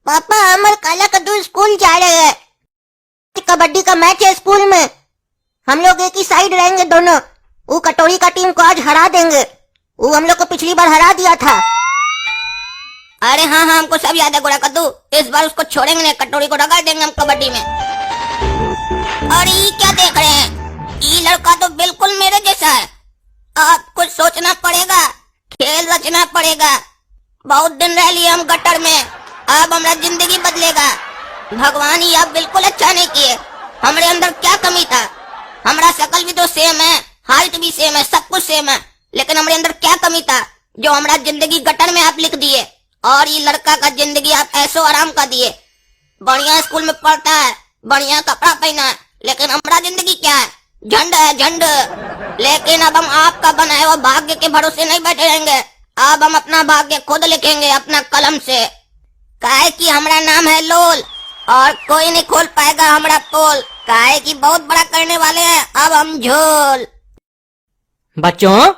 पापा हम और काला कद्दू स्कूल जा रहे हैं। कबड्डी का मैच है स्कूल में, हम लोग एक ही साइड रहेंगे दोनों। वो कटोरी का टीम को आज हरा देंगे, वो हम लोग को पिछली बार हरा दिया था। अरे हाँ हाँ, हमको सब याद है गोरा कद्दू। इस बार उसको छोड़ेंगे नहीं, कटोरी को रगड़ देंगे हम कबड्डी में। और ये क्या देख रहे हैं, ये लड़का तो बिल्कुल मेरे जैसा है। अब कुछ सोचना पड़ेगा, खेल रचना पड़ेगा। बहुत दिन रह लिए हम गटर में, अब हमारा जिंदगी बदलेगा। भगवान ही अब बिल्कुल अच्छा नहीं किए। हमारे अंदर क्या कमी था? हमारा शकल भी तो सेम है, हाइट भी सेम है, सब कुछ सेम है, लेकिन हमारे अंदर क्या कमी था जो हमारा जिंदगी गटर में आप लिख दिए। और ये लड़का का जिंदगी आप ऐसो आराम का दिए। बढ़िया स्कूल में पढ़ता है, बढ़िया कपड़ा पहना है, लेकिन हमारा जिंदगी क्या है? झंड है, झंड। लेकिन अब हम आपका बनाए हुआ भाग्य के भरोसे नहीं बैठे रहेंगे। अब हम अपना भाग्य खुद लिखेंगे अपना कलम से। काहे कि हमारा नाम है लोल और कोई नहीं खोल पाएगा हमारा पोल। काहे कि बहुत बड़ा करने वाले हैं अब हम झोल। बच्चों,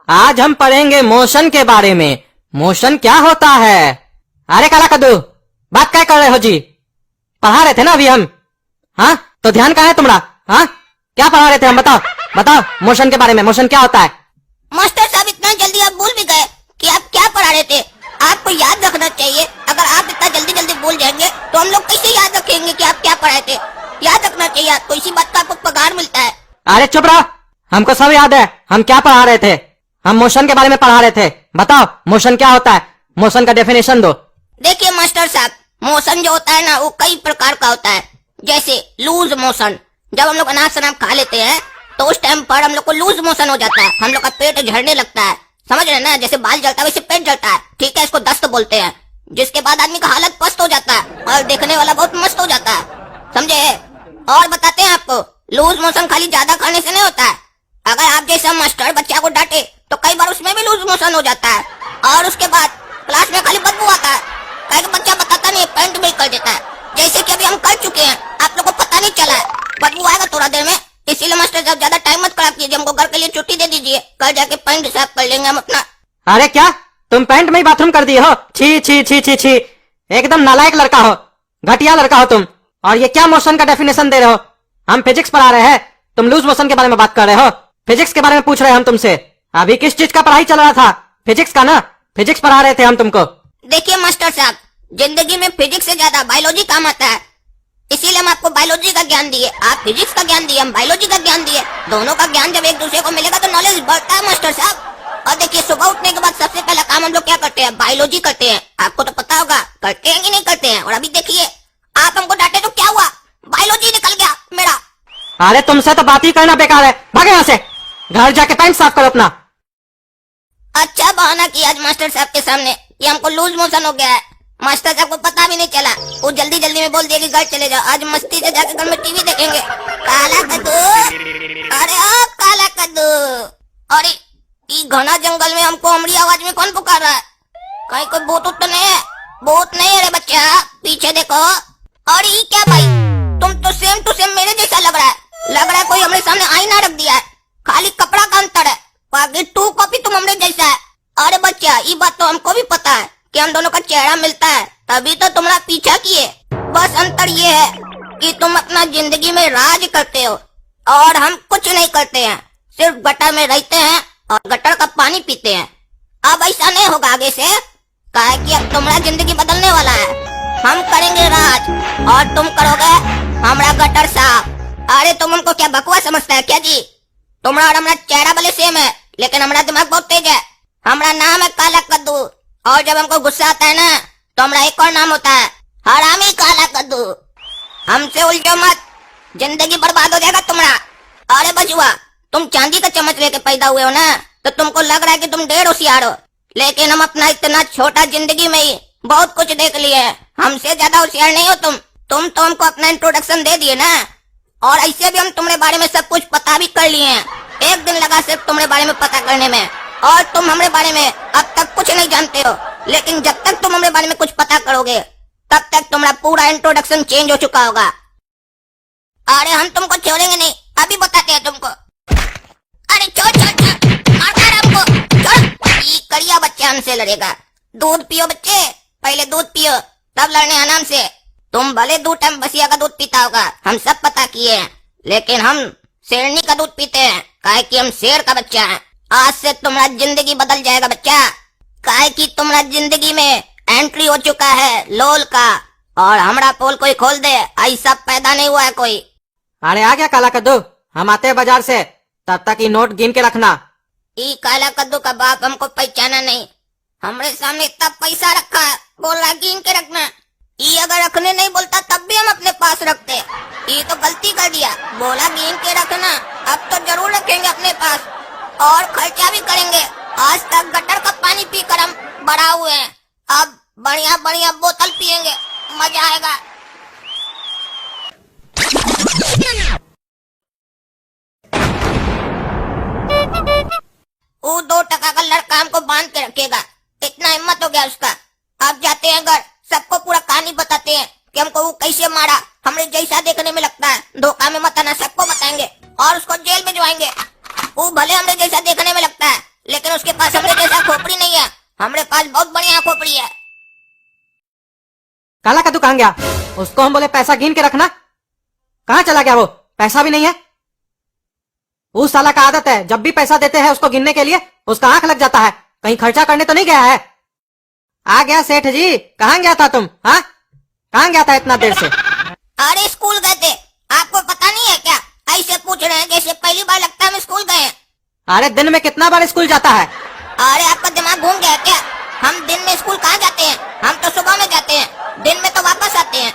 आज हम पढ़ेंगे मोशन के बारे में। मोशन क्या होता है? अरे काला कद्दू, बात क्या कर रहे हो जी? पढ़ा रहे थे ना अभी हम। हाँ तो ध्यान कहाँ है तुम्हारा? हाँ क्या पढ़ा रहे थे हम? बताओ बताओ मोशन के बारे में। मोशन क्या होता है? मास्टर साहब इतना जल्दी आप भूल भी गए कि आप क्या पढ़ा रहे थे। आपको याद रखना चाहिए। अगर आप इतना जल्दी जल्दी भूल जाएंगे तो हम लोग कैसे याद रखेंगे कि आप क्या पढ़ाए थे? याद रखना चाहिए आपको, इसी बात का आपको पगार मिलता है। अरे चुप रहो, हमको सब याद है हम क्या पढ़ा रहे थे। हम मोशन के बारे में पढ़ा रहे थे। बताओ मोशन क्या होता है? मोशन का डेफिनेशन दो। देखिए मास्टर साहब, मोशन जो होता है ना वो कई प्रकार का होता है। जैसे लूज मोशन, जब हम लोग अनाज शनाब खा लेते हैं तो उस टाइम पर हम लोग को लूज मोशन हो जाता है, हम लोग का पेट झड़ने लगता है। समझ रहे ना, जैसे बाल जलता है वैसे पेट जलता है, ठीक है, इसको दस्त बोलते हैं। जिसके बाद आदमी का हालत पस्त हो जाता है और देखने वाला बहुत मस्त हो जाता है, समझे? और बताते हैं आपको, लूज मोशन खाली ज्यादा खाने से नहीं होता है। अगर आप जैसा मास्टर बच्चा को डांटे तो कई बार उसमें भी लूज मोशन हो जाता है। और उसके बाद क्लास में खाली बदबू आता है, कई बच्चा बताता नहीं, पैंट में कर देता है। जैसे कि अभी हम कर चुके हैं, आप लोग को पता नहीं चला है। बदबू आएगा थोड़ा देर में, इसीलिए मास्टर साहब ज्यादा टाइम मत खराब कीजिए, हमको घर के लिए छुट्टी दे दीजिए, कल जाके पैंट साफ कर लेंगे हम अपना। अरे क्या तुम पैंट में ही बाथरूम कर दिए हो? छी छी छी छी छी, एकदम नालायक लड़का हो, घटिया लड़का हो तुम। और ये क्या मोशन का डेफिनेशन दे रहे हो? हम फिजिक्स पढ़ा रहे हैं, तुम लूज मोशन के बारे में बात कर रहे हो। फिजिक्स के बारे में पूछ रहे हैं हम तुमसे। अभी किस चीज का पढ़ाई चल रहा था? फिजिक्स का ना, फिजिक्स पढ़ा रहे थे हम तुमको। देखिए मास्टर साहब, जिंदगी में फिजिक्स से ज्यादा बायोलॉजी काम आता है, इसीलिए हम आपको बायोलॉजी का ज्ञान दिए। आप फिजिक्स का ज्ञान दिए, हम बायोलॉजी का ज्ञान दिए। दोनों का ज्ञान जब एक दूसरे को मिलेगा तो नॉलेज बढ़ता है मास्टर साहब। और देखिए, सुबह उठने के बाद सबसे पहला काम हम लोग क्या करते हैं? बायोलॉजी करते हैं। आपको तो पता होगा, करते हैं कि नहीं करते हैं? और अभी देखिए, आप हमको डांटे तो क्या हुआ, बायोलॉजी निकल गया मेरा। अरे तुमसे तो बात ही करना बेकार है, भागे यहाँ से, घर जाके पैंट साफ करो अपना। अच्छा बहाना किया आज मास्टर साहब के सामने कि हमको लूज मोशन हो गया है। मास्टर साहब को पता भी नहीं चला, वो जल्दी जल्दी में बोल दिया कि घर चले जाओ, आज मस्ती से जाकर घर में टीवी देखेंगे। काला कद्दू, अरे ओ काला कद्दू, अरे ये घना जंगल में हमको हमारी आवाज में कौन पुकार रहा है? कहीं कोई भूत तो नहीं है? भूत नहीं है रे बच्चा, पीछे देखो। और ये क्या भाई, तुम तो सेम टू सेम मेरे जैसा लग रहा है। लग रहा है कोई हमारे सामने आईना रख दिया है, खाली कपड़ा का अंतर है, बाकी टू कॉपी तुम हमरे जैसा है। अरे बच्चा, ये बात तो हमको भी पता है कि हम दोनों का चेहरा मिलता है, तभी तो तुम्हारा पीछा किए। बस अंतर ये है कि तुम अपना जिंदगी में राज करते हो और हम कुछ नहीं करते हैं, सिर्फ गटर में रहते हैं और गटर का पानी पीते हैं। अब ऐसा नहीं होगा आगे से, काहे कि अब तुम्हारा जिंदगी बदलने वाला है। हम करेंगे राज और तुम करोगे हमारा गटर साफ। अरे तुम हमको क्या बकवास समझता है क्या जी? तुम्हारा और हमारा चेहरा भले सेम है, लेकिन हमारा दिमाग बहुत तेज है। हमारा नाम है काला कद्दू, और जब हमको गुस्सा आता है ना तो हमारा एक और नाम होता है, हरामी काला कद्दू। हमसे उलझो मत, जिंदगी बर्बाद हो जाएगा तुम्हारा। अरे बचुआ, तुम चांदी का चम्मच लेके पैदा हुए हो ना, तो तुमको लग रहा है कि तुम ढेर होशियार हो, लेकिन हम अपना इतना छोटा जिंदगी में ही बहुत कुछ देख लिए हैं। हमसे ज्यादा होशियार नहीं हो तुम तो हमको अपना इंट्रोडक्शन दे दिए ना, और ऐसे भी हम तुम्हारे बारे में सब कुछ पता भी कर लिए हैं। एक दिन लगा सिर्फ तुम्हारे बारे में पता करने में, और तुम हमारे बारे में अब तक कुछ नहीं जानते हो। लेकिन जब तक तुम हमारे बारे में कुछ पता करोगे तब तक तुम्हारा पूरा इंट्रोडक्शन चेंज हो चुका होगा। अरे हम तुमको छोड़ेंगे नहीं, अभी बताते हैं तुमको। अरे छोड़ छोड़ छोड़, मारता रहा हमको, छोड़। ये करिया बच्चा हमसे लड़ेगा। दूध पियो बच्चे, पहले दूध पियो, तब लड़ने आराम से। तुम भले 2 टाइम बसिया का दूध पीता होगा, हम सब पता किए हैं, लेकिन हम शेरनी का दूध पीते हैं, काहे कि हम शेर का बच्चा है। आज से तुम्हारा जिंदगी बदल जाएगा बच्चा, काहे कि तुम्हारा जिंदगी में एंट्री हो चुका है लोल का, और हमरा पोल कोई खोल दे, ऐसा पैदा नहीं हुआ है कोई। अरे आ गया काला कद्दू, हम आते हैं बाजार से, तब तक ये नोट गिन के रखना। ई काला कद्दू का बाप हमको पहचाना नहीं, हमरे सामने इतना पैसा रखा है, बोल रहा गिन के रखना। ये अगर रखने नहीं बोलता तब भी हम अपने पास रखते, ये तो गलती कर दिया, बोला गिन के रखना, अब तो जरूर रखेंगे अपने पास और खर्चा भी करेंगे। आज तक गटर का पानी पीकर हम बड़ा हुए हैं, अब बढ़िया बढ़िया बोतल पियेंगे, मजा आएगा। वो 2 टका का लड़का हमको बांध के रखेगा, इतना हिम्मत हो गया उसका। अब जाते हैं घर, सबको पूरा कहानी बताते हैं कि हमको वो कैसे मारा, हमरे जैसा देखने में लगता है, धोखा में मत आना, सबको बताएंगे और उसको जेल में भिजवाएंगे। वो भले हमरे जैसा देखने में लगता है, लेकिन उसके पास हमरे जैसा खोपड़ी नहीं है, हमरे पास बहुत बढ़िया खोपड़ी है। काला कद्दू कहाँ गया? उसको हम बोले पैसा गिन के रखना, कहाँ चला गया वो? पैसा भी नहीं है। उस साला का आदत है, जब भी पैसा देते हैं उसको गिनने के लिए उसका आंख लग जाता है, कहीं खर्चा करने तो नहीं गया है। आ गया सेठ जी, कहाँ गया था तुम? हाँ, कहाँ गया था इतना देर से? अरे स्कूल गए थे, आपको पता नहीं है क्या? ऐसे पूछ रहे हैं जैसे पहली बार लगता है हम स्कूल गए हैं। अरे दिन में कितना बार स्कूल जाता है? अरे आपका दिमाग घूम गया क्या? हम दिन में स्कूल कहाँ जाते हैं, हम तो सुबह में जाते हैं, दिन में तो वापस आते हैं।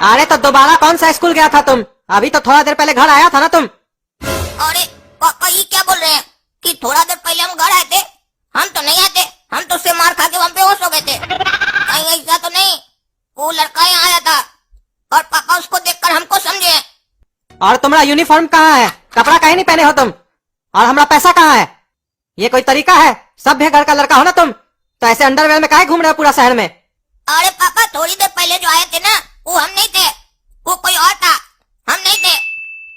अरे तो दोबारा कौन सा स्कूल गया था तुम? अभी तो थोड़ा देर पहले घर आया था ना तुम। अरे पापा ये क्या बोल रहे हैं कि थोड़ा देर पहले हम घर आए थे? हम तो नहीं आते, हम तो उससे मार खा के वहाँ पे होश हो गए थे। कहीं ऐसा तो नहीं, वो लड़का यहाँ आया था और पापा उसको देखकर हमको समझे। और तुम्हारा यूनिफॉर्म कहाँ है? कपड़ा कहीं नहीं पहने हो तुम, और हमारा पैसा कहाँ है? ये कोई तरीका है? सभ्य घर का लड़का हो ना तुम, तो ऐसे अंडरवेयर में काहे घूम रहे हो पूरा शहर में? अरे पापा थोड़ी देर पहले जो आए थे ना, वो हम नहीं थे, वो कोई और था, हम नहीं थे।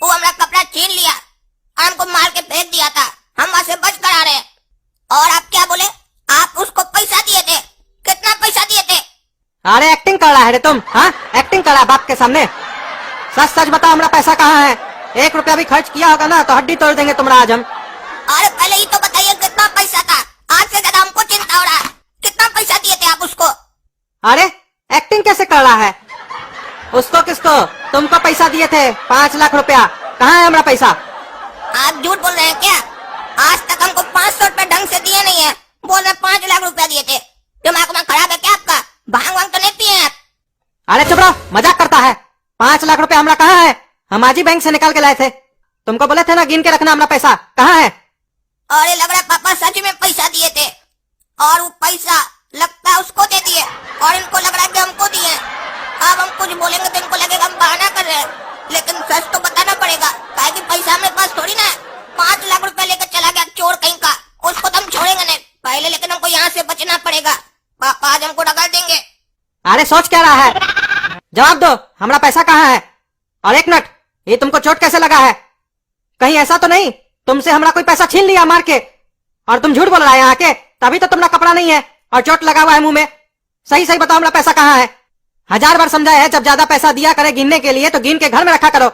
वो हमारा कपड़ा छीन लिया और हमको मार के फेंक दिया था, हम वहां से बच कर आ रहे हैं। और आप क्या बोले? आप उसको पैसा दिए थे? कितना पैसा दिए थे? अरे एक्टिंग कर रहा है रे तुम, हाँ एक्टिंग कर रहा है बाप के सामने। सच सच बताओ, हमारा पैसा कहाँ है? 1 रुपया भी खर्च किया होगा ना तो हड्डी तोड़ देंगे तुम्हारा आज हम। अरे पहले ही तो बताइए कितना पैसा था, आज से ज्यादा हमको चिंता हो रहा है। कितना पैसा दिए थे आप उसको? अरे एक्टिंग कैसे कर रहा है? उसको किसको? तुमको पैसा दिए थे 5 लाख रुपया, कहाँ है हमारा पैसा? आप झूठ बोल रहे हैं क्या? आज तक हमको 500 रुपए ढंग से दिए नहीं है, बोल रहे 5 लाख रुपया दिए थे। दिमाग में खराब है क्या आपका? भांग वांग तो नहीं पिए हैं आप? अरे चुप रहो, मजाक करता है। 5 लाख रुपया हमारा कहाँ है? हम आज ही बैंक से निकाल के लाए थे, तुमको बोले थे ना गिन के रखना, हमारा पैसा कहाँ है? अरे लग रहा है पापा सच में पैसा दिए थे, और वो पैसा लगता है उसको दे दिए, और इनको लग रहा है कि हमको दिए। अब हम कुछ बोलेंगे तो इनको लगेगा हम बहाना कर रहे हैं, लेकिन सच तो बताना पड़ेगा, काहे कि पैसा हमारे पास थोड़ी ना है। 5 लाख रुपया लेकर चला गया चोर कहीं का, उसको तो हम छोड़ेंगे नहीं पहले, लेकिन हमको यहाँ से बचना पड़ेगा। पापा आज हमको डगा देंगे। अरे सोच क्या रहा है? जवाब दो, हमारा पैसा कहाँ है? और एक मिनट, ये तुमको चोट कैसे लगा है? कहीं ऐसा तो नहीं तुमसे हमारा कोई पैसा छीन लिया मार के, और तुम झूठ बोल रहा है यहाँ के, तभी तो तुम्हारा कपड़ा नहीं है और चोट लगा हुआ है मुंह में। सही सही बताओ, हमारा पैसा कहाँ है? 1000 बार समझाया है, जब ज्यादा पैसा दिया करे गिनने के लिए तो गिन के घर में रखा करो।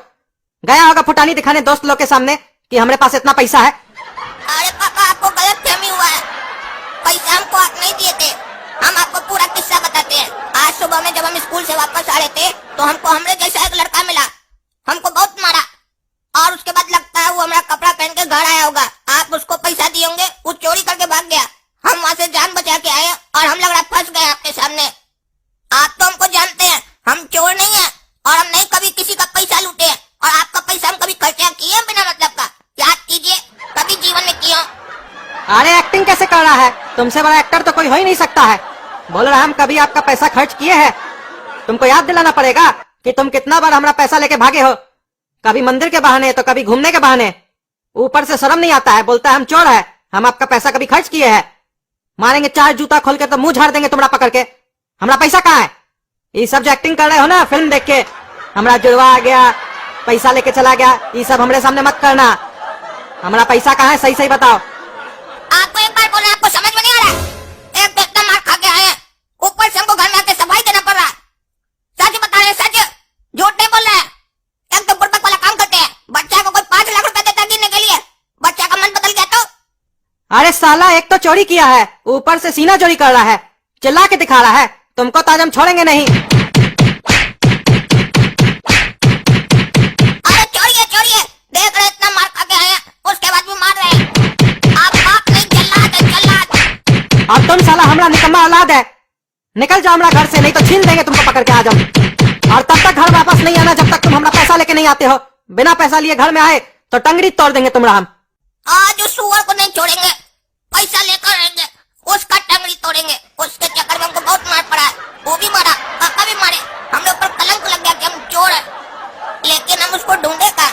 गया होगा फुटानी दिखाने दोस्त लोग के सामने कि हमारे पास इतना पैसा है। अरे पापा आपको गलत फहमी हुआ है, पैसा हमको आप नहीं दिए थे। हम आपको पूरा किस्सा बताते हैं। आज सुबह में जब हम स्कूल से वापस आ रहे थे तो हमको हमरे जैसा एक लड़का मिला, हमको बहुत मारा, और उसके बाद लगता है वो हमारा कपड़ा पहन के घर आया होगा। आप उसको पैसा दिए होंगे, वो चोरी करके भाग गया। हम वहाँ से जान बचा के आए और हम लग रहा फंस गए आपके सामने। आप तो हमको जानते हैं, हम चोर नहीं है और हम नहीं कभी किसी का पैसा लूटे हैं, और आपका पैसा हम कभी खर्चा किए बिना मतलब का? याद कीजिए, कभी जीवन में किया। अरे एक्टिंग कैसे कर रहा है? तुमसे बड़ा एक्टर तो कोई हो ही नहीं सकता है। बोल रहा हम कभी आपका पैसा खर्च किए हैं? तुमको याद दिलाना पड़ेगा कि तुम कितना बार हमारा पैसा लेके भागे हो, कभी मंदिर के बहाने तो कभी घूमने के बहाने। ऊपर से शर्म नहीं आता है, बोलता है हम चोर है, हम आपका पैसा कभी खर्च किए हैं? मारेंगे 4 जूता खोल के तो मुंह झाड़ देंगे तुम्हारा पकड़ के। हमारा पैसा कहाँ है? ये सब जो एक्टिंग कर रहे हो ना फिल्म देख के, हमारा जुड़वा आ गया, पैसा लेके चला गया, ये सब हमारे सामने मत करना। हमारा पैसा कहाँ है सही सही बताओ। आपको एक बार बोला, आपको समझ में नहीं आ रहा? एक तो इतना मार खा के आए हैं, ऊपर से हमको घर में आके सफाई देना पड़ रहा है। साला एक तो चोरी किया है, ऊपर से सीना चोरी कर रहा है, चिल्ला के दिखा रहा है। तुमको तो आज हम छोड़ेंगे नहीं। अरे छोड़िए छोड़िए, देख रहे इतना मार खा के आए हैं, उसके बाद भी मार रहे हैं। आप बाप नहीं, जल्लाद है जल्लाद। और तुम साला हमारा निकम्मा औलाद है। निकल जाओ हमारा घर से, नहीं तो छीन देंगे तुमको पकड़ के आज हम। और तब तक घर वापस नहीं आना जब तक तुम हमारा पैसा लेके नहीं आते हो। बिना पैसा लिए घर में आए तो टंगड़ी तोड़ देंगे तुम्हारा हम। आज उस सुअर को नहीं छोड़ेंगे, पैसा लेकर रहेंगे, उसका टंगड़ी तोड़ेंगे। उसके चक्कर में हमको बहुत मार पड़ा है, वो भी मारा, काका भी मारे, हम लोग पर कलंक लग गया कि हम चोर हैं। लेकिन हम उसको ढूंढे का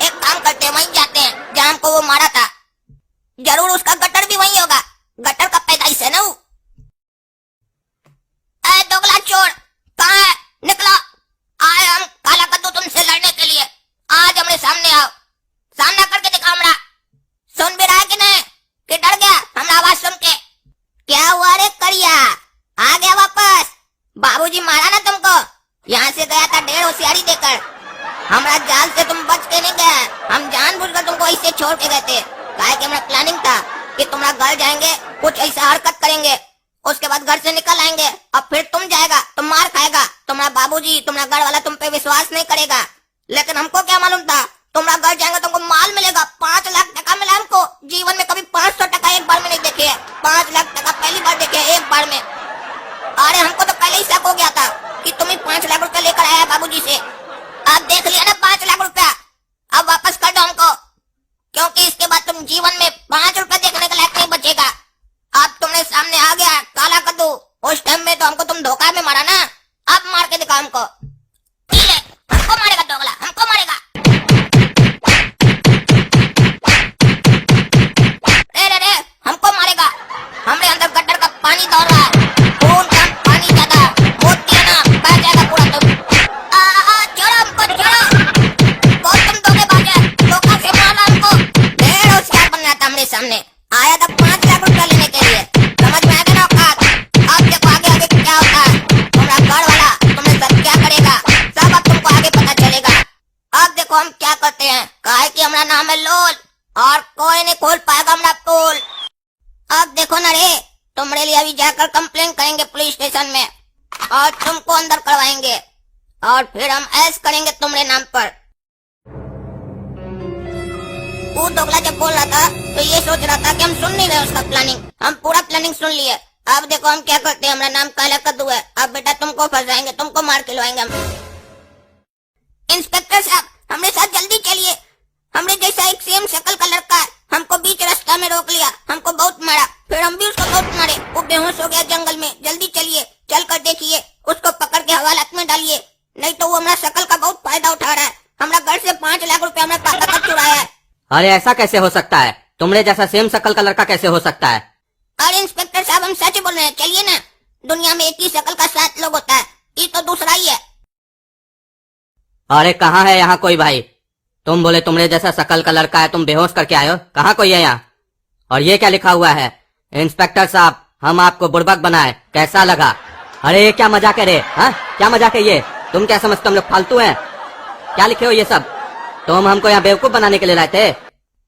एक काम करते हैं, वहीं जाते हैं जहाँ हमको वो मारा था। जरूर उसका गटर भी वहीं होगा, गटर का पैदाइश है ना वो। ऐ दोगला चोर, कहाँ है? निकला। आए हम काला कद्दू तुमसे लड़ने के लिए। आज हमारे सामने आओ, सामना करके दिखा हमरा। सुन भी रहा है कि नहीं, कि डर गया हमरा आवाज सुन के? क्या हुआ रे करिया, आ गया वापस? बाबूजी मारा ना तुमको? यहाँ से गया था ढेर होशियारी देकर। हमरा जाल से तुम बच के नहीं गए, हम जानबूझकर तुमको ऐसे छोड़ के गए थे। काहे कि हमरा प्लानिंग था कि तुम्हारा घर जाएंगे, कुछ ऐसा हरकत करेंगे, उसके बाद घर से निकल आएंगे और फिर तुम जाएगा, तुम मार खाएगा, तुम्हारा बाबूजी, तुम्हारा घर वाला तुम पे विश्वास नहीं करेगा। लेकिन हमको क्या मालूम था, तुम्हारा घर जाएंगे तुमको माल मिलेगा, 5 लाख टका मिला हमको। जीवन में कभी 500 टका एक बार में नहीं देखे है, 5 लाख टका पहली बार देखे है एक बार में। अरे हमको तो पहले ही शक हो गया था कि तुम ही 5 लाख रुपया लेकर आया बाबूजी से। अब देख लिया ना 5 लाख रुपया, अब वापस कर दो हमको, क्योंकि इसके बाद तुम जीवन में 5 रुपया देखने का लायक नहीं बचेगा। अब तुमने सामने आ गया काला कद्दू, उस टाइम में तो हमको तुम धोखा में मारा ना, अब मार के दिखा हमको। हमको मारेगा दोगला, हमको मारेगा। रे हमको मारेगा, हमरे अंदर गटर का पानी दौड़ रहा है, खून का पानी ज्यादा, मोद दिया ना बह जाएगा पूरा तुम। छोड़ो हमको, छोड़ो। बहुत तुम धोखेबाज है, धोखा से मारा हमको। ढेर होशियार बन रहा था हमरे सामने, आया था 5 लाख रुपया लेने के लिए। समझ में आ गया ना औकात? अब देखो आगे आगे क्या होता है। तुम्हारा घर वाला तुम्हें सब क्या करेगा, सब अब तुमको आगे पता चलेगा। अब देखो हम क्या करते हैं, काहे कि हमारा नाम है लोल और कोई नहीं खोल पाएगा हमारा पोल। अब देखो ना रे, तुम्हारे लिए अभी जाकर कंप्लेन करेंगे पुलिस स्टेशन में और तुमको अंदर करवाएंगे और फिर हम ऐश करेंगे तुम्हारे नाम पर। वो दोगला जब बोल रहा था तो ये सोच रहा था कि हम सुन नहीं रहे उसका प्लानिंग, हम पूरा प्लानिंग सुन लिए। अब देखो हम क्या करते हैं, हमारा नाम काला कद्दू है। अब बेटा तुमको फंसाएंगे, तुमको मार खिलवाएंगे हम। इंस्पेक्टर साहब हमरे साथ जल्दी चलिए, हमरे जैसा एक सेम शक्ल का लड़का है, हमको बीच रास्ता में रोक लिया, हमको बहुत मारा, फिर हम भी उसको बहुत मारे, वो बेहोश हो गया जंगल में। जल्दी चलिए, चल कर देखिए, उसको पकड़ के हवालात में डालिए, नहीं तो वो हमारा शक्ल का बहुत फायदा उठा रहा है। हमारा घर से 5 लाख रुपया हमारे पापा का चुराया है। अरे ऐसा कैसे हो सकता है, तुमरे जैसा सेम शक्ल का लड़का कैसे हो सकता है? अरे इंस्पेक्टर साहब हम सच बोल रहे हैं, चलिए ना। दुनिया में एक ही शक्ल का 7 लोग होता है, ये तो दूसरा ही है। अरे कहाँ है यहाँ कोई भाई? तुम बोले तुमरे जैसा शक्ल का लड़का है, तुम बेहोश करके आए हो, कहाँ कोई है यहाँ? और ये क्या लिखा हुआ है? इंस्पेक्टर साहब हम आपको बुड़बक बनाए, कैसा लगा? अरे ये क्या मजाक है रे, हाँ क्या मजाक है ये? तुम क्या समझते हम लोग फालतू हैं? क्या लिखे हो ये सब? तुम हमको यहाँ बेवकूफ बनाने के लिए लाए थे?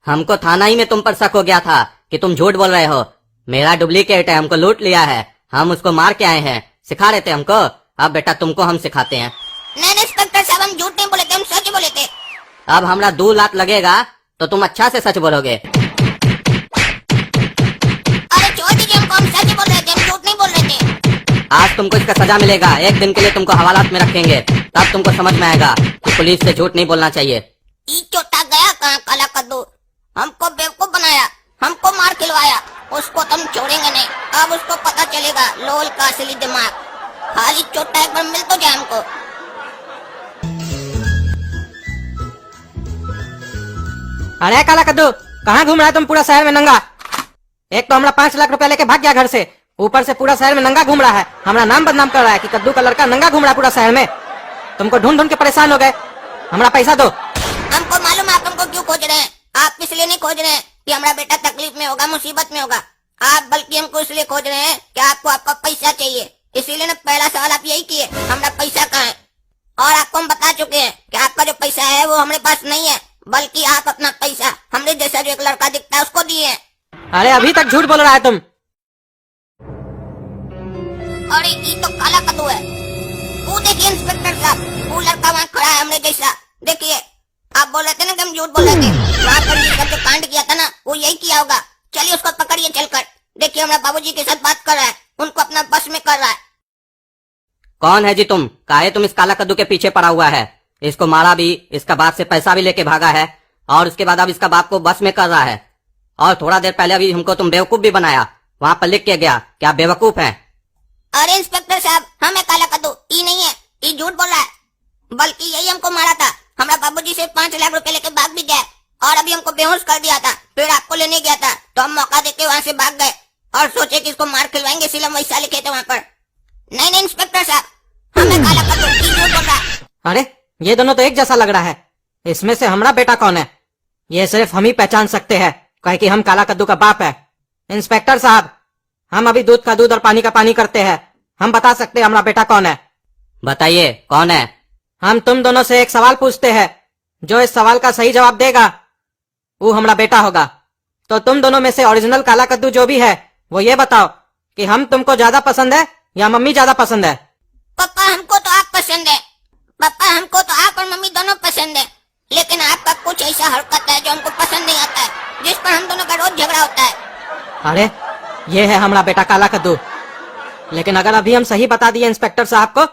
हमको थाना ही में तुम पर शक हो गया था कि तुम झूठ बोल रहे हो। मेरा डुप्लीकेट है, हमको लूट लिया है, हम उसको मार के आए हैं, सिखा रहे थे हमको। अब बेटा तुमको हम सिखाते हैं। नहीं इंस्पेक्टर साहब हम झूठ नहीं बोले थे, हम सच बोले थे। अब हमरा 2 लाख लगेगा तो तुम अच्छा से सच बोलोगे। अरे छोड़ दीजिए हमको, हम सच बोल रहे थे, हम झूठ नहीं बोल रहे थे। आज तुमको इसका सजा मिलेगा, 1 दिन के लिए तुमको हवालात में रखेंगे, तब तुमको समझ में आएगा कि पुलिस से झूठ नहीं बोलना चाहिए। ई चोटा गया कहाँ काला कद्दू, हमको बेवकूफ बनाया, हमको मार खिलवाया, उसको तुम छोड़ेंगे नहीं। अब उसको पता चलेगा लोल का असली दिमाग। खाली चोटा एक बार मिल तो जाए हमको। अरे काला कद्दू कहाँ घूम रहा है तुम पूरा शहर में नंगा? एक तो हमारा 5 लाख रुपया लेके भाग गया घर से, ऊपर से पूरा शहर में नंगा घूम रहा है, हमारा नाम बदनाम कर रहा है कि कद्दू का लड़का नंगा घूम रहा है पूरा शहर में। तुमको ढूंढ ढूंढ के परेशान हो गए, हमारा पैसा दो। हमको मालूम है आप हमको क्यों खोज रहे हैं, आप इसलिए नहीं खोज रहे हैं कि हमारा बेटा तकलीफ में होगा, मुसीबत में होगा, आप बल्कि हमको इसलिए खोज रहे हैं कि आपको आपका पैसा चाहिए। इसीलिए ना पहला सवाल आप यही किए, हमारा पैसा कहाँ है? और आपको हम बता चुके हैं कि आपका जो पैसा है वो हमारे पास नहीं है, बल्कि आप अपना पैसा हमरे जैसा जो एक लड़का दिखता है उसको दिए हैं। अरे अभी तक झूठ बोल रहा है तुम। अरे ये तो काला कद्दू है। वो देखिए इंस्पेक्टर साहब, वो लड़का वहाँ खड़ा है हमने जैसा। देखिए, आप बोल रहे थे ना कि हम झूठ बोल रहे थे। वहाँ पर ये सब जो कांड किया था ना, वो यही किया होगा। चलिए उसको पकड़िए चलकर। देखिए हमारे बाबूजी के साथ बात कर रहा है, उनको अपना बस में कर रहा है। कौन है जी तुम? काहे तुम इस काला कद्दू के पीछे पड़ा हुआ है? इसको मारा भी, इसका बाप से पैसा भी लेके भागा है, और उसके बाद अब इसका बाप को बस में कर रहा है। और थोड़ा देर पहले अभी हमको तुम बेवकूफ भी बनाया, वहाँ पर लिख के गया कि आप बेवकूफ हैं। अरे इंस्पेक्टर साहब, हमें काला कद्दू ये नहीं है, ये झूठ बोल रहा है। बल्कि यही हमको मारा था। हमारा बाबूजी से 5 लाख रुपए लेके भाग भी गया, और अभी हमको बेहोश कर दिया था। फिर आपको लेने गया था तो हम मौका देके वहाँ से भाग गए और सोचे कि इसको मार खिलवाएंगे, इसलिए हम वैसा लिखे थे वहाँ पर। नहीं नहीं इंस्पेक्टर साहब, हमें काला कद्दू ये झूठ बोल रहा है। अरे ये दोनों तो एक जैसा लग रहा है। इसमें से हमारा बेटा कौन है ये सिर्फ हम ही पहचान सकते हैं, कहे कि हम काला कद्दू का बाप है। इंस्पेक्टर साहब, हम अभी दूध का दूध और पानी का पानी करते हैं, हम बता सकते हैं हमारा बेटा कौन है। बताइए कौन है? हम तुम दोनों से एक सवाल पूछते हैं, जो इस सवाल का सही जवाब देगा वो हमारा बेटा होगा। तो तुम दोनों में से ओरिजिनल काला कद्दू जो भी है वो ये बताओ कि हम तुमको ज्यादा पसंद है या मम्मी ज्यादा पसंद है। पापा हमको तो आप पसंद है। पापा हमको तो आप और मम्मी दोनों पसंद है, लेकिन आपका कुछ ऐसा हरकत है जो हमको पसंद नहीं आता है, जिस पर हम दोनों का रोज झगड़ा होता है। अरे ये है हमारा बेटा काला कद्दू। लेकिन अगर अभी हम सही बता दिए इंस्पेक्टर साहब को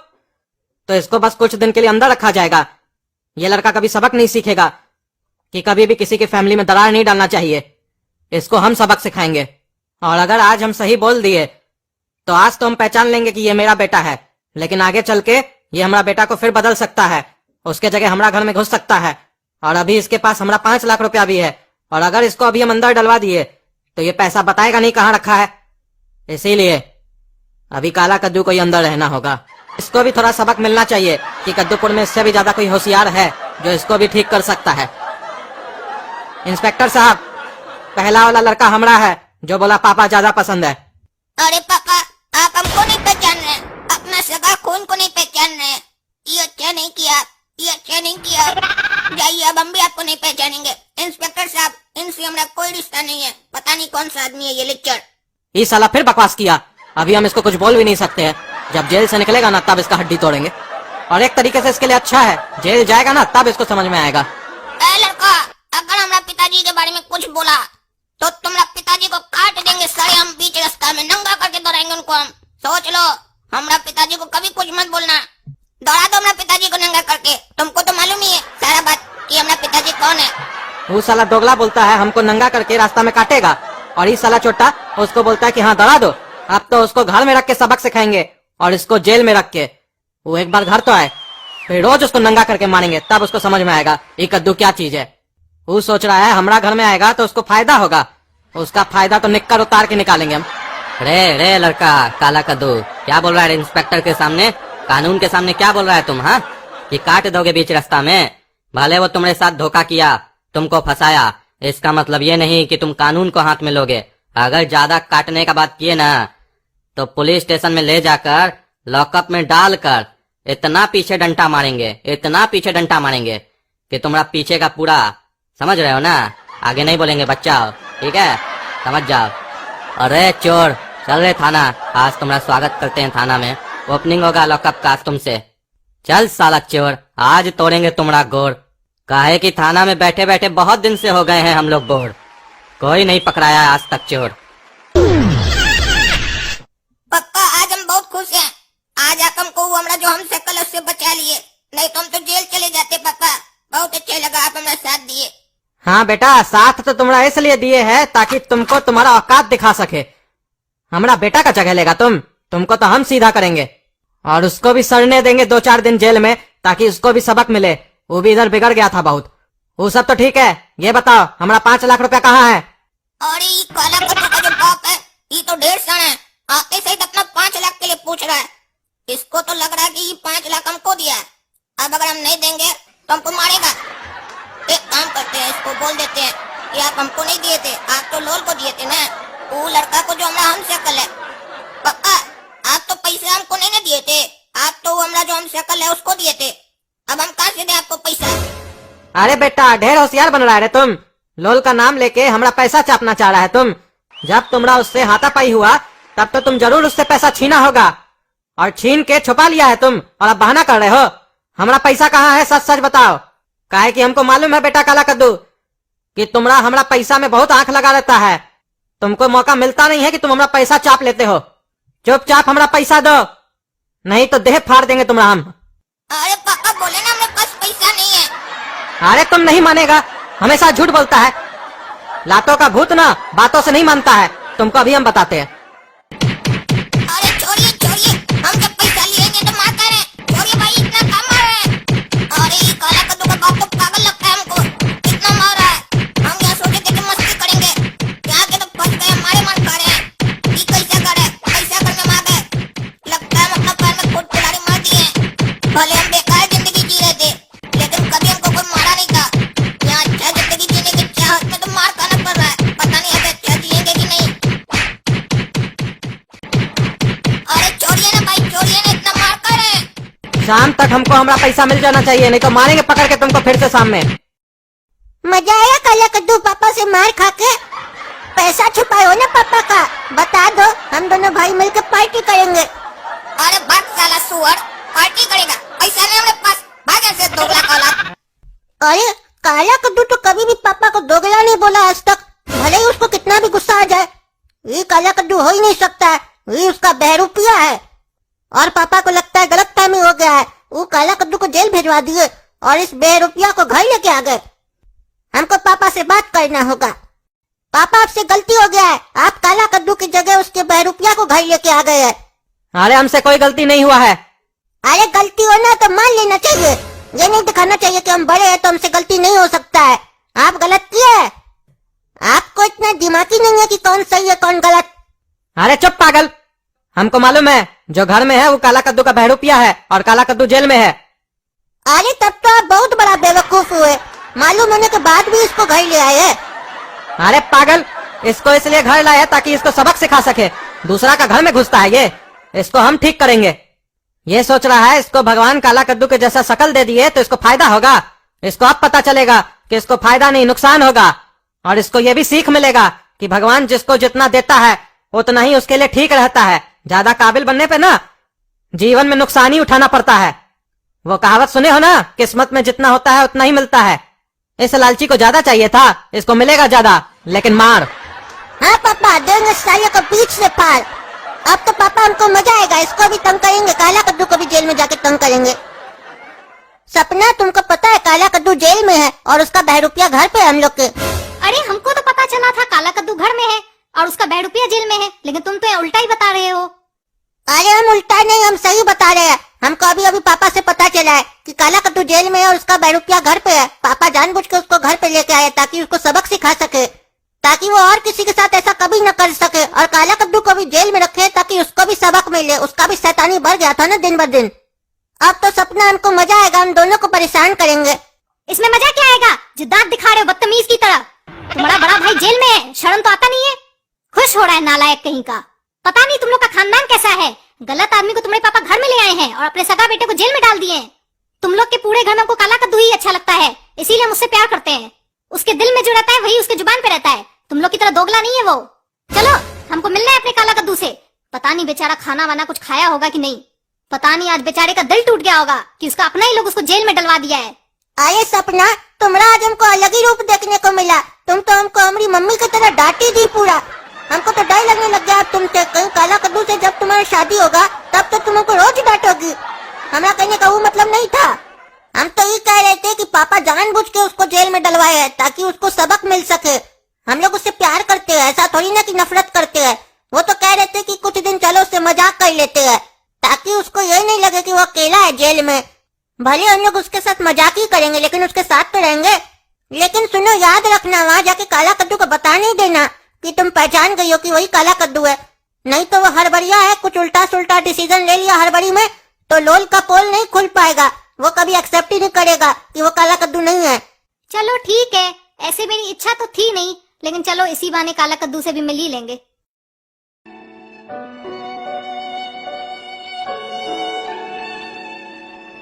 तो इसको बस कुछ दिन के लिए अंदर रखा जाएगा। ये लड़का कभी सबक नहीं सीखेगा कि कभी भी किसी की फैमिली में दरार नहीं डालना चाहिए। इसको हम सबक सिखाएंगे, और अगर आज हम सही बोल दिए तो आज तो हम पहचान लेंगे कि ये मेरा बेटा है, लेकिन आगे चल के ये हमारा बेटा को फिर बदल सकता है, उसके जगह हमारा घर में घुस सकता है। और अभी इसके पास हमारा 5 लाख रुपया भी है, और अगर इसको अभी हम अंदर डलवा दिए तो ये पैसा बताएगा नहीं कहाँ रखा है। इसीलिए अभी काला कद्दू को ही अंदर रहना होगा। इसको भी थोड़ा सबक मिलना चाहिए कि कद्दूपुर में इससे भी ज्यादा कोई होशियार है जो इसको भी ठीक कर सकता है। इंस्पेक्टर साहब, पहला वाला लड़का हमारा है जो बोला पापा ज्यादा पसंद है। अरे पापा, आप हमको नहीं पहचान रहे, अपना सगा खून को नहीं पहचान रहे। ये अच्छा नहीं किया, ये अच्छा नहीं किया। जाइए, अब हम भी आपको नहीं पहचानेंगे। इंस्पेक्टर साहब, इनसे हमारा कोई रिश्ता नहीं है। पता नहीं कौन सा आदमी है ये लेक्चर। इस साला फिर बकवास किया। अभी हम इसको कुछ बोल भी नहीं सकते हैं। जब जेल से निकलेगा ना तब इसका हड्डी तोड़ेंगे, और एक तरीके से इसके लिए अच्छा है, जेल जाएगा ना तब इसको समझ में आएगा। ए लड़का, अगर हमारा पिताजी के बारे में कुछ बोला तो तुम्हारा पिताजी को काट देंगे सारे, हम बीच रास्ता में नंगा करके दौड़ाएंगे उनको हम। सोच लो, हमारा पिताजी को कभी कुछ मत बोलना। दौड़ा दो हमारा पिताजी को नंगा करके। तुमको तो मालूम ही है सारा बात कि हमारा पिताजी कौन है। वो साला दोगला बोलता है हमको नंगा करके रास्ता में काटेगा, और इस साला छोटा उसको बोलता है कि हाँ दौड़ा दो। अब तो उसको घर में रख के सबक सिखाएंगे और इसको जेल में रख के। वो एक बार घर तो आए, फिर रोज उसको नंगा करके मारेंगे, तब उसको समझ में आएगा ये कद्दू क्या चीज है। वो सोच रहा है हमारा घर में आएगा तो उसको फायदा होगा, उसका फायदा तो निक्कर उतार के निकालेंगे हम। रे लड़का काला कद्दू, क्या बोल रहा है इंस्पेक्टर के सामने, कानून के सामने क्या बोल रहा है तुम? हाँ, कि काट दोगे बीच रास्ता में? भले वो तुम्हारे साथ धोखा किया, तुमको फंसाया, इसका मतलब ये नहीं कि तुम कानून को हाथ में लोगे। अगर ज्यादा काटने का बात किए ना तो पुलिस स्टेशन में ले जाकर लॉकअप में डालकर इतना पीछे डंटा मारेंगे, इतना पीछे डंटा मारेंगे कि तुम्हारा पीछे का पूरा, समझ रहे हो ना? आगे नहीं बोलेंगे बच्चा, ठीक है? समझ जाओ। अरे चोर, चल रहे थाना, आज तुम्हारा स्वागत करते हैं थाना में। ओपनिंग होगा लॉकअप का आज तुमसे। चल साला चोर, आज तोड़ेंगे तुम्हारा गोड़। काहे कि थाना में बैठे बैठे बहुत दिन से हो गए हैं हम लोग बोर, कोई नहीं पकड़ाया आज तक चोर। पप्पा, आज हम बहुत खुश हैं। आज आप हमको वो हमारा जो हम सकल उससे बचा लिए, नहीं तो हम तो जेल चले जाते। पापा, बहुत अच्छा लगा आप हमारा साथ दिए। हाँ बेटा, साथ तो तुम्हारा इसलिए दिए है ताकि तुमको तुम्हारा औकात दिखा सके। हमारा बेटा का जगह लेगा तुमको तो हम सीधा करेंगे, और उसको भी सड़ने देंगे 2-4 दिन जेल में, ताकि उसको भी सबक मिले। वो भी इधर बिगड़ गया था बहुत। वो सब तो ठीक है, ये बताओ हमारा 5 लाख रुपया कहाँ है? और ये काला कद्दू का जो बाप है ये तो ढेर सारा है, आते सहित अपना 5 लाख के लिए पूछ रहा है। इसको तो लग रहा है कि ये 5 लाख हमको दिया है। अब अगर हम नहीं देंगे तो हमको मारेगा। एक काम करते हैं, इसको बोल देते हैं कि आप हमको नहीं दिए थे, आप तो लोल को दिए थे ना, वो लड़का को जो हमारा हम शकल है। पापा, आप तो पैसे हमको नहीं ना दिए थे, आप तो हमारा जो हम शकल है उसको दिए थे। अब हम कहाँ से दें आपको पैसा? अरे बेटा, ढेर होशियार बन रहा है रे तुम। लोल का नाम लेके हमारा पैसा चापना चाह रहा है तुम। जब तुम्हारा उससे हाथापाई हुआ तब तो तुम जरूर उससे पैसा छीना होगा और छीन के छुपा लिया है तुम, और अब बहाना कर रहे हो। हमारा पैसा कहाँ है, सच सच बताओ। काहे कि हमको मालूम है बेटा काला कद्दू कि तुम्हारा हमारा पैसा में बहुत आंख लगा रहता है। तुमको मौका मिलता नहीं है कि तुम हमारा पैसा चाप लेते हो। चुपचाप हमारा पैसा दो, नहीं तो देह फाड़ देंगे तुम्हारा हम। अरे पापा बोले ना मेरे पास पैसा नहीं है। अरे तुम नहीं मानेगा, हमेशा झूठ बोलता है। लातों का भूत ना बातों से नहीं मानता है, तुमको अभी हम बताते हैं। अरे छोड़िए छोड़िए, हम जब पैसा लेंगे तो मार करें। छोड़िए भाई, इतना काम मार रहे हैं। अरे ये काला कद्दू का बाप तो पागल लगता है हमको, इतना मार रहा है। हम यहाँ सोचे थे कि मस्ती करेंगे, यहाँ के तो फंस गए, मारे मार खा रहे हैं। ये कैसे करे, कैसा करने मार गए। लगता है हम अपना पैर में फुट कुल्हाड़ी मार दिए। भले हम बेकार जिंदगी जी रहे थे, लेकिन कभी हमको कोई मारा नहीं था। यहाँ अच्छा जिंदगी जीने की चाहत में तो मार खाना पड़ रहा है। पता नहीं अब अच्छा जिएंगे कि नहीं। अरे छोड़िए ना भाई, छोड़िए ना, इतना मार कर रहे हैं। शाम तक हमको हमारा पैसा मिल जाना चाहिए, नहीं तो मारेंगे पकड़ के तुमको फिर से शाम में। मजा आया काला कद्दू पापा से मार खा के? पैसा छुपाए हो ना पापा का, बता दो, हम दोनों भाई मिलकर पार्टी करेंगे। अरे भाग साला सुअर, पार्टी करेगा। पैसा नहीं हमारे पास, भाग ऐसे दोगला का औलाद। अरे काला कद्दू तो कभी भी पापा को दोगला नहीं बोला आज तक, भले ही उसको कितना भी गुस्सा आ जाए। ये काला कद्दू हो ही नहीं सकता है, ये उसका बहरूपिया है। और पापा को लगता है गलत फहमी हो गया है, वो काला कद्दू को जेल भिजवा दिए और इस बहरूपिया को घर लेके आ गए। हमको पापा से बात करना होगा। पापा आपसे गलती हो गया है, आप काला कद्दू की जगह उसके बहरूपिया को घर लेके आ गए हैं। अरे हमसे कोई गलती नहीं हुआ है। अरे गलती होना तो मान लेना चाहिए, ये नहीं दिखाना चाहिए कि हम बड़े हैं तो हमसे गलती नहीं हो सकता है। आप गलत किए हैं, आपको इतना दिमागी नहीं है कि कौन सही है कौन गलत। अरे चुप पागल, हमको मालूम है जो घर में है वो काला कद्दू का बहरूपिया है और काला कद्दू जेल में है। अरे तब तो आप बहुत बड़ा बेवकूफ हुए, मालूम होने के बाद भी इसको घर ले आए। अरे पागल, इसको इसलिए घर लाया ताकि इसको सबक सिखा सके। दूसरा का घर में घुसता है ये, इसको हम ठीक करेंगे। ये सोच रहा है इसको भगवान काला कद्दू के जैसा शकल दे दिए तो इसको फायदा होगा। इसको अब पता चलेगा कि इसको फायदा नहीं नुकसान होगा, और इसको ये भी सीख मिलेगा कि भगवान जिसको जितना देता है उतना ही उसके लिए ठीक रहता है। ज्यादा काबिल बनने पे ना जीवन में नुकसान ही उठाना पड़ता है। वो कहावत सुने हो ना, किस्मत में जितना होता है उतना ही मिलता है। इस लालची को ज्यादा चाहिए था, इसको मिलेगा ज्यादा, लेकिन मार। हाँ पापा, देंगे साले को बीच से पार। अब तो पापा हमको मजा आएगा, इसको भी तंग करेंगे, काला कद्दू को भी जेल में जाके तंग करेंगे। सपना, तुमको पता है काला कद्दू जेल में है और उसका बहरूपिया घर पे है हम लोग के। अरे हमको तो पता चला था काला कद्दू घर में है और उसका बहरूपिया जेल में है, लेकिन तुम तो उल्टा ही बता रहे हो। अरे हम उल्टा नहीं, हम सही बता रहे हैं। हमको अभी अभी पापा से पता चला है कि काला कद्दू जेल में है और उसका बहरूपिया घर पे है। पापा जानबूझ के उसको घर पे लेके आए ताकि उसको सबक सिखा सके, ताकि वो और किसी के साथ ऐसा कभी न कर सके, और काला कद्दू को भी जेल में रखे ताकि उसको भी सबक मिले। उसका भी शैतानी बढ़ गया था ना दिन ब दिन। अब तो सपना हमको मजा आएगा, हम दोनों को परेशान करेंगे। इसमें मजा क्या आएगा जो दांत दिखा रहे हो बदतमीज की तरह। तुम्हारा बड़ा भाई जेल में है, शर्म तो आता नहीं है। खुश हो रहा है नालायक कहीं का। पता नहीं तुम लोग का खानदान कैसा है, गलत आदमी को तुम्हारे पापा घर में ले आए हैं और अपने सगा बेटे को जेल में डाल दिए हैं। तुम लोग के पूरे घर में हमको काला कद्दू ही अच्छा लगता है, इसीलिए हम उससे प्यार करते हैं। उसके दिल में जो रहता है वही उसके जुबान पे रहता है। तुम लोग की तरह दोगला नहीं है वो। चलो हमको मिलना है अपने काला कद्दू से। पता नहीं बेचारा खाना वाना कुछ खाया होगा कि नहीं। पता नहीं आज बेचारे का दिल टूट गया होगा कि उसका अपना ही लोग उसको जेल में डलवा दिया है। अरे सपना, तुम्हारा आज हमको अलग ही रूप देखने को मिला। तुम तो हमको हमारी मम्मी की तरह डांटी दी पूरा। हमको तो डर लगने लग गया तुमसे, कहीं काला कद्दू से जब तुम्हारी शादी होगा तब तो तुम हमको रोज डांटोगी। हमारा कहने का वो मतलब नहीं था। हम तो ये कह रहे थे कि पापा जानबूझ के उसको जेल में डलवाए हैं ताकि उसको सबक मिल सके। हम लोग उससे प्यार करते हैं, ऐसा थोड़ी ना कि नफरत करते हैं। वो तो कह रहे थे कि कुछ दिन चलो उससे मजाक कर लेते हैं ताकि उसको ये नहीं लगे कि वो अकेला है जेल में। भले हम लोग उसके साथ मजाक ही करेंगे लेकिन उसके साथ तो रहेंगे। लेकिन सुनो, याद रखना, वहाँ जाके काला कद्दू को बता नहीं देना कि तुम पहचान गई हो कि वही काला कद्दू है। नहीं तो वो हड़बड़िया है, कुछ उल्टा सुल्टा डिसीजन ले लिया हड़बड़ी में तो लोल का पोल नहीं खुल पाएगा। वो कभी एक्सेप्ट ही नहीं करेगा कि वो काला कद्दू नहीं है। चलो ठीक है, ऐसे मेरी इच्छा तो थी नहीं, लेकिन चलो इसी बहाने काला कद्दू से भी मिल ही लेंगे।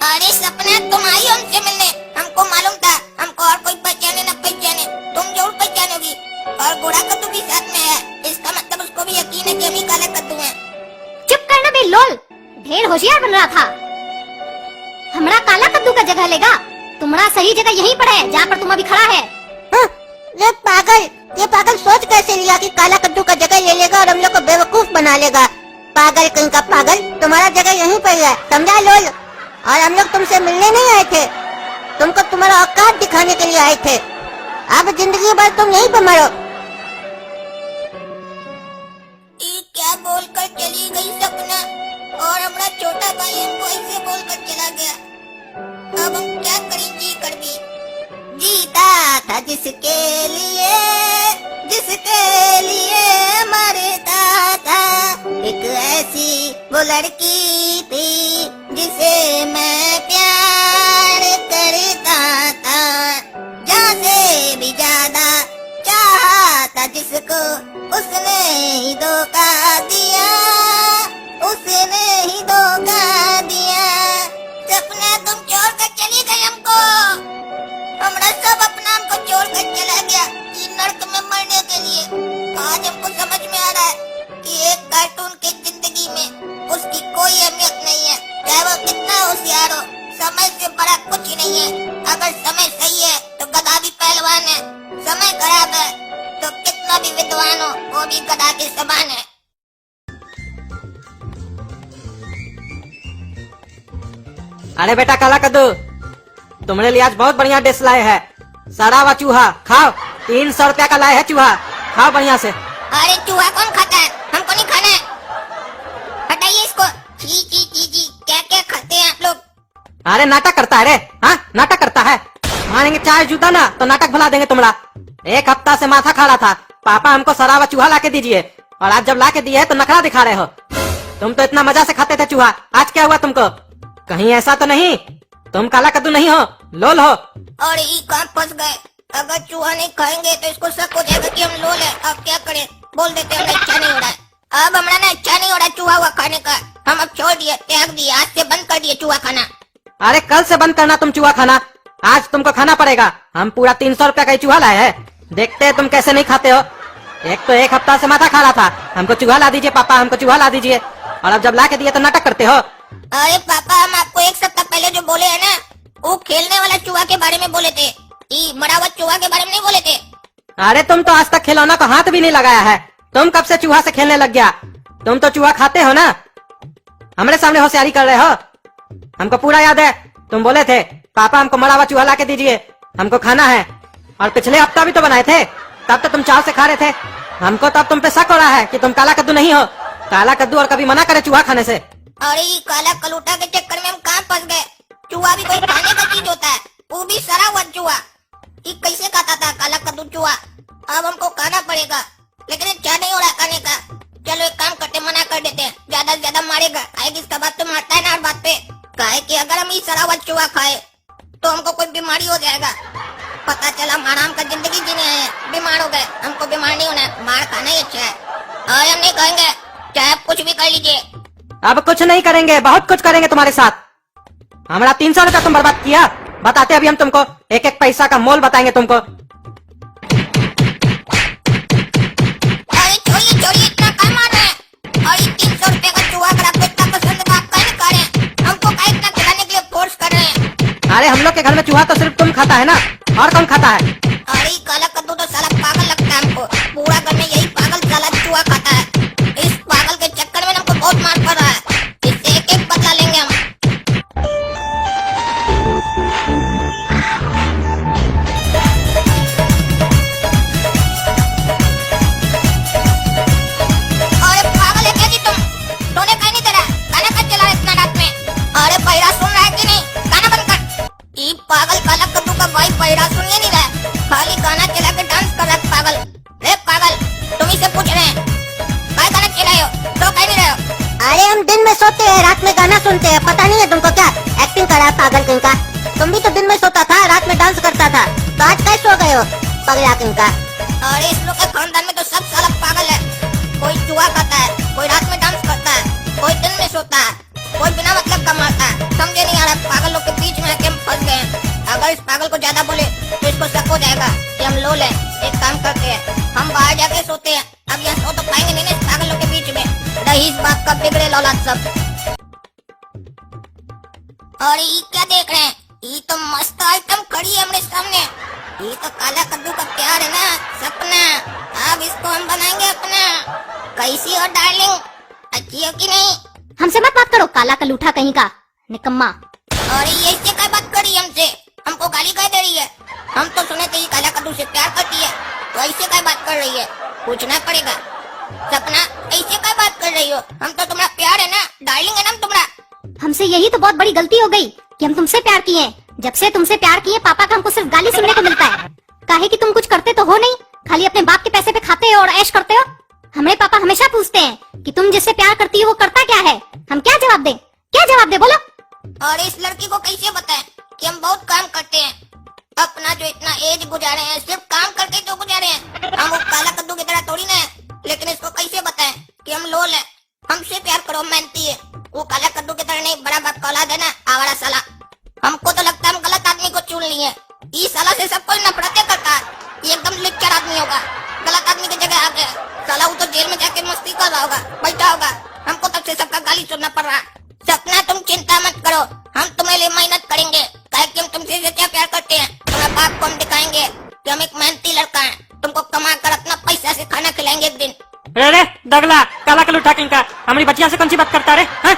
अरे सपना, तुम आई हमसे मिलने, हमको मालूम था। हमको और कोई पहचाने न पहचाने, तुम जरूर पहचानोगी। और गोरा कद्दू भी साथ में है, इसका लोल ढेर होशियार बन रहा था। हमारा काला कद्दू का जगह लेगा। तुम्हारा सही जगह यहीं पर है जहाँ पर तुम अभी खड़ा है। हाँ, ये पागल सोच कैसे लिया कि काला कद्दू का जगह ले लेगा और हम लोग को बेवकूफ बना लेगा। पागल कहीं का पागल, तुम्हारा जगह यहीं पर है, समझा लोल। और हम लोग तुमसे मिलने नहीं आए थे, तुमको तुम्हारा औकात दिखाने के लिए आए थे। अब जिंदगी भर तुम यहीं पर मरो। ये क्या बोलकर चली गई सपना, और हमारा छोटा भाई हमको ऐसे बोलकर चला गया। अब हम क्या करें जी कर भी। जीता था जिसके लिए मरता था। एक ऐसी वो लड़की थी जिसे मैं प्यार करता था। जान से भी ज्यादा चाहा था जिसको, उसने ही धोखा दिया, उसने ही धोखा दिया। सपना तुम छोड़ कर चली गई हमको, हमारा सब अपना हमको छोड़ कर चला गया इस नर्क में मरने के लिए। आज हमको समझ में आ रहा है कि एक कार्टून की जिंदगी में उसकी कोई अहमियत नहीं है, चाहे वो कितना होशियार हो। समय से बड़ा कुछ ही नहीं है। अगर समय सही है तो गधा भी पहलवान है, समय खराब है तो कितना भी विद्वान हो वो भी गधा के समान है। अरे बेटा काला कद्दू, तुम्हारे लिए आज बहुत बढ़िया डिश लाए है। सड़ा हुआ चूहा खाओ, 300 रुपया का लाए है चूहा, खाओ बढ़िया से। अरे चूहा कौन खाता है, हमको नहीं खाना है, हटाइए इसको। जी जी जी जी, क्या क्या खाते हैं आप लोग। अरे नाटक करता है रे, हाँ नाटक करता है। मारेंगे चाय जूता ना तो नाटक भुला देंगे तुम्हारा। एक हफ्ता से माथा खा रहा था, पापा हमको सड़ा हुआ चूहा ला के दीजिए, और आज जब ला के दिए तो नखरा दिखा रहे हो। तुम तो इतना मजा से खाते थे चूहा, आज क्या हुआ तुमको। कहीं ऐसा तो नहीं तुम काला कद्दू नहीं हो, लोल हो। और ये कहाँ फंस गए। अगर चूहा नहीं खाएंगे तो इसको शक हो जाएगा कि हम लोल है। अब क्या करें, बोल देते हमें अच्छा नहीं हो रहा है। अब हमारा ना अच्छा नहीं हो रहा चूहा हुआ खाने का, हम अब छोड़ दिए, त्याग दिए, आज से बंद कर दिए चूहा खाना। अरे कल से बंद करना तुम चूहा खाना, आज तुमको खाना पड़ेगा। हम पूरा 300 रुपया का चूहा लाए है, देखते हैं तुम कैसे नहीं खाते हो। एक तो एक हफ्ता से माथा खा रहा था, हमको चूहा ला दीजिए पापा, हमको चूहा ला दीजिए, और अब जब ला के दिए तो नाटक करते हो। अरे पापा, हम आपको एक सप्ताह पहले जो बोले है ना, वो खेलने वाला चूहा के बारे में बोले थे, मरा हुआ चूहा के बारे में नहीं बोले थे। अरे तुम तो आज तक खिलौना को हाथ भी नहीं लगाया है, तुम कब से चूहा से खेलने लग गया। तुम तो चूहा खाते हो ना, हमारे सामने होशियारी कर रहे हो। हमको पूरा याद है, तुम बोले थे पापा हमको मरा हुआ चूहा ला के दीजिए, हमको खाना है। और पिछले हफ्ता भी तो बनाए थे, तब तो तुम चाव से खा रहे थे। हमको तब तुम पे शक हो रहा है कि तुम काला कद्दू नहीं हो। काला कद्दू और कभी मना करे चूहा खाने से। अरे ये काला कलूटा के चक्कर में हम कहाँ फंस गए। चूहा भी कोई खाने का चीज होता है, वो भी सड़ा हुआ चूहा। ये कैसे खाता था काला कद्दू चूहा। अब हमको खाना पड़ेगा, लेकिन अच्छा नहीं हो रहा खाने का। चलो एक काम करते, मना कर देते हैं, ज्यादा से ज्यादा मारेगा। आएगी इसका बात तो मारता है ना हर बात पे। काहे कि अगर हम ये सड़ा हुआ चूहा खाए तो हमको कोई बीमारी हो जाएगा। पता चला हम आराम का जिंदगी जीने आए हैं, बीमार हो गए। हमको बीमार नहीं होना है, मार खाना ही अच्छा है। और हम नहीं कहेंगे, चाहे आप कुछ भी कर लीजिए। अब कुछ नहीं करेंगे, बहुत कुछ करेंगे तुम्हारे साथ। हमारा 300 रुपया तुम बर्बाद किया, बताते अभी हम तुमको, एक एक पैसा का मोल बताएंगे तुमको। अरे छोड़िए छोड़िए, इतना कम मार रहे हैं। और ये 300 रुपए का चूहा अगर आपको इतना पसंद है तो आप कहीं खा रहे हैं, हमको कहीं इतना खिलाने के लिए फोर्स कर रहे हैं। अरे हम लोग के घर में चूहा तो सिर्फ तुम खाता है ना, और कौन खाता है। अरे काला कद्दू तो साला पागल लगता है हमको, पूरा घर में यही पागल साला चूहा खाता है। इस पागल के चक्कर में हमको बहुत मार पड़ रहा है, इससे एक एक बदला लेंगे हम। अरे पागल है क्या जी तुम, सोने का नहीं दे रहा, गाना कब चला रहा इतना रात में। अरे पैरा सुन रहा है कि नहीं, गाना बंद कर। ये पागल काला कद्दू का भाई पैरा सुन ही नहीं रहा है, खाली गाना चला के डांस कर रहा है पागल। रे पागल, तुम ही से पूछ रहे हैं, भाई गाना चलाए हो तो कह नहीं रहे हो। अरे हम दिन में सोते हैं, रात में गाना सुनते हैं, पता नहीं है तुमको क्या। एक्टिंग कर रहा है पागल कहीं का। तुम भी तो दिन में सोता था, रात में डांस करता था, तो आज कैसे सो गए हो पगला कहीं का। अरे इस लोग के खानदान में तो सब साला पागल है। कोई चूहा खाता है, कोई रात में डांस करता है, कोई दिन में सोता है, कोई बिना मतलब का मारता है। समझे नहीं आ रहा, पागल लोग के बीच में आके हम फंस गए हैं। अगर इस पागल को ज्यादा बोले तो इसको शक हो जाएगा कि हम लोल हैं। एक काम करते हैं, हम बाहर जाके सोते हैं। अब यहाँ सो तो पाएंगे नहीं ना इस पागल लोग के बीच में। रही इस बात का बिगड़े औलाद सब। और ये क्या देख रहे हैं? ये तो मस्त आइटम खड़ी है हमारे सामने। ये तो काला कद्दू का प्यार है ना, सपना। अब इसको हम बनाएंगे अपना। कैसी हो डार्लिंग, अच्छी हो कि नहीं? हमसे मत बात करो काला कलूठा कहीं का, निकम्मा। और ये इससे क्या बात कर रही है हमसे? हमको गाली कह दे रही है। हम तो सुने थे ये काला कद्दू से प्यार करती है, तो ऐसे क्या बात कर रही है? पूछना पड़ेगा। सपना, ऐसे क्या बात कर रही हो? हम तो तुम्हारा प्यार है ना, डार्लिंग है ना तुम्हारा। हमसे यही तो बहुत बड़ी गलती हो गई कि हम तुमसे प्यार किए हैं। जब से तुमसे प्यार किए पापा का हमको सिर्फ गाली सुनने को मिलता है। काहे कि तुम कुछ करते तो हो नहीं, खाली अपने बाप के पैसे पे खाते हो और ऐश करते हो। हमारे पापा हमेशा पूछते हैं कि तुम जिससे प्यार करती हो वो करता क्या है। हम क्या जवाब दें? क्या जवाब दे बोलो? और इस लड़की को कैसे बताएं कि हम बहुत काम करते हैं? अपना जो इतना एज गुजारे हैं सिर्फ काम करके तो गुजारे हैं। हम वो काला कद्दू की तरह थोड़ी ना है। लेकिन इसको कैसे बताएं कि हम लोल है, हमसे प्यार करो, मेहनती है। वो काला कद्दू की तरह नहीं, बड़ा बाप का औलाद है ना, आवारा साला। हमको तो लगता है हम गलत आदमी को चुन लिए। इस साला से सब कोई नफरतें करता है। ये एकदम लिक्चर आदमी होगा, गलत आदमी की जगह आ गया। साला वो तो जेल में जाके मस्ती कर रहा होगा, बैठा होगा। हमको तब से सबका गाली सुनना पड़ रहा है। सपना, तुम चिंता मत करो, हम तुम्हारे लिए मेहनत करेंगे। काहे कि हम तुमसे सच्चा प्यार करते हैं। तुम्हारे बाप को हम दिखाएंगे कि हम एक मेहनती लड़का है। तुमको कमा कर अपना पैसा से खाना खिलाएंगे एक दिन। रे दगला काला कलूठा कहीं का, हमारी बच्चिया से कौन सी बात करता रे? हाँ?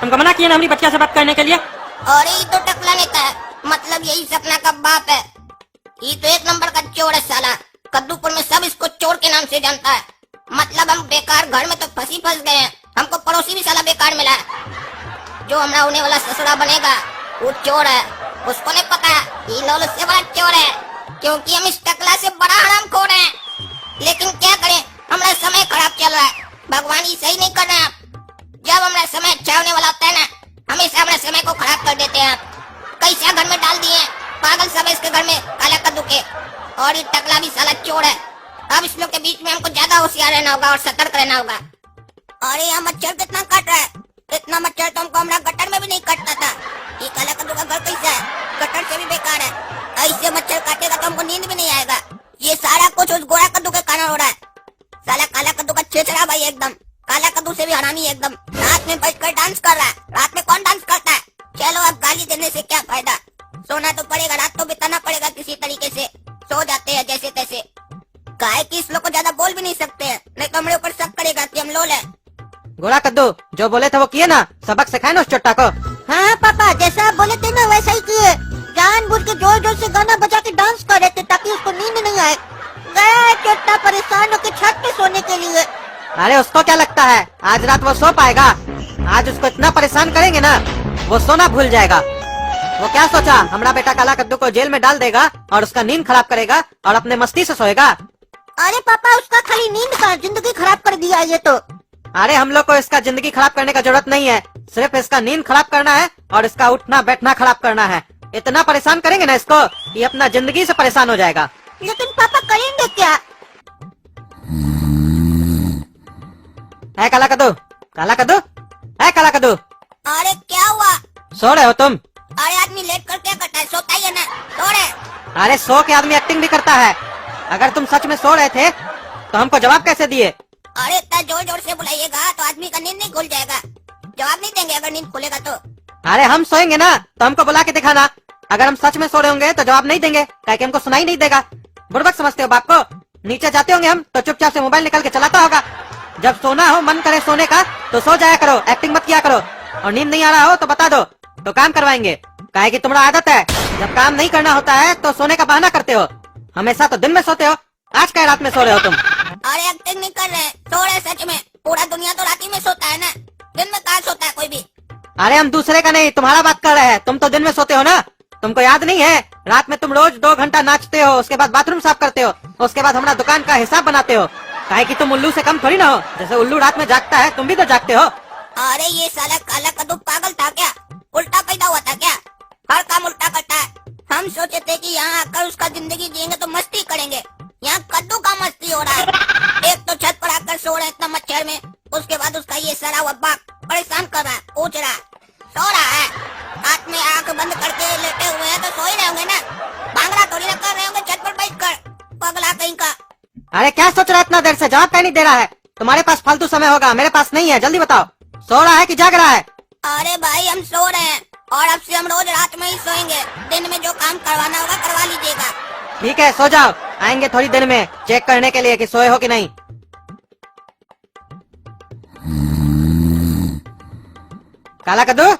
हमको मना किया ना हमारी बच्चिया से बात करने के लिए। और ये तो टकला नेता है, मतलब यही सपना का बाप है। ये तो एक नंबर का चोर है साला। कद्दूपुर में सब इसको चोर के नाम से जानता है। मतलब हम बेकार घर में तो फंस गए हैं। हमको पड़ोसी भी साला बेकार मिला है। जो हमारा होने वाला ससुरा बनेगा वो चोर है। उसको नहीं पता ये लोल से बड़ा चोर है, क्योंकि हम इस टकला से बड़ा हरामखोर हैं। लेकिन क्या करें, हमारा समय खराब चल रहा है। भगवान ही सही नहीं कर रहे हैं आप। जब हमारा समय अच्छा होने वाला होता है ना, हमेशा हमारे समय को खराब कर देते हैं आप। कैसा घर में डाल दिए पागल सब इसके घर में काला कद्दू के। और ये टकला भी साला चोर है। अब इस लोग के बीच में हमको ज्यादा होशियार रहना होगा और सतर्क रहना होगा। अरे यहाँ मच्छर कितना काट रहा है। इतना मच्छर तो हमको हमारा गटर में भी नहीं काटता था। ये काला कद्दू का घर कैसा है? गटर से भी बेकार है। ऐसे मच्छर काटेगा तो हमको नींद भी नहीं आएगा। ये सारा कुछ उस गोरा कद्दू के कारण हो रहा है। साला काला कद्दू का छेछड़ा भाई एकदम। काला कद्दू से भी हरामी एकदम। रात में बैठकर डांस कर रहा है। रात में कौन डांस करता है? चलो अब गाली देने से क्या फायदा। सोना तो पड़ेगा, रात तो बिताना पड़ेगा किसी तरीके से। सो जाते हैं जैसे तैसे। काहे कि इस लोग को ज्यादा बोल भी नहीं सकते हैं, नहीं तो हमारे ऊपर शक करेगा कि हम लोल है। गोरा कद्दू जो बोले थे वो किए ना, सबक सिखाए ना उस चोट्टा को। हाँ पापा, जैसा आप बोले थे ना वैसा ही किए। जानबूझ के जोर जोर से गाना बजा के डांस कर रहे थे ताकि उसको नींद नहीं आए। गया है चोट्टा परेशान होकर छत पे सोने के लिए। अरे उसको क्या लगता है आज रात वो सो पाएगा? आज उसको इतना परेशान करेंगे ना वो सोना भूल जाएगा। वो क्या सोचा हमारा बेटा काला कद्दू को जेल में डाल देगा और उसका नींद खराब करेगा और अपने मस्ती से सोएगा? अरे पापा, उसका खाली नींद का जिंदगी खराब कर दिया ये तो। अरे हम लोग को इसका जिंदगी खराब करने का जरूरत नहीं है। सिर्फ इसका नींद खराब करना है और इसका उठना बैठना खराब करना है। इतना परेशान करेंगे ना इसको, ये अपना जिंदगी से परेशान हो जाएगा। लेकिन पापा करेंगे क्या? है काला कद्दू, काला कद्दू, है काला कद्दू, अरे क्या हुआ? सो रहे हो तुम? अरे आदमी लेट कर क्या करता है? सोता ही है ना, सो रहे। अरे सो के आदमी एक्टिंग भी करता है। अगर तुम सच में सो रहे थे तो हमको जवाब कैसे दिए? अरे इतना जोर जोर से बुलाइएगा तो आदमी का नींद नहीं खुल जाएगा। जवाब नहीं देंगे अगर नींद खुलेगा तो। अरे हम सोएंगे ना तो हमको बुला के दिखाना। अगर हम सच में सो रहे होंगे तो जवाब नहीं देंगे, क्या कि हमको सुनाई नहीं देगा। बुड़बक समझते हो बाप को? नीचे जाते होंगे हम तो चुपचाप से मोबाइल निकाल के चलाता होगा। जब सोना हो, मन करे सोने का तो सो जाया करो, एक्टिंग मत किया करो। और नींद नहीं आ रहा हो तो बता दो तो काम करवाएंगे। काहे कि तुम्हारा आदत है जब काम नहीं करना होता है तो सोने का बहाना करते हो। हमेशा तो दिन में सोते हो, आज क्या रात में सो रहे हो तुम? अरे एक्टिंग नहीं कर रहे, सो रहे सच में। पूरा दुनिया तो रात ही में सोता है ना, दिन में कहाँ सोता है कोई भी। अरे हम दूसरे का नहीं तुम्हारा बात कर रहे हैं। तुम तो दिन में सोते हो ना, तुमको याद नहीं है? रात में तुम रोज 2 घंटा नाचते हो, उसके बाद बाथरूम साफ करते हो, उसके बाद हमारा दुकान का हिसाब बनाते हो। काहे कि तुम उल्लू से कम थोड़ी ना हो। जैसे उल्लू रात में जागता है तुम भी तो जागते हो। अरे ये साला काला कद्दू पागल था क्या? उल्टा पैदा हुआ था क्या? हर काम उल्टा करता है। हम सोचे थे कि यहाँ आकर उसका जिंदगी जिएंगे तो मस्ती करेंगे। यहाँ कद्दू का मस्ती हो रहा है। एक तो छत पर आकर सो रहा है इतना मच्छर में, उसके बाद उसका ये सरा हुआ बाप परेशान कर रहा है, पूछ रहा है, सो रहा है। हाथ में आंख बंद करके लेटे हुए हैं तो सो ही रहे होंगे ना, भांगड़ा थोड़ी ना कर रहे होंगे छत पर बैठकर, पगला कहीं का। अरे क्या सोच रहा है इतना देर से? जवाब क्या नहीं दे रहा है? तुम्हारे पास फालतू समय होगा, मेरे पास नहीं है। जल्दी बताओ, सो रहा है कि जाग रहा है? अरे भाई हम सो रहे हैं, और अब से हम रोज रात में ही सोएंगे। दिन में जो काम करवाना होगा करवा लीजिएगा। ठीक है, सो जाओ। आएंगे थोड़ी देर में चेक करने के लिए कि सोए हो कि नहीं। काला कद्दू,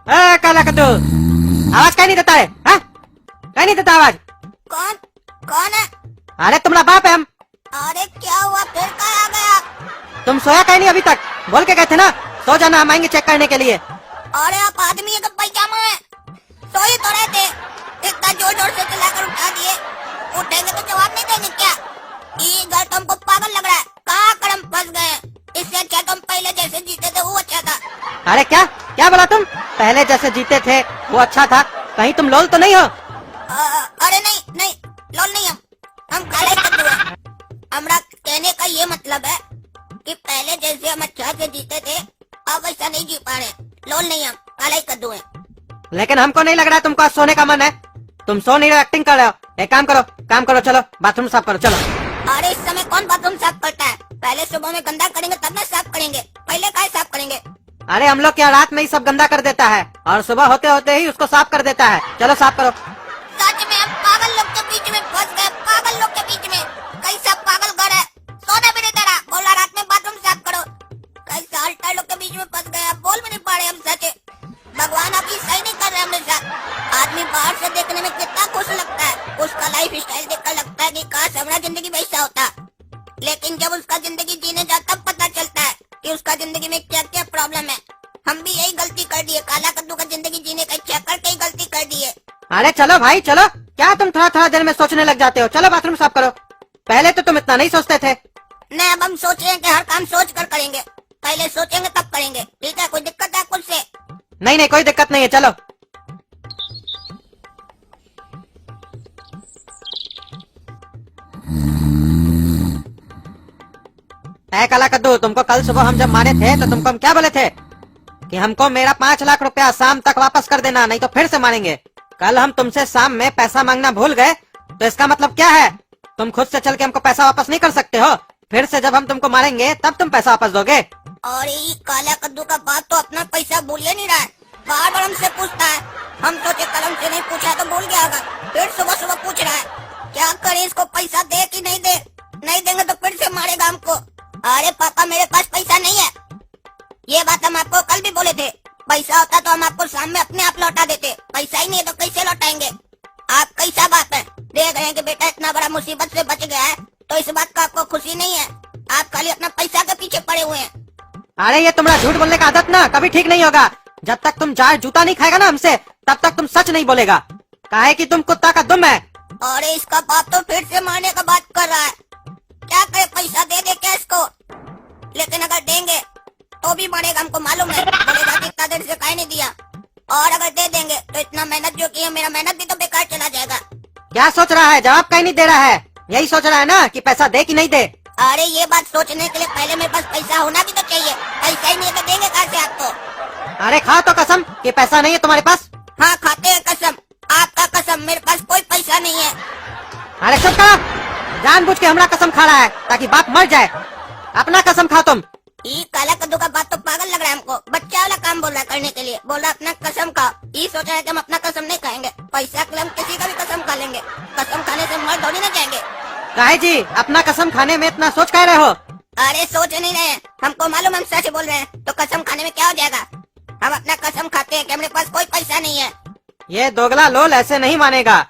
काला कद्दू, आवाज कहीं नहीं देता है? हाँ? कहीं नहीं देता आवाज? कौन कौन है? अरे तुम्हारा बाप है हम। अरे क्या हुआ, फिर कहाँ आ गया? तुम सोया कहीं नहीं अभी तक? बोल के गए थे ना सो जाना, हम आएंगे चेक करने के लिए। अरे आप आदमी है कि पैजामा है? सो ही तो रहे थे, इतना जोर जोर से चिल्लाकर उठा दिए। उठेंगे तो जवाब नहीं देंगे क्या? ये घर तुमको पागल लग रहा है? कहाँ कर हम फंस गए? इससे अच्छा तुम पहले जैसे जीते थे वो अच्छा था। अरे क्या क्या बोला तुम? पहले जैसे जीते थे वो अच्छा था? कहीं तुम लोल तो नहीं हो? अरे नहीं नहीं, लोल नहीं, हम काले कद्दू हैं। हमरा कहने का ये मतलब है कि पहले जैसे हम अच्छा से जीते थे अब ऐसा नहीं जी पा रहे। लोल नहीं, हम काले कद्दू हैं। लेकिन हमको नहीं लग रहा है तुमको आज सोने का मन है। तुम सो नहीं रहे, एक्टिंग कर रहे हो। एक काम करो, चलो बाथरूम साफ करो, चलो। अरे इस समय कौन बाथरूम साफ करता है? पहले सुबह में गंदा करेंगे तब ना साफ करेंगे, पहले काय साफ करेंगे? अरे हम लोग क्या रात में ही सब गंदा कर देता है और सुबह होते होते ही उसको साफ कर देता है। चलो साफ करो। सच में हम पागल लोग के बीच में फंस गए, पागल लोग के बीच में। कैसा पागल घर है, सोने भी नहीं दे रहा, बोला रात में बाथरूम साफ करो। कैसा अल्टर लोग के बीच में फंस गए, बोल भी नहीं पा रहे हम। सच भगवान आपकी सही नहीं कर रहे हमारे साथ। आदमी बाहर से देखने में कितना खुश लगता है, उसका लाइफ स्टाइल देखकर लगता है कि काश हमारा जिंदगी वैसा होता। लेकिन जब उसका जिंदगी जीने जाता तब पता चलता है कि उसका जिंदगी में क्या क्या प्रॉब्लम है। हम भी यही गलती कर दी है, काला कद्दू का जिंदगी जीने का इच्छा करके ही गलती कर दी है। अरे चलो भाई चलो, क्या तुम थोड़ा देर में सोचने लग जाते हो? चलो बाथरूम साफ करो। पहले तो तुम इतना नहीं सोचते थे। नहीं, अब हम सोच रहे हैं कि हर काम सोच कर करेंगे। पहले सोचेंगे तब करेंगे, ठीक है? कोई दिक्कत है कुछ से? नहीं कोई दिक्कत नहीं है, चलो। ऐ काला कद्दू, तुमको कल सुबह हम जब मारे थे तो तुमको हम क्या बोले थे कि हमको मेरा 5 लाख रुपया शाम तक वापस कर देना, नहीं तो फिर से मारेंगे। कल हम तुमसे शाम में पैसा मांगना भूल गए तो इसका मतलब क्या है? तुम खुद से चल के हमको पैसा वापस नहीं कर सकते हो? फिर से जब हम तुमको मारेंगे तब तुम पैसा वापस दोगे? और ये काला कद्दू का बात तो अपना पैसा भूल ही नहीं रहा है, बार बार हमसे पूछता है। हम सोचे कल हमसे नहीं पूछा तो भूल गया होगा, फिर सुबह सुबह पूछ रहा है। क्या करे, इसको पैसा दे कि नहीं दे? नहीं देंगे तो फिर से मारेगा हमको। अरे पापा मेरे पास पैसा नहीं है, ये बात हम आपको कल भी बोले थे। पैसा होता तो हम आपको शाम में अपने आप लौटा देते, पैसा ही नहीं है तो कैसे लौटाएंगे? आप कैसा बाप है, देख रहे हैं कि बेटा इतना बड़ा मुसीबत से बच गया है तो इस बात का आपको खुशी नहीं है? आप खाली अपना पैसा के पीछे पड़े हुए हैं। अरे ये तुम्हारा झूठ बोलने का आदत ना कभी ठीक नहीं होगा। जब तक तुम चार जूता नहीं खाएगा ना हमसे तब तक तुम सच नहीं बोलेगा। काहे कि तुम कुत्ता का दुम है। और इसका बाप तो फिर से मारने का बात कर रहा है। क्या करे, पैसा दे दे क्या इसको? लेकिन अगर देंगे तो भी मारेगा, हमको मालूम है। बोलेगा कि इतना देर से काहे नहीं दिया। और अगर दे देंगे तो इतना मेहनत जो की है, मेरा मेहनत भी तो बेकार चला जाएगा। क्या सोच रहा है? जवाब कहीं नहीं दे रहा है। यही सोच रहा है ना कि पैसा दे कि नहीं दे? अरे ये बात सोचने के लिए पहले मेरे पास पैसा होना भी तो चाहिए। पैसा ही नहीं है तो देंगे कहाँ से आपको? अरे खा तो कसम कि पैसा नहीं है तुम्हारे पास। हाँ खाते हैं कसम, आपका कसम, मेरे पास कोई पैसा नहीं है। अरे चुप करो, जानबूझ के हमारा कसम खा रहा है ताकि बाप मर जाए। अपना कसम खा तुम। ये काला कद्दू का बात तो पागल लग रहा है हमको। बच्चा वाला काम बोल रहा है करने के लिए, बोल रहा है अपना कसम खाओ। ये सोच रहा है कि हम अपना कसम नहीं खाएंगे, पैसा के लिए हम किसी का भी कसम खा लेंगे। कसम खाने से मर थोड़ी ना जाएंगे। काहे जी अपना कसम खाने में इतना सोच कह रहे हो? अरे सोच नहीं रहे हैं, हमको मालूम हम सच बोल रहे हैं। तो कसम खाने में क्या हो जाएगा? हम अपना कसम खाते हैं कि हमारे पास कोई पैसा नहीं है। ये दोगला लोल ऐसे नहीं मानेगा।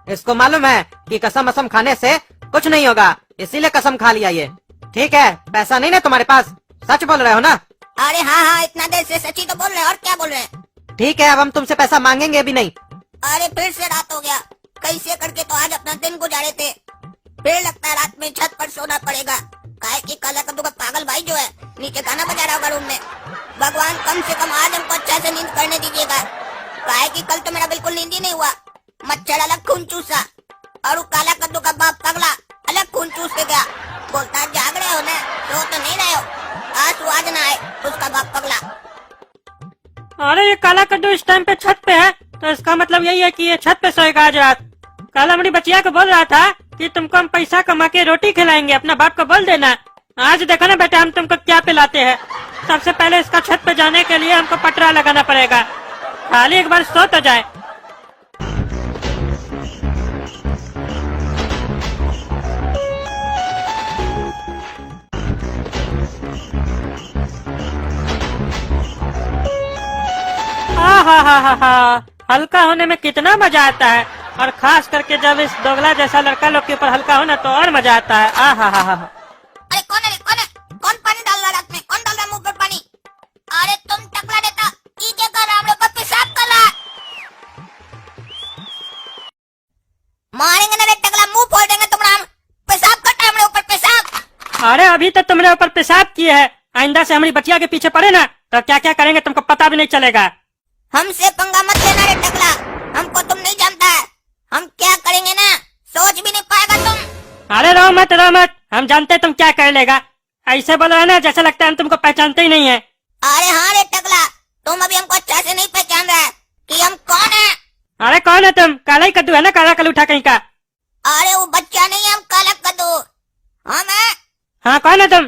इसको मालूम है कि कसम असम खाने से कुछ नहीं होगा, इसीलिए कसम खा लिया ये। ठीक है, पैसा नहीं ना तुम्हारे पास? सच बोल रहे हो ना? अरे हाँ, इतना देर से सच्ची तो बोल रहे हैं, और क्या बोल रहे हैं? ठीक है, अब हम तुमसे पैसा मांगेंगे भी नहीं। अरे फिर से रात हो गया, कैसे करके तो आज अपना दिन गुजारे थे। फिर लगता है रात में छत पर सोना पड़ेगा। काहे कि काला कद्दू का पागल भाई जो है नीचे गाना बजा रहा होगा रूम में। भगवान कम से कम आज हमको अच्छा से नींद करने दीजिएगा। काहे कि कल तो मेरा बिल्कुल नींद ही नहीं हुआ। मच्छर अलग खून चूसा और वो काला कद्दू का बाप पगला अलग खून चूस के गया। बोलता है जाग रहे हो ना, सो तो नहीं रहे हो, आज ना आए उसका बाप पगला। अरे ये काला कद्दू इस टाइम पे छत पे है तो इसका मतलब यही है कि ये छत पे सोएगा आज रात। कल हमारी बचिया को बोल रहा था कि तुमको हम पैसा कमा के रोटी खिलाएंगे, अपना बाप को बोल देना। आज देखो ना बेटा हम तुमको क्या पिलाते हैं। सबसे पहले इसका छत पे जाने के लिए हमको पटरा लगाना पड़ेगा। खाली एक बार सो तो जाए। हा, हल्का होने में कितना मजा आता है, और खास करके जब इस दोगला जैसा लड़का लोग के ऊपर हल्का होना तो और मजा आता है। हा। अरे कौन है रे, कौन है? कौन पानी डाल रहा है रात में? कौन डाल रहा है मुंह पर पानी? अरे तुम टकला देता, ये क्या कर रहा है? हम लोग को पेशाब कर रहा है। मारेंगे ना रे टकला, मुंह फोड़ देंगे तुम्हारा। पेशाब करता है हमारे ऊपर, पेशाब। अरे अभी तो तुमने ऊपर पेशाब किए है, आइंदा से हमारी बचिया के पीछे पड़े ना तो क्या क्या करेंगे तुमको पता भी नहीं चलेगा। हमसे पंगा मत लेना रे टकला, हमको तुम नहीं जानता है। हम क्या करेंगे ना, सोच भी नहीं पाएगा तुम। अरे रो मत, हम जानते हैं तुम क्या कर लेगा। ऐसे बोल रहे हैं ना जैसे लगता है हम तुमको पहचानते ही नहीं है। अरे हाँ रे टकला, तुम अभी हमको अच्छा से नहीं पहचान रहा है कि हम कौन है। अरे कौन है तुम? काला ही कद्दू है ना, काला कलूठा कहीं का। अरे वो बच्चा नहीं है, हम काला कद्दू हम है। हाँ कौन है तुम?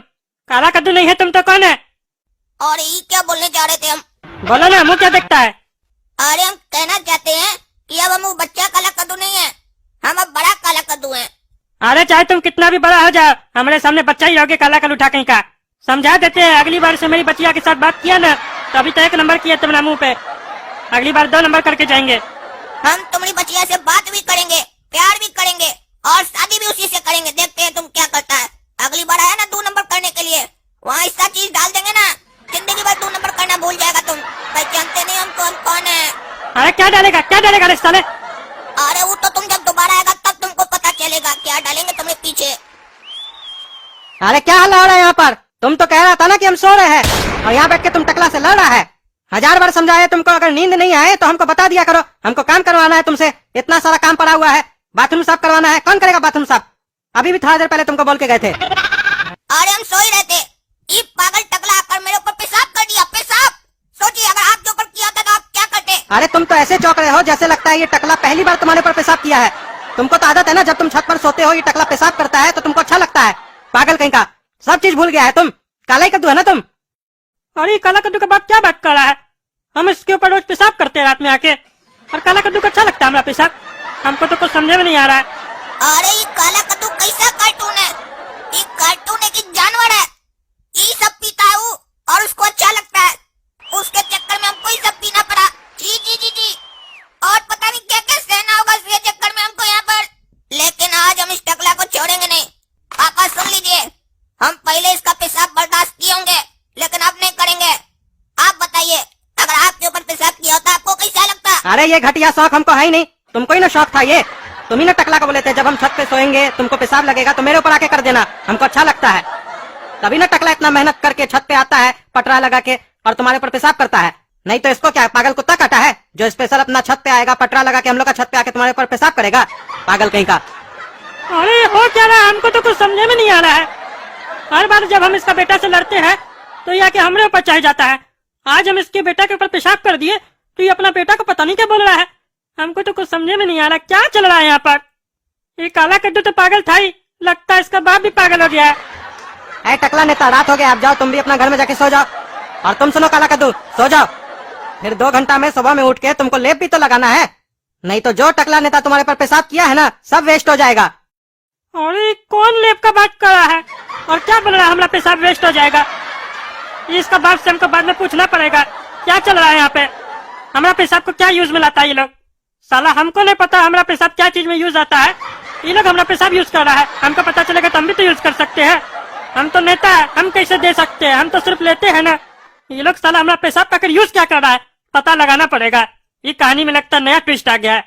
काला कद्दू नहीं है तुम तो कौन है? और ये क्या बोलने जा रहे थे हम? बोलो ना, मुंह क्या देखता है? अरे हम कहना चाहते हैं कि अब हम वो बच्चा काला कद्दू नहीं है, हम अब बड़ा काला कद्दू हैं। अरे चाहे तुम कितना भी बड़ा हो जाओ, हमारे सामने बच्चा ही रहोगे काला कलूठा कहीं का। समझा देते हैं, अगली बार से मेरी बच्चिया के साथ बात किया ना तो अभी तो 1 नंबर किया तुमने मुंह पे, अगली बार 2 नंबर करके जाएंगे। हम तुम्हारी बच्चिया से बात भी करेंगे, प्यार भी करेंगे और शादी भी उसी से करेंगे। देखते हैं तुम क्या करता है। अगली बार आया ना 2 नंबर करने के लिए, वहाँ ऐसा चीज डाल देंगे ना, जिंदगी भर 2 नंबर करना भूल जाएगा तुम। पहचानते नहीं हमको, हम कौन है। अरे क्या डालेगा रे साले? अरे वो तो तुम जब दोबारा आएगा तब तुमको पता चलेगा क्या डालेंगे तुम्हारे पीछे। अरे क्या हल्ला हो रहा है यहाँ पर? तुम तो कह रहा था ना कि हम सो रहे हैं और यहाँ बैठ के तुम टकला से लड़ रहा है। 1000 बार समझाया तुमको, अगर नींद नहीं आए तो हमको बता दिया करो, हमको काम करवाना है तुमसे। इतना सारा काम पड़ा हुआ है, बाथरूम साफ करवाना है, कौन करेगा बाथरूम साफ? अभी भी थोड़ा देर पहले तुमको बोल के गए थे। अरे हम सो ही रहे थे, ये पागल टकला आकर मेरे ऊपर पेशाब कर दिया, पेशाब। सोचिए अगर आपके ऊपर किया होता तो आप क्या करते? अरे तुम तो ऐसे चौंक रहे हो जैसे लगता है ये टकला पहली बार तुम्हारे ऊपर पेशाब किया है। तुमको तो आदत है ना, जब तुम छत पर सोते हो ये टकला पेशाब करता है तो तुमको अच्छा लगता है। पागल कहीं का, सब चीज भूल गया है तुम। काला ही कद्दू है ना तुम? अरे काला कद्दू का बाप क्या बात कर रहा है? हम इसके ऊपर रोज पेशाब करते हैं रात में आके, और काला कद्दू को अच्छा लगता है हमारा पेशाब। हमको तो कुछ समझे में नहीं आ रहा है। अरे ये काला कद्दू कैसा कार्टून है? ये कार्टून है कि जानवर है? ये सब पीता है वो और उसको अच्छा लगता है, उसके चक्कर में हमको ये सब पीना पड़ा। जी और पता नहीं क्या क्या सहना होगा इसके चक्कर में हमको यहाँ पर। लेकिन आज हम इस टकला को छोड़ेंगे नहीं। पापा सुन लीजिए, हम पहले इसका पेशाब बर्दाश्त किए होंगे लेकिन अब नहीं करेंगे। आप बताइए, अगर आपके ऊपर पेशाब किया होता आपको कैसा लगता? अरे ये घटिया शौक हमको है ही नहीं, तुमको ही ना शौक था ये। तुम ही ना टकला को बोले थे जब हम छत पे सोएंगे तुमको पेशाब लगेगा तो मेरे ऊपर आके कर देना, हमको अच्छा लगता है। तभी ना टकला इतना मेहनत करके छत पे आता है पटरा लगा के और तुम्हारे ऊपर पेशाब करता है। नहीं तो इसको क्या पागल कुत्ता काटा है जो स्पेशल अपना छत पे आएगा, पटरा लगा के हम लोग का छत पे आके तुम्हारे ऊपर पेशाब करेगा? पागल कहीं का। अरे हो क्या रहा है, हमको तो कुछ समझे में नहीं आ रहा है। हर बार जब हम इसका बेटा से लड़ते हैं तो ये आके हमारे ऊपर चढ़ जाता है। आज हम इसके बेटा के ऊपर पेशाब कर दिए तो ये अपना बेटा को पता नहीं क्या बोल रहा है। हमको तो कुछ समझे में नहीं आ रहा क्या चल रहा है यहाँ पर। ये काला कद्दू तो पागल था ही, लगता है इसका बाप भी पागल हो गया है। ऐ टकला नेता, रात हो गया, आप जाओ तुम भी अपना घर में जाके सो जाओ। और तुम सुनो काला कद्दू, सो जाओ, फिर 2 घंटा में सुबह में उठ के तुमको लेप भी तो लगाना है, नहीं तो जो टकला नेता तुम्हारे पर पेशाब किया है ना सब वेस्ट हो जाएगा। अरे कौन लेप का बात कर रहा है और क्या बोल रहा है हमारा पेशाब वेस्ट हो जाएगा? इसका बाप से हमको बाद में पूछना पड़ेगा क्या चल रहा है यहाँ पे। हमारा पेशाब को क्या यूज में लाता है ये लोग? साला हमको नहीं पता हमारा पेशाब क्या चीज में यूज आता है, ये लोग हमारा पेशाब यूज कर रहा है। हमको पता चलेगा तो हम भी तो यूज कर सकते हैं। हम तो नेता है, हम कैसे दे सकते हैं, हम तो सिर्फ लेते हैं ना। ये लोग साला हमारा पेशाब का यूज क्या कर रहा है, पता लगाना पड़ेगा। ये कहानी में लगता नया ट्विस्ट आ गया है,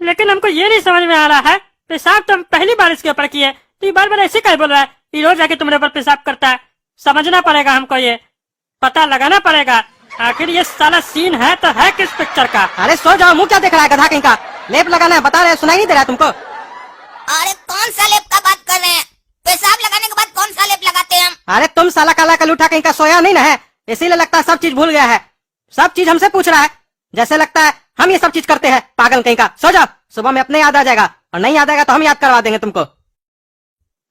लेकिन हमको ये नहीं समझ में आ रहा है। पेशाब तो हम पहली बार इसके ऊपर किए तो ये बार बार ऐसे क्या बोल रहा है? ये रोज आके तुम्हारे ऊपर पेशाब करता है। समझना पड़ेगा हमको, ये पता लगाना पड़ेगा आखिर ये साला सीन है तो है किस पिक्चर का। अरे सो जाओ, मुंह क्या देख रहा है गधा कहीं का? लेप लगाना है बता रहे, सुनाई नहीं दे रहा है तुमको? अरे कौन सा लेप का बात कर रहे हैं? पेशाब लगाने के बाद कौन सा लेप लगाते हैं हम? अरे तुम साला काला कलूठा कहीं का सोया नहीं ना है, इसीलिए लगता है सब चीज भूल गया है। सब चीज हमसे पूछ रहा है, जैसे लगता है हम ये सब चीज करते हैं। पागल कहीं का, सो जाओ, सुबह में अपने याद आ जाएगा और नहीं याद आएगा तो हम याद करवा देंगे तुमको।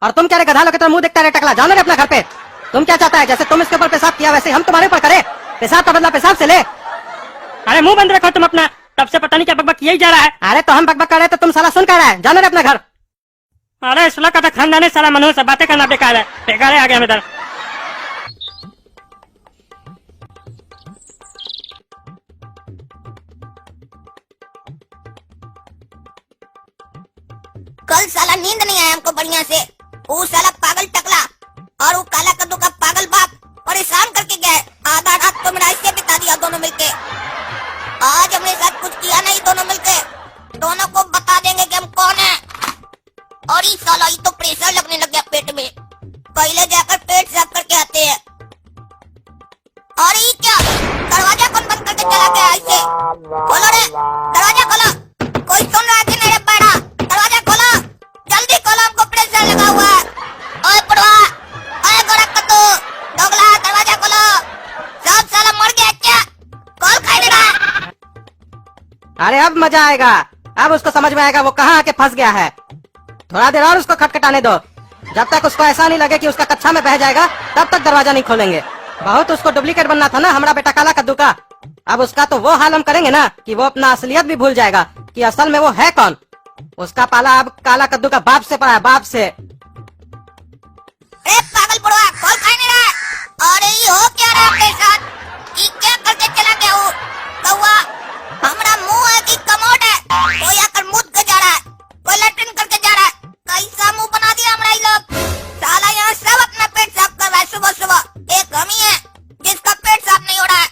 और तुम क्या रे गधा लोग की तरह मुंह देखता रहे टकला, जाओ ना रे अपना घर पे। तुम क्या चाहता है जैसे तुम इसके ऊपर पेशाब किया वैसे हम तुम्हारे ऊपर करें? पेशाब का बदला पेशाब से ले। अरे मुंह बंद रखो तुम अपना, तब से पता नहीं क्या बकबक किया ही जा रहा है। अरे तो हम बकबक कर रहे तो तुम साला सुन कर रहा है, जाना रे अपना घर। अरे सुलह का तो खानदानी साला मनोज से बातें करना बेकार है आ गया हम इधर। कल साला नींद नहीं आया हमको बढ़िया से। वो साला पागल टकला और वो काला कद्दू का पागल बाप परेशान करके गए। आधा रात तो मेरा इससे बिता दिया दोनों मिलके। आज हमने साथ कुछ किया नहीं, दोनों मिलके दोनों को बता देंगे कि हम कौन है। और ये साला ये तो प्रेशर लगने लग गया पेट में। पहले जाकर पेट साफ करके आते हैं। और ये क्या दरवाजा कौन बंद करके चला गया ऐसे? खोलो रे दरवाजा खोलो, कोई सुन रहा है कि नहीं रे बैठा? दरवाजा खोलो, जल्दी खोलो, हमको प्रेशर लगा हुआ है। ओए पड़वा, ओए गोरा कद्दू, दोगला, दरवाजा खोलो। सब साला मर गया क्या? कौन खाई दे रहा है? अरे अब मजा आएगा, अब उसको समझ में आएगा वो कहाँ आके फंस गया है। थोड़ा देर और उसको खटखटाने दो, जब तक उसको ऐसा नहीं लगे कि उसका कच्चा में बह जाएगा तब तक दरवाजा नहीं खोलेंगे। बहुत उसको डुप्लीकेट बनना था ना हमारा बेटा काला कद्दू का। अब उसका तो वो हाल हम करेंगे ना कि वो अपना असलियत भी भूल जाएगा कि असल में वो है कौन। उसका पाला अब काला कद्दू का बाप से पड़ा है, बाप से। अरे पागल पड़वा, कौन खाई नहीं रहा है? अरे ये हो क्या रहा है अपने साथ? ये क्या करके चला गया वो कौवा? हमारा मुंह है कि कमोड है? कोई आकर मुद के जा रहा है, कोई लैट्रिन करके जा रहा है। कैसा मुंह बना दिया हमारा ये लोग। साला यहाँ सब अपना पेट साफ कर रहा है सुबह सुबह। एक हम ही है जिसका पेट साफ नहीं हो रहा है।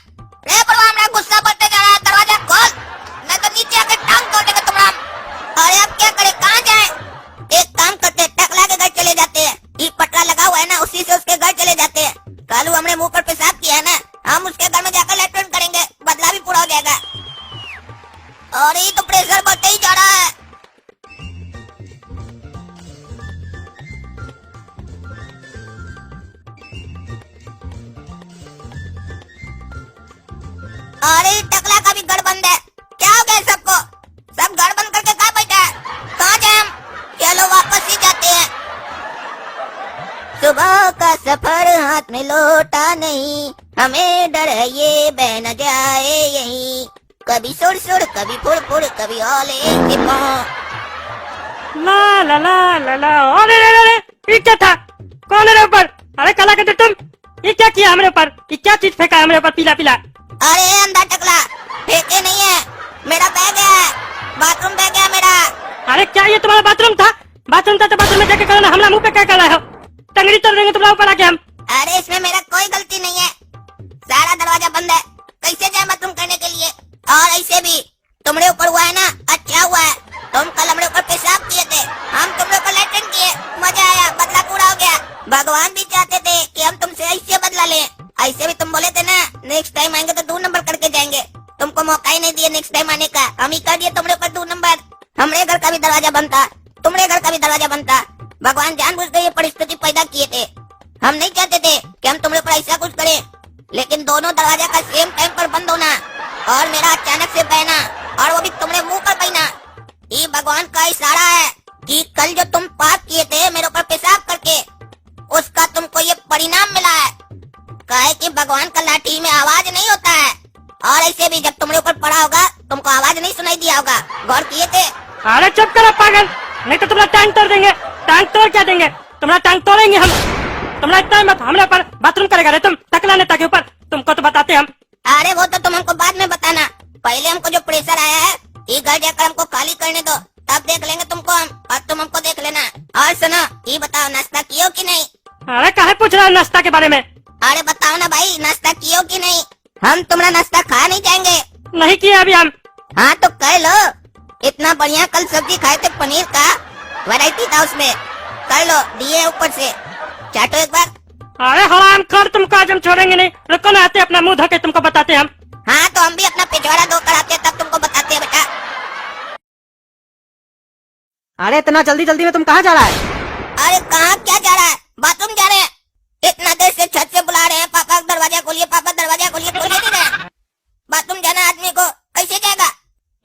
रे बड़वा, हमारा गुस्सा बढ़ते जा रहा है। दरवाजा खोल, नहीं तो नीचे आकर टांग तोड़ देगा तुम्हारा। अरे अब क्या करे, कहाँ जाए? एक काम करते, टकला के घर चले जाते हैं। ये पटरा लगा हुआ है ना, उसी से उसके घर चले जाते हैं। कालू हमने मुंह पर पेशाब किया है ना, हम उसके घर में जाकर लैट्रिन करेंगे, बदला भी पूरा हो जाएगा। और ये तो प्रेशर बढ़ते ही जा रहा है। अरे टकला का भी घर बंद है। क्या हो गया सबको? सब घर बंद करके कहाँ बैठा है? कहाँ जाए हम? चलो वापस ही जाते हैं। सुबह का सफर हाथ में लौटा नहीं, हमें डर है ये बह न जाए यहीं। कभी सुड़ सुड़, कभी फुड़ फुड़, कभी ओले के पाँव। ला ला ला ला ला। अरे रे रे रे, ये क्या था? कौन है रे ऊपर? अरे काला कद्दू तुम, ये क्या किया हमारे ऊपर? ये क्या चीज फेंका है हमारे ऊपर पीला पीला? अरे अंधा टकला, फेंके नहीं है, मेरा बह गया है, बाथरूम बह गया मेरा। अरे क्या ये तुम्हारा बाथरूम था? बाथरूम था तो बाथरूम में जाके करो ना, हमला मुंह पे क्या कर रहे हो? टंगड़ी तोड़ देंगे तुम्हारा ऊपर आके हम। अरे इसमें मेरा कोई गलती नहीं है, सारा दरवाजा बंद है, कैसे जाए बाथरूम करने के लिए? और ऐसे भी तुम्हारे ऊपर हुआ है ना, अच्छा हुआ है। तुम कल हमारे ऊपर पेशाब किए थे, हम तुम्हारे ऊपर लैट्रिन किए, मजा आया, बदला पूरा हो गया। भगवान भी चाहते थे कि हम तुमसे ऐसे बदला लें। ऐसे भी तुम बोले थे ना नेक्स्ट टाइम आएंगे तो 2 नंबर करके जाएंगे। तुमको मौका ही नहीं दिया नेक्स्ट टाइम आने का, हम ही कर दिए तुम्हारे ऊपर 2 नंबर। हमारे घर का भी दरवाजा बंद था, तुम्हारे घर का भी दरवाजा बंद था। भगवान जानबूझ के ये परिस्थिति पैदा किए थे। हम नहीं चाहते थे कि हम तुम्हारे ऊपर ऐसा कुछ करें, लेकिन दोनों दरवाजा का सेम टाइम पर बंद होना और मेरा अचानक से बहना, और वो भी तुम्हारे मुंह पर बहना, ये भगवान का इशारा है कि कल जो तुम पाप किए थे मेरे ऊपर पेशाब करके, उसका तुमको ये परिणाम मिला है। कहे कि भगवान का लाठी में आवाज नहीं होता है, और ऐसे भी जब तुम्हारे ऊपर पड़ा होगा तुमको आवाज नहीं सुनाई दिया होगा। गौर किए थे? अरे चुप करो पागल, नहीं तो तुम्हारा टांग तोड़ देंगे। टांग तोड़ क्या देंगे? तुम्हारा टांग तोड़ेंगे हम। तुम्हारा इतना मत हमारे ऊपर बाथरूम करेगा रे तुम, टकला नेता के ऊपर, तुमको तो बताते हम। अरे वो तो तुम हमको बाद में बताना, पहले हमको जो प्रेशर आया है ये घर जाकर हमको खाली करने दो, तब देख लेंगे तुमको हम, और तुम हमको देख लेना। और सुनो, ये बताओ नाश्ता कियो कि नहीं? अरे काहे पूछ रहा है नाश्ता के बारे में? अरे बताओ ना भाई, नाश्ता कियो कि नहीं? हम तुम्हारा नाश्ता खा नहीं जाएंगे। नहीं किया अभी हम। हाँ तो कह लो, इतना बढ़िया कल सब्जी खाए थे पनीर का, वैरायटी था उसमें, कर लो, दिए ऊपर से, चाटो एक बार। अरे हराम खोर, तुमको आज हम छोड़ेंगे नहीं। रुको ना, आते अपना मुंह धो के तुमको बताते हम। हाँ तो हम भी अपना पिछवाड़ा धोकर आते तब तुमको बताते हैं बेटा। अरे इतना जल्दी जल्दी में तुम कहाँ जा रहा है? अरे कहाँ क्या जा रहा है, बाथरूम जा रहे हैं। इतना देर से छत से बुला रहे हैं, पापा दरवाजा खोलिए, पापा दरवाजा खोलिए, खोलिए नहीं रहे। बाथरूम जाना आदमी को कैसे जाएगा?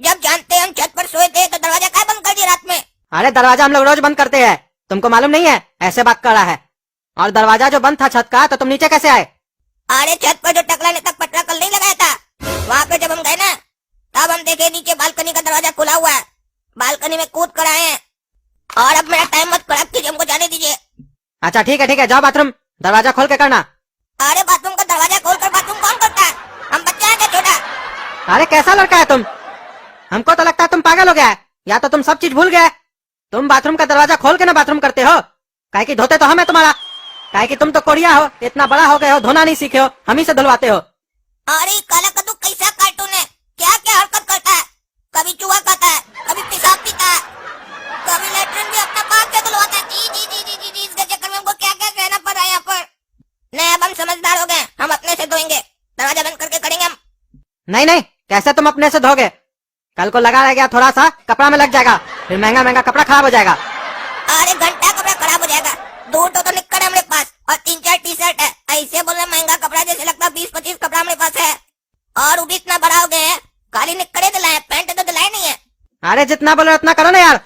जब जानते हम छत पर सोए थे तो दरवाजा क्या बंद कर दिया रात में? अरे दरवाजा हम लोग रोज बंद करते हैं, तुमको मालूम नहीं है? ऐसे बात कर रहा है। और दरवाजा जो बंद था छत का, तो तुम नीचे कैसे आए? अरे छत पर जो टकला ने तक पटरा कल नहीं लगाया था, वहाँ पे जब हम गए ना, तब हम देखे नीचे बालकनी का दरवाजा खुला हुआ है। बालकनी में कूद कर आए हैं। और अब मेरा टाइम मत खराब कीजिए, हमको जाने दीजिए। अच्छा ठीक है, जाओ बाथरूम दरवाजा खोल के करना। अरे बाथरूम का दरवाजा खोलकर बाथरूम कौन करता है? हम बच्चे हैं क्या छोटा? अरे कैसा लड़का है तुम? हमको तो लगता है तुम पागल हो गया है, या तो तुम सब चीज भूल गए। तुम बाथरूम का दरवाजा खोल के ना बाथरूम करते हो। काहे कि धोते तो हम है तुम्हारा। काहे कि तुम तो कोरिया हो, इतना बड़ा हो गए हो, धोना नहीं सीखे हो, हम ही से धुलवाते हो। अरे काला कद्दू कैसा कार्टून है? क्या क्या हरकत करता है? कभी चूहा खाता है, कभी पेशाब पीता है, कभी लेटरिन भी अपना पाप से धुलवाता है। जी जी जी जी जी जी, इसके चक्कर में हमको क्या क्या कहना पड़ रहा है यहाँ पर। नहीं, अब हम समझदार हो गए, हम अपने से धोएंगे। दरवाजा बंद करके करेंगे हम। नहीं, कैसे तुम अपने से धोगे? कल को लगा रह गया थोड़ा सा कपड़ा में लग जाएगा, फिर महंगा महंगा कपड़ा खराब हो जाएगा। अरे घंटा कपड़ा खराब हो जाएगा। 2 तो निक्कर है हमारे पास और 3-4 टी-शर्ट है। ऐसे बोल रहे महंगा कपड़ा, जैसे लगता है 20-25 कपड़ा हमारे पास है। और वो भी इतना बड़ा हो गए हैं, खाली निक्करे दिलाए, पैंट तो दिलाए नहीं है। अरे जितना बोलो उतना करो ना यार।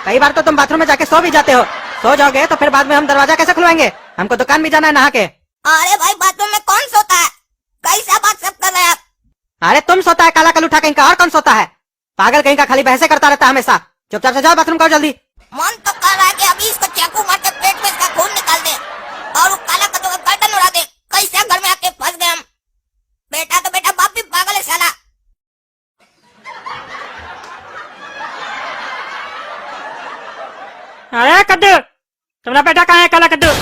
कई बार तो तुम बाथरूम में जाके सो भी जाते हो। सो जाओगे तो फिर बाद में हम दरवाजा कैसे खुलवाएंगे? हमको दुकान भी जाना है नहा के। अरे भाई बाथरूम में कौन सोता है? कैसा बात सब कर रहे हैं आप? अरे तुम सोता है काला कलूठा कहीं का, और कौन सोता है? पागल कहीं का, खाली बहसे करता रहता है हमेशा। चुपचाप से जाओ बाथरूम करो जल्दी। मन तो कर रहा है कि अभी इसको चाकू मार के पेट में इसका खून निकाल दे और वो काला कद्दू का गर्दन उड़ा दे। कैसे घर में आके फंस गए हम। बेटा तो बेटा, बाप भी पागल है साला। अरे कद्दू, तुम्हारा बेटा कहाँ है? काला कद्दू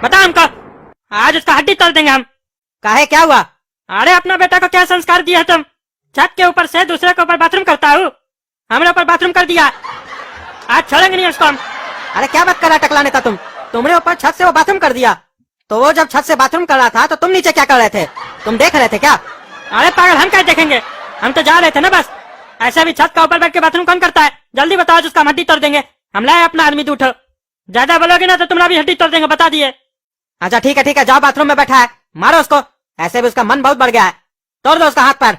बता हमको, आज उसका हड्डी तोड़ देंगे हम। काहे, क्या हुआ? अरे अपना बेटा को क्या संस्कार दिया तुम? छत के ऊपर से दूसरे के ऊपर बाथरूम करता हूँ, हमारे ऊपर बाथरूम कर दिया। आज छोड़ेंगे नहीं उसको हम। अरे क्या बात कर रहा टकला नेता तुम? तुम्हारे ऊपर छत से वो बाथरूम कर दिया, तो वो जब छत से बाथरूम कर रहा था तो तुम नीचे क्या कर रहे थे? तुम देख रहे थे क्या? अरे पागल, हम क्या देखेंगे? हम तो जा रहे थे ना बस। ऐसे भी छत का ऊपर बैठ के बाथरूम कौन करता है? जल्दी बताओ, जिसका हम हड्डी तोड़ देंगे। हम लाए अपना आदमी, दूठो। ज्यादा बोलोगे ना तो तुम्हारा भी हड्डी तोड़ देंगे, बता दिए। अच्छा ठीक है, जाओ बाथरूम में बैठा है, मारो उसको। ऐसे भी उसका मन बहुत बढ़ गया है, तोड़ दो उसका हाथ पैर।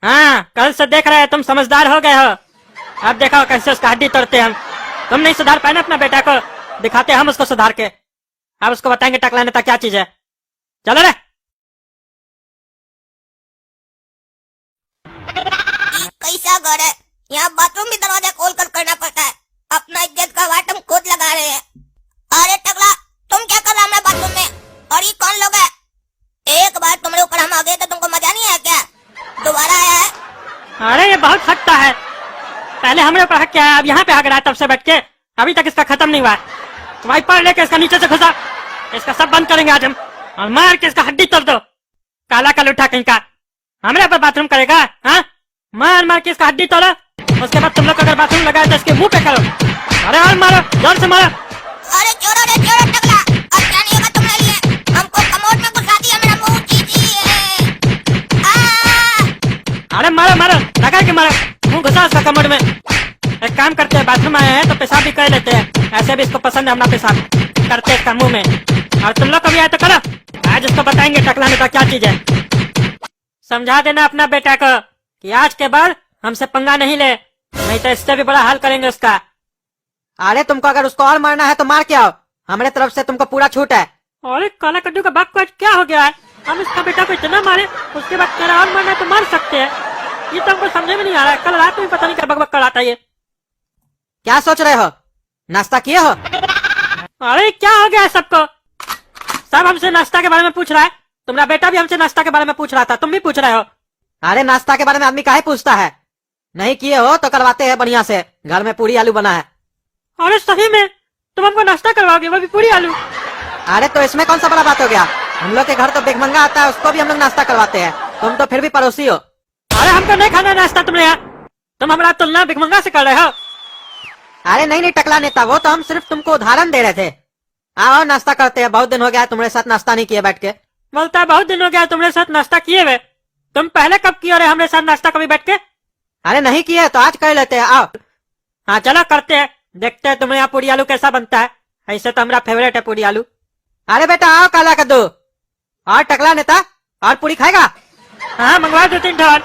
हाँ, कल से देख रहे हैं तुम समझदार हो गए हो। अब देखो कैसे उसका हड्डी तोड़ते हम। तुम नहीं सुधार पाए ना अपना बेटा को, दिखाते हम उसको सुधार के। अब उसको बताएंगे टकला नेता क्या चीज है। चलो रे। ये कैसा घर है? यहाँ बाथरूम भी दरवाजा खोल कर करना पड़ता है। अपना इज्जत का वाट हम खुद लगा रहे हैं। अरे टकला, तुम क्या कर रहा है बाथरूम में? और ये कौन लोग है? एक बार तुम्हारे ऊपर हम आ गए तो तुमको मजा नहीं आया क्या? दोबारा आया है? अरे ये बहुत हकता है। पहले हमारे ऊपर हक क्या है, अब यहाँ पे हक रहा है तब से बैठ के। अभी तक इसका खत्म नहीं हुआ है। वाइपर लेके इसका नीचे से घुसा, इसका सब बंद करेंगे आज हम, और मार के इसका हड्डी तोड़ दो। काला कलूठा कहीं का, हमारे ऊपर बाथरूम करेगा? हाँ, मार मार के इसका हड्डी तोड़ो। उसके बाद तुम लोग अगर बाथरूम लगाए तो इसके मुंह पे करो। अरे और मारो, जोर से मारो। अरे छोड़ो रे, छोड़ो टकला, अब क्या नहीं होगा तुम्हारे लिए। हमको कमोड में घुसा दिया मेरा मुंह। जी जी। अरे मारो मारो, लगा के मारो, मुंह घुसा उसका कमर में। एक काम करते हैं, बाथरूम आए हैं तो पेशाब भी कर लेते हैं। ऐसे भी इसको पसंद है अपना पेशाब, करते इसका मुंह में। और तुम लोग कभी आए तो करो, आज उसको बताएंगे टकला नेता क्या चीज है। समझा देना अपना बेटा को कि आज के बाद हमसे पंगा नहीं ले, नहीं तो इससे भी बड़ा हाल करेंगे उसका। अरे तुमको अगर उसको और मारना है तो मार के आओ, हमारे तरफ से तुमको पूरा छूट है। अरे काला कद्दू का बाप को आज क्या हो गया है? हम इसका बेटा को इतना मारे, उसके बाद तेरा और मारना है तो मार सकते हैं। ये तो हमको समझे में नहीं आ रहा है। कल रात में पता नहीं क्या बकबक कराता ये। क्या सोच रहे हो? नाश्ता किए हो? अरे क्या हो गया है सबको? सब हमसे नाश्ता के बारे में पूछ रहा है। तुम्हारा बेटा भी हमसे नाश्ता के बारे में पूछ रहा था, तुम भी पूछ रहे हो। अरे नाश्ता के बारे में आदमी काहे पूछता है? नहीं किए हो तो करवाते हैं बढ़िया से, घर में पूरी आलू बना है। अरे सही में तुम हमको नाश्ता करवाओगे, वो भी पूरी आलू? अरे तो इसमें कौन सा बड़ा बात हो गया? हम लोग के घर तो भिखमंगा आता है, उसको भी हम लोग नाश्ता करवाते हैं। तुम तो फिर भी पड़ोसी हो। अरे हमको नहीं खाना नाश्ता तुमने यहाँ, तुम हमारा तुलना भिखमंगा से कर रहे हो। अरे नहीं टकला नेता, वो तो हम सिर्फ तुमको उदाहरण दे रहे थे। आओ नाश्ता करते हैं, बहुत दिन हो गया तुम्हारे साथ नाश्ता नहीं किए बैठ के। बोलता है बहुत दिन हो गया तुम्हारे साथ नाश्ता किए हुए। तुम पहले कब किए रहे हमारे साथ नाश्ता कभी बैठ के? अरे नहीं किए तो आज कर लेते हैं, आओ। हाँ चलो करते हैं, देखते हैं तुम्हारे यहाँ पूरी आलू कैसा बनता है। ऐसे तो हमारा फेवरेट है पूरी आलू। अरे बेटा आओ काला कद्दू। और टकला नेता, और पूरी खाएगा? हाँ मंगवा 2-3 ठोर,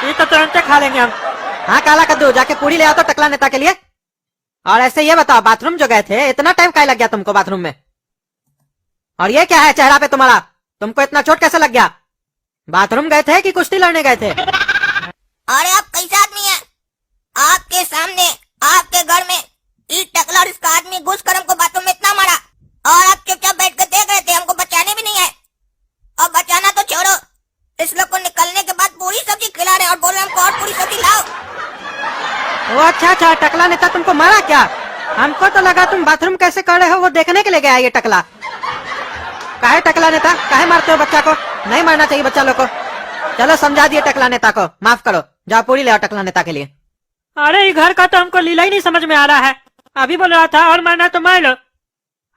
ये तो तुरंत खा लेंगे हम। हाँ काला कद्दू, जाके पूरी ले आओ तो टकला नेता के लिए। और ऐसे ये बताओ, बाथरूम जो गए थे इतना टाइम क्या लग गया तुमको बाथरूम में? और ये क्या है चेहरा पे तुम्हारा? तुमको इतना चोट कैसे लग गया? बाथरूम गए थे कि कुश्ती लड़ने गए थे? अरे आप कैसे आदमी हैं? आपके सामने आपके घर में ये टकला और इसका आदमी घुस कर हमको बाथरूम में इतना मारा और आप चुपचाप बैठ कर देख रहे थे, हमको बचाने भी नहीं है। और बचाना तो छोड़ो, इस लोग को निकलने के बाद पूरी सब्जी खिला रहे हैं और बोल रहे हैं हमको और पूरी सब्जी लाओ। वो अच्छा, टकला नेता तुमको मारा क्या? हमको तो लगा तुम बाथरूम कैसे कर रहे हो वो देखने के लिए गया ये टकला। काहे टकला नेता, काहे मारते हो बच्चा को? नहीं मारना चाहिए बच्चा लोग को। चलो समझा दिए टकला नेता को, माफ करो, जाओ पूरी ले आओ टकला नेता के लिए। अरे ये घर का तो हमको लीला ही नहीं समझ में आ रहा है। अभी बोल रहा था और मारना तो मार लो,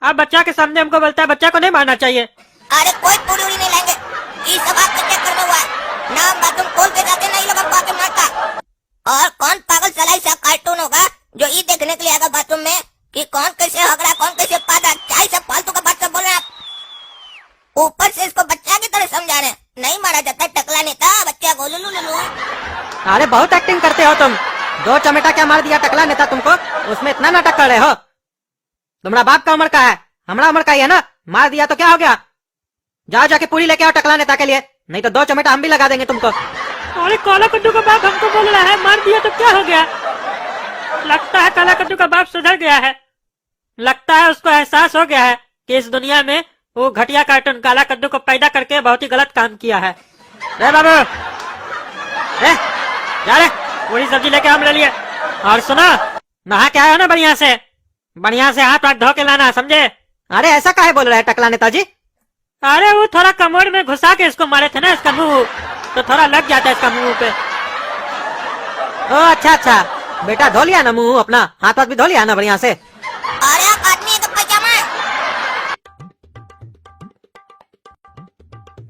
अब बच्चा के सामने हमको बोलता है बच्चा को नहीं मारना चाहिए। अरे कोई पूरी उड़ी नहीं लेंगे, ये सब आपके चक्कर में हुआ है। ना बाथरूम खोल के जाते नहीं लोग हमको आके मारता। और कौन पागल सलाई सा कार्टून होगा जो ये देखने के लिए आएगा बाथरूम में कि कौन कैसे हगड़ा कौन कैसे पादा, चाहे सब फालतू का बात सब बोल रहे हैं आप। ऊपर से इसको बच्चा की तरह समझा रहे हैं, नहीं मारा जाता टकला नेता बच्चा को लुलू। अरे बहुत एक्टिंग करते हो तुम। 2 चमेटा क्या मार दिया टकला नेता तुमको, उसमें इतना नाटक कर रहे हो? तुम्हारा बाप का उम्र का है, हमारा उम्र का ही है ना, मार दिया तो क्या हो गया? जाओ जाके पूरी लेके आओ टकला नेता के लिए, नहीं तो 2 चमेटा हम भी लगा देंगे तुमको। अरे काला कद्दू का बाप हमको बोल रहा है मार दिया तो क्या हो गया? लगता है काला कद्दू का बाप सुधर गया है। लगता है उसको एहसास हो गया है कि इस दुनिया में वो घटिया कार्टून काला कद्दू को पैदा करके बहुत ही गलत काम किया है। रे बाबू, रे जा रे, पूरी सब्जी लेके हम ले लिए। और सुनो, नहा के आए हो ना बढ़िया से हाथ धो के लाना, समझे? अरे ऐसा काहे बोल रहे हैं टकला नेताजी? अरे वो थोड़ा कमोड में घुसा के इसको मारे थे ना, इसका मुंह तो थोड़ा लग जाता है इसका मुंह पे। ओ अच्छा, बेटा धो लिया ना मुंह अपना, हाथ भी धो लिया ना बढ़िया से? अरे आप आदमी तो पैजामा।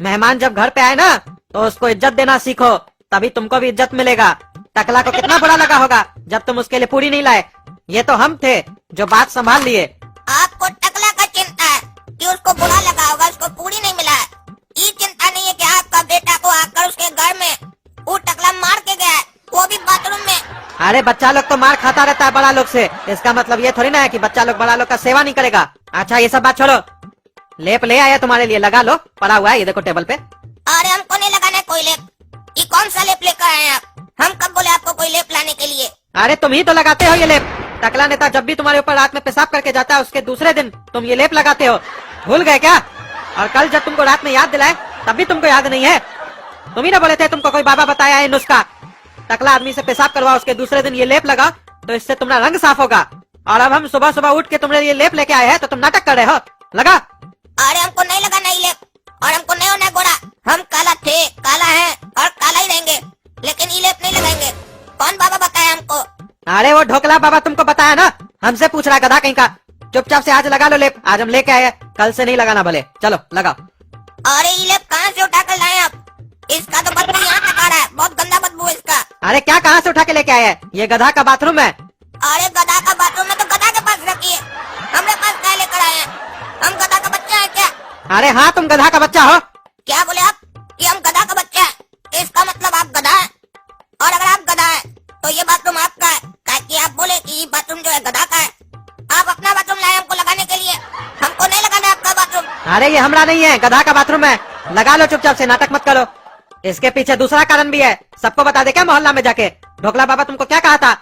मेहमान जब घर पे आए ना तो उसको इज्जत देना सीखो, तभी तुमको भी इज्जत मिलेगा। टकला को कितना बुरा लगा होगा जब तुम उसके लिए पूरी नहीं लाए। ये तो हम थे जो बात संभाल लिए। आपको टकला का चिंता है कि उसको बुरा लगा होगा, उसको पूरी नहीं मिला है। ये चिंता नहीं है कि आपका बेटा को आकर उसके घर में वो टकला मार के गया है, वो भी बाथरूम में। अरे बच्चा लोग तो मार खाता रहता है बड़ा लोग से, इसका मतलब ये थोड़ी ना है कि बच्चा लोग बड़ा लोग का सेवा नहीं करेगा। अच्छा ये सब बात छोड़ो, लेप ले आया तुम्हारे लिए, लगा लो, पड़ा हुआ है ये देखो टेबल पे। अरे हमको नहीं लगाना है कोई लेप। ये कौन सा लेप लेकर आए हैं आप? हम कब बोले आपको कोई लेप लाने के लिए? अरे तुम ही तो लगाते हो ये लेप। टकला नेता जब भी तुम्हारे ऊपर रात में पेशाब करके जाता है उसके दूसरे दिन तुम ये लेप लगाते हो, भूल गए क्या? और कल जब तुमको रात में याद दिलाए तब भी तुमको याद नहीं है? तुम ही ना बोले थे तुमको कोई बाबा बताया है नुस्खा, टकला आदमी से पेशाब करवा उसके दूसरे दिन ये लेप लगा तो इससे तुम्हारा रंग साफ होगा। और अब हम सुबह सुबह उठ के तुम्हारे ये लेप लेके आए हैं तो तुम नाटक कर रहे हो। लगा। अरे हमको नहीं लगाना ये लेप, और हमको नहीं होना गोरा। हम काला थे, काला है और काला ही रहेंगे, लेकिन ये लेप नहीं लगाएंगे। कौन बाबा बताया हमको? अरे वो ढोकला बाबा तुमको बताया ना, हमसे पूछ रहा गधा कहीं का। चुपचाप से आज लगा लो लेप, आज हम लेके आए, कल से नहीं लगाना भले। चलो लगाओ। अरे ये लेप कहाँ से उठा कर लाए आप? इसका तो बदबू यहाँ तक आ रहा है, बहुत गंदा बदबू है इसका। अरे क्या कहाँ से उठा के लेके आए हैं? ये गधा का बाथरूम है। अरे गधा का बाथरूम में तो गधा के पास रखिए, हमरे पास क्या लेकर आए हैं? हम गधा का बच्चा है क्या? अरे हाँ तुम गधा का बच्चा हो। क्या बोले आप कि हम गधा का बच्चा है? इसका मतलब आप गधा है, और अगर आप गधा है तो ये बाथरूम आपका है, ताकि आप बोले कि ये बाथरूम जो है गधा का है। आप अपना बाथरूम लाए हमको लगाने के लिए, हमको नहीं लगाना आपका बाथरूम। अरे ये हमारा नहीं है, गधा का बाथरूम है, लगा लो चुपचाप से, नाटक मत करो। इसके पीछे दूसरा कारण भी है, सबको बता दे क्या मोहल्ला में जाके? ढोकला बाबा तुमको क्या कहा था?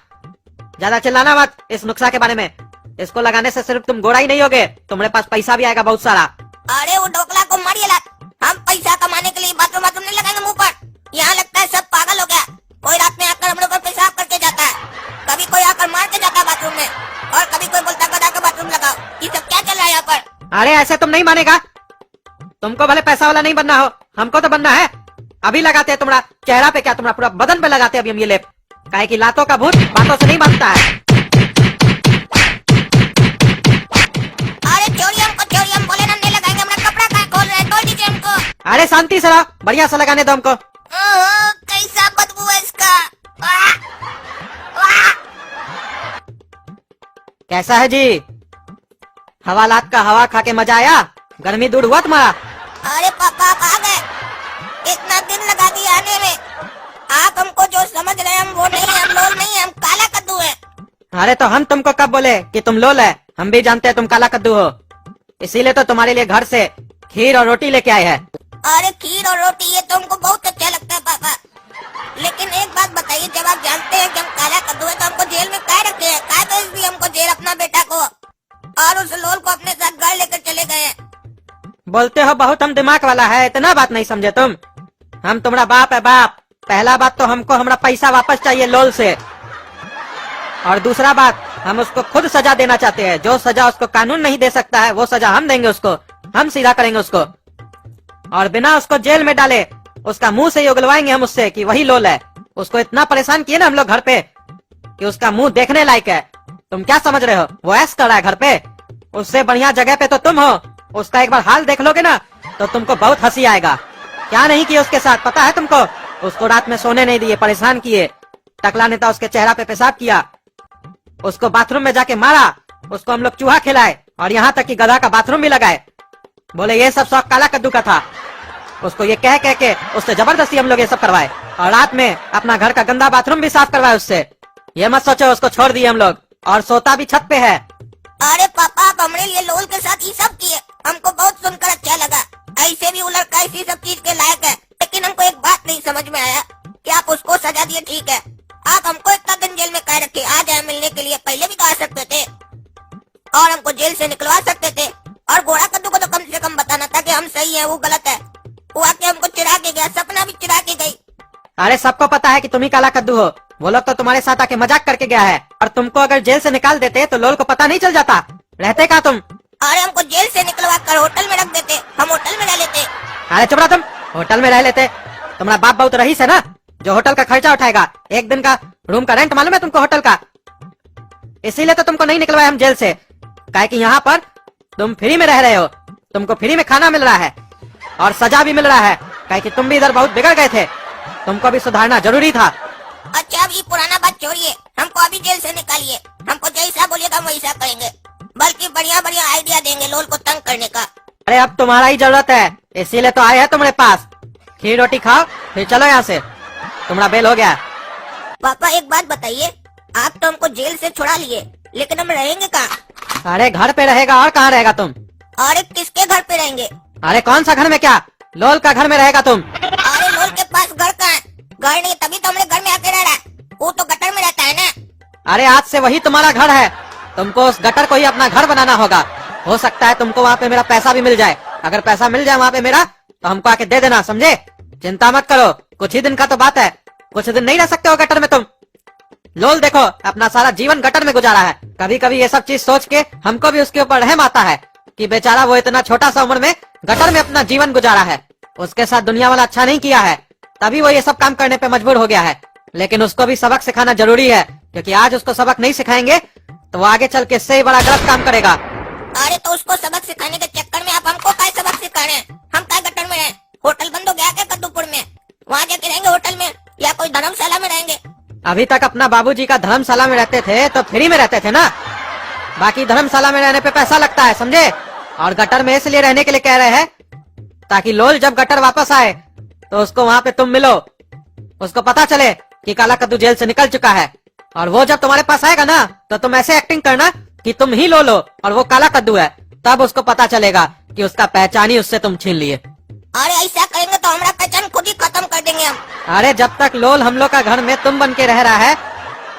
ज्यादा चिल्लाना मत इस नुस्खा के बारे में। इसको लगाने से सिर्फ तुम गोरा ही नहीं होगे, तुम्हारे पास पैसा भी आएगा बहुत सारा। अरे वो ढोकला को मारिए लात, हम पैसा कमाने के लिए बाथरूम बाथरूम नहीं लगाएंगे मुंह पर। यहाँ लगता है सब पागल हो गया, कोई रात में आकर हम लोग पर पेशाब करके जाता है, कभी कोई आकर मार के जाता है बाथरूम में, और कभी कोई बोलता गधा का बाथरूम लगाओ। ये सब क्या चल रहा है यहाँ पर? अरे ऐसे तुम नहीं मानेगा, तुमको भले पैसा वाला नहीं बनना हो, हमको तो बनना है। अभी लगाते हैं तुम्हारा चेहरा पे, क्या तुम्हारा पूरा बदन पे लगाते हैं अभी हम ये लेप, काहे कि लातों का भूत बातों से नहीं बनता है। अरे छोड़िए हमको, छोड़िए, हम बोले ना नहीं लगाएंगे, हमारा कपड़ा क्या खोल रहे हैं, तोड़ दीजिए हमको। अरे शांति से रहो, बढ़िया से लगाने दो हमको। कैसा बदबू है इसका। वाह, वाह। कैसा है जी? हवालात का हवा खा के मजा आया? गर्मी दूर हुआ तुम्हारा? अरे पापा आप आ गए, इतना दिन लगा दिया आने में। आप हमको जो समझ रहे हैं हम वो नहीं है, हम लोल नहीं है, हम काला कद्दू है। अरे तो हम तुमको कब बोले कि तुम लोल है? हम भी जानते हैं तुम काला कद्दू हो, इसीलिए तो तुम्हारे लिए घर से खीर और रोटी लेके आए हैं। अरे खीर और रोटी ये तो हमको बहुत अच्छा लगता है पापा। लेकिन एक बात बताइए, जब आप जानते हैं कि हम काला कद्दू है तो हमको जेल में काहे रखे हैं? काहे भेज दिए हमको जेल अपना बेटा को और उस लोल को अपने साथ घर लेकर चले गए हैं? बोलते हो बहुत हम दिमाग वाला है, इतना बात नहीं समझे तुम। हम तुम्हारा बाप है बाप। पहला बात तो हमको हमारा पैसा वापस चाहिए लोल से, और दूसरा बात हम उसको खुद सजा देना चाहते हैं। जो सजा उसको कानून नहीं दे सकता है वो सजा हम देंगे उसको। हम सीधा करेंगे उसको, और बिना उसको जेल में डाले उसका मुंह से ही उगलवाएंगे हम उससे कि वही लोल है। उसको इतना परेशान किए ना हम लोग घर पे कि उसका मुंह देखने लायक है। तुम क्या समझ रहे हो वो ऐश कर रहा है घर पे? उससे बढ़िया जगह पे तो तुम हो। उसका एक बार हाल देख लोगे ना तो तुमको बहुत हंसी आएगा। क्या नहीं किया उसके साथ पता है तुमको? उसको रात में सोने नहीं दिए, परेशान किए। टकला नेता उसके चेहरा पे पेशाब किया, उसको बाथरूम में जाके मारा, उसको हम लोग चूहा खिलाए, और यहाँ तक कि गधा का बाथरूम भी लगाए। बोले ये सब शौक काला कद्दू का था। उसको ये कह के उससे जबरदस्ती हम लोग ये सब करवाए, और रात में अपना घर का गंदा बाथरूम भी साफ करवाए उससे। ये मत सोचो उसको छोड़ दिए हम लोग, और सोता भी छत पे है। अरे पापा, आप हमारे लिए लोल के साथ ये सब किए, हमको बहुत सुनकर अच्छा लगा। ऐसे भी वो लड़का इसी सब चीज के लायक है। लेकिन हमको एक बात नहीं समझ में आया कि आप उसको सजा दिए, ठीक है, आप हमको इतना दिन जेल में काहे रखे? आ जाए मिलने के लिए, पहले भी कहा सकते थे और हमको जेल से निकलवा सकते थे। और घोड़ा कद्दू को तो कम से कम बताना था कि हम सही है वो गलत है। वो आके हमको चिढ़ा के गया, सपना भी चिढ़ा के गई। अरे सबको पता है कि तुम ही काला कद्दू हो। वो लोग तो तुम्हारे साथ आके मजाक करके गया है, और तुमको अगर जेल से निकाल देते तो लोल को पता नहीं चल जाता। रहते कहाँ तुम? अरे हमको जेल से निकलवा कर होटल में रख देते, हम होटल में रह लेते। अरे चुप रहो तुम। होटल में रह लेते? तुम्हारा बाप बहुत रईस है ना, जो होटल का खर्चा उठाएगा। एक दिन का रूम का रेंट मालूम है तुमको होटल का? इसीलिए तो तुमको नहीं निकलवाया हम जेल से, काहे कि यहाँ पर तुम फ्री में रह रहे हो। तुमको फ्री में खाना मिल रहा है और सजा भी मिल रहा है, काहे कि तुम भी इधर बहुत बिगड़ गए थे। तुमको भी सुधारना जरूरी था। अच्छा अब ये पुराना बात छोड़िए, हमको अभी जेल से निकालिए। हमको जैसा बोलिएगा हम वैसा करेंगे, बल्कि बढ़िया बढ़िया आइडिया देंगे लोल को तंग करने का। अरे अब तुम्हारा ही जरूरत है, इसीलिए तो आए हैं तुम्हारे पास। खीर रोटी खाओ फिर चलो यहाँ से, तुम्हारा बेल हो गया। पापा एक बात बताइए, आप तो हमको जेल से छुड़ा लिए, लेकिन हम रहेंगे कहाँ? अरे घर पे रहेगा और कहाँ रहेगा तुम? अरे किसके घर पे रहेंगे? अरे कौन सा घर में? क्या लोल का घर में रहेगा तुम? अरे लोल के पास घर कहाँ है? घर नहीं, तभी तो हमारे घर में आके रह रहा है। वो तो गटर में रहता है ना। अरे आज से वही तुम्हारा घर है, तुमको उस गटर को ही अपना घर बनाना होगा। हो सकता है तुमको वहाँ पे मेरा पैसा भी मिल जाए। अगर पैसा मिल जाए वहाँ पे मेरा तो हमको आके दे देना, समझे? चिंता मत करो, कुछ ही दिन का तो बात है। कुछ दिन नहीं रह सकते हो गटर में तुम। लोल देखो अपना सारा जीवन गटर में गुजारा है। कभी कभी ये सब चीज सोच के हमको भी उसके ऊपर रहम आता है कि बेचारा वो इतना छोटा सा उम्र में गटर में अपना जीवन गुजारा है। उसके साथ दुनिया वाला अच्छा नहीं किया है, तभी वो ये सब काम करने पे मजबूर हो गया है। लेकिन उसको भी सबक सिखाना जरूरी है, क्योंकि आज उसको सबक नहीं सिखाएंगे तो वो आगे चल के इससे ही बड़ा गलत काम करेगा। अरे तो उसको सबक सिखाने के चक्कर में आप हमको क्या सबक सिखा रहे हैं? हम क्या गटर में रहें? होटल बंद हो गया क्या कद्दूपुर में? वहाँ जाके रहेंगे होटल में या कोई धर्मशाला में रहेंगे? अभी तक अपना बाबूजी का धर्मशाला में रहते थे तो फ्री में रहते थे ना। बाकी धर्मशाला में रहने पे पैसा लगता है, समझे? और गटर में इसलिए रहने के लिए कह रहे हैं ताकि लोल जब गटर वापस आए तो उसको वहाँ पे तुम मिलो, उसको पता चले कि काला कद्दू जेल से निकल चुका है। और वो जब तुम्हारे पास आएगा ना तो तुम ऐसे एक्टिंग करना कि तुम ही लोल हो और वो काला कद्दू है, तब उसको पता चलेगा कि उसका पहचान ही उससे तुम छीन लिए। अरे ऐसा करेंगे तो हमारा पहचान खुद ही खत्म कर देंगे हम। अरे जब तक लोल हम लोग का घर में तुम बन के रह रहा है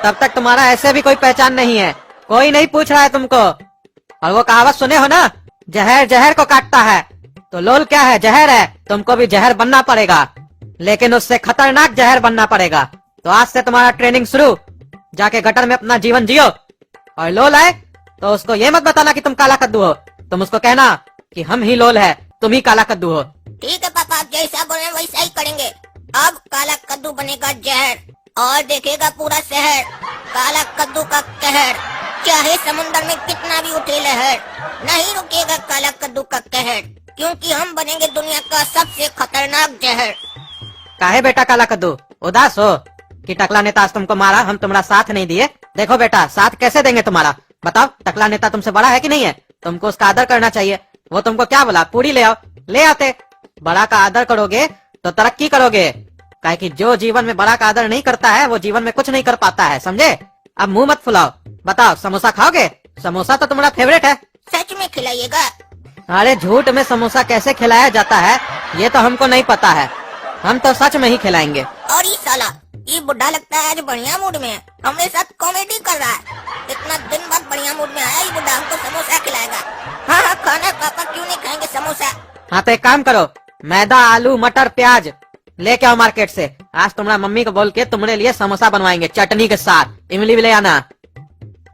तब तक तुम्हारा ऐसे भी कोई पहचान नहीं है, कोई नहीं पूछ रहा है तुमको। और वो कहावत सुने हो ना, जहर जहर को काटता है, तो लोल क्या है? जहर है। तुमको भी जहर बनना पड़ेगा, लेकिन उससे खतरनाक जहर बनना पड़ेगा। तो आज से तुम्हारा ट्रेनिंग शुरू, जाके गटर में अपना जीवन जियो। और लोल आए तो उसको ये मत बताना कि तुम काला कद्दू हो, तुम उसको कहना कि हम ही लोल है, तुम ही काला कद्दू हो। ठीक है पापा, आप जैसा बोल रहे हैं वैसा ही करेंगे। अब काला कद्दू बनेगा जहर और देखेगा पूरा शहर काला कद्दू का कहर। चाहे समुंदर में कितना भी उठे लहर, नहीं रुकेगा काला कद्दू का कहर, क्योंकि हम बनेंगे दुनिया का सबसे खतरनाक जहर। काहे बेटा काला कद्दू उदास हो कि टकला नेता आज तुमको मारा, हम तुम्हारा साथ नहीं दिए? देखो बेटा, साथ कैसे देंगे तुम्हारा? बताओ, टकला नेता तुमसे बड़ा है कि नहीं है? तुमको उसका आदर करना चाहिए। वो तुमको क्या बोला? पूरी ले आओ, ले आते। बड़ा का आदर करोगे तो तरक्की करोगे, काहे कि जो जीवन में बड़ा का आदर नहीं करता है वो जीवन में कुछ नहीं कर पाता है, समझे? अब मुंह मत फुलाओ। बताओ, समोसा खाओगे? समोसा तो तुम्हारा फेवरेट है। सच में खिलाइएगा? अरे झूठ में समोसा कैसे खिलाया जाता है ये तो हमको नहीं पता है। हम तो सच में ही खिलाएंगे। और ये साला ये बुढ़ा लगता है आज बढ़िया मूड में है, हमारे साथ कॉमेडी कर रहा है। इतना दिन बाद बढ़िया मूड में आया ये बुढ़ा, हमको समोसा खिलाएगा। हाँ हाँ खाना है पापा, क्यों नहीं खाएंगे समोसा। हाँ तो एक काम करो, मैदा आलू मटर प्याज लेके आओ मार्केट से। आज तुम्हारा मम्मी को बोल के तुम्हारे लिए समोसा बनवाएंगे चटनी के साथ। इमली भी ले आना।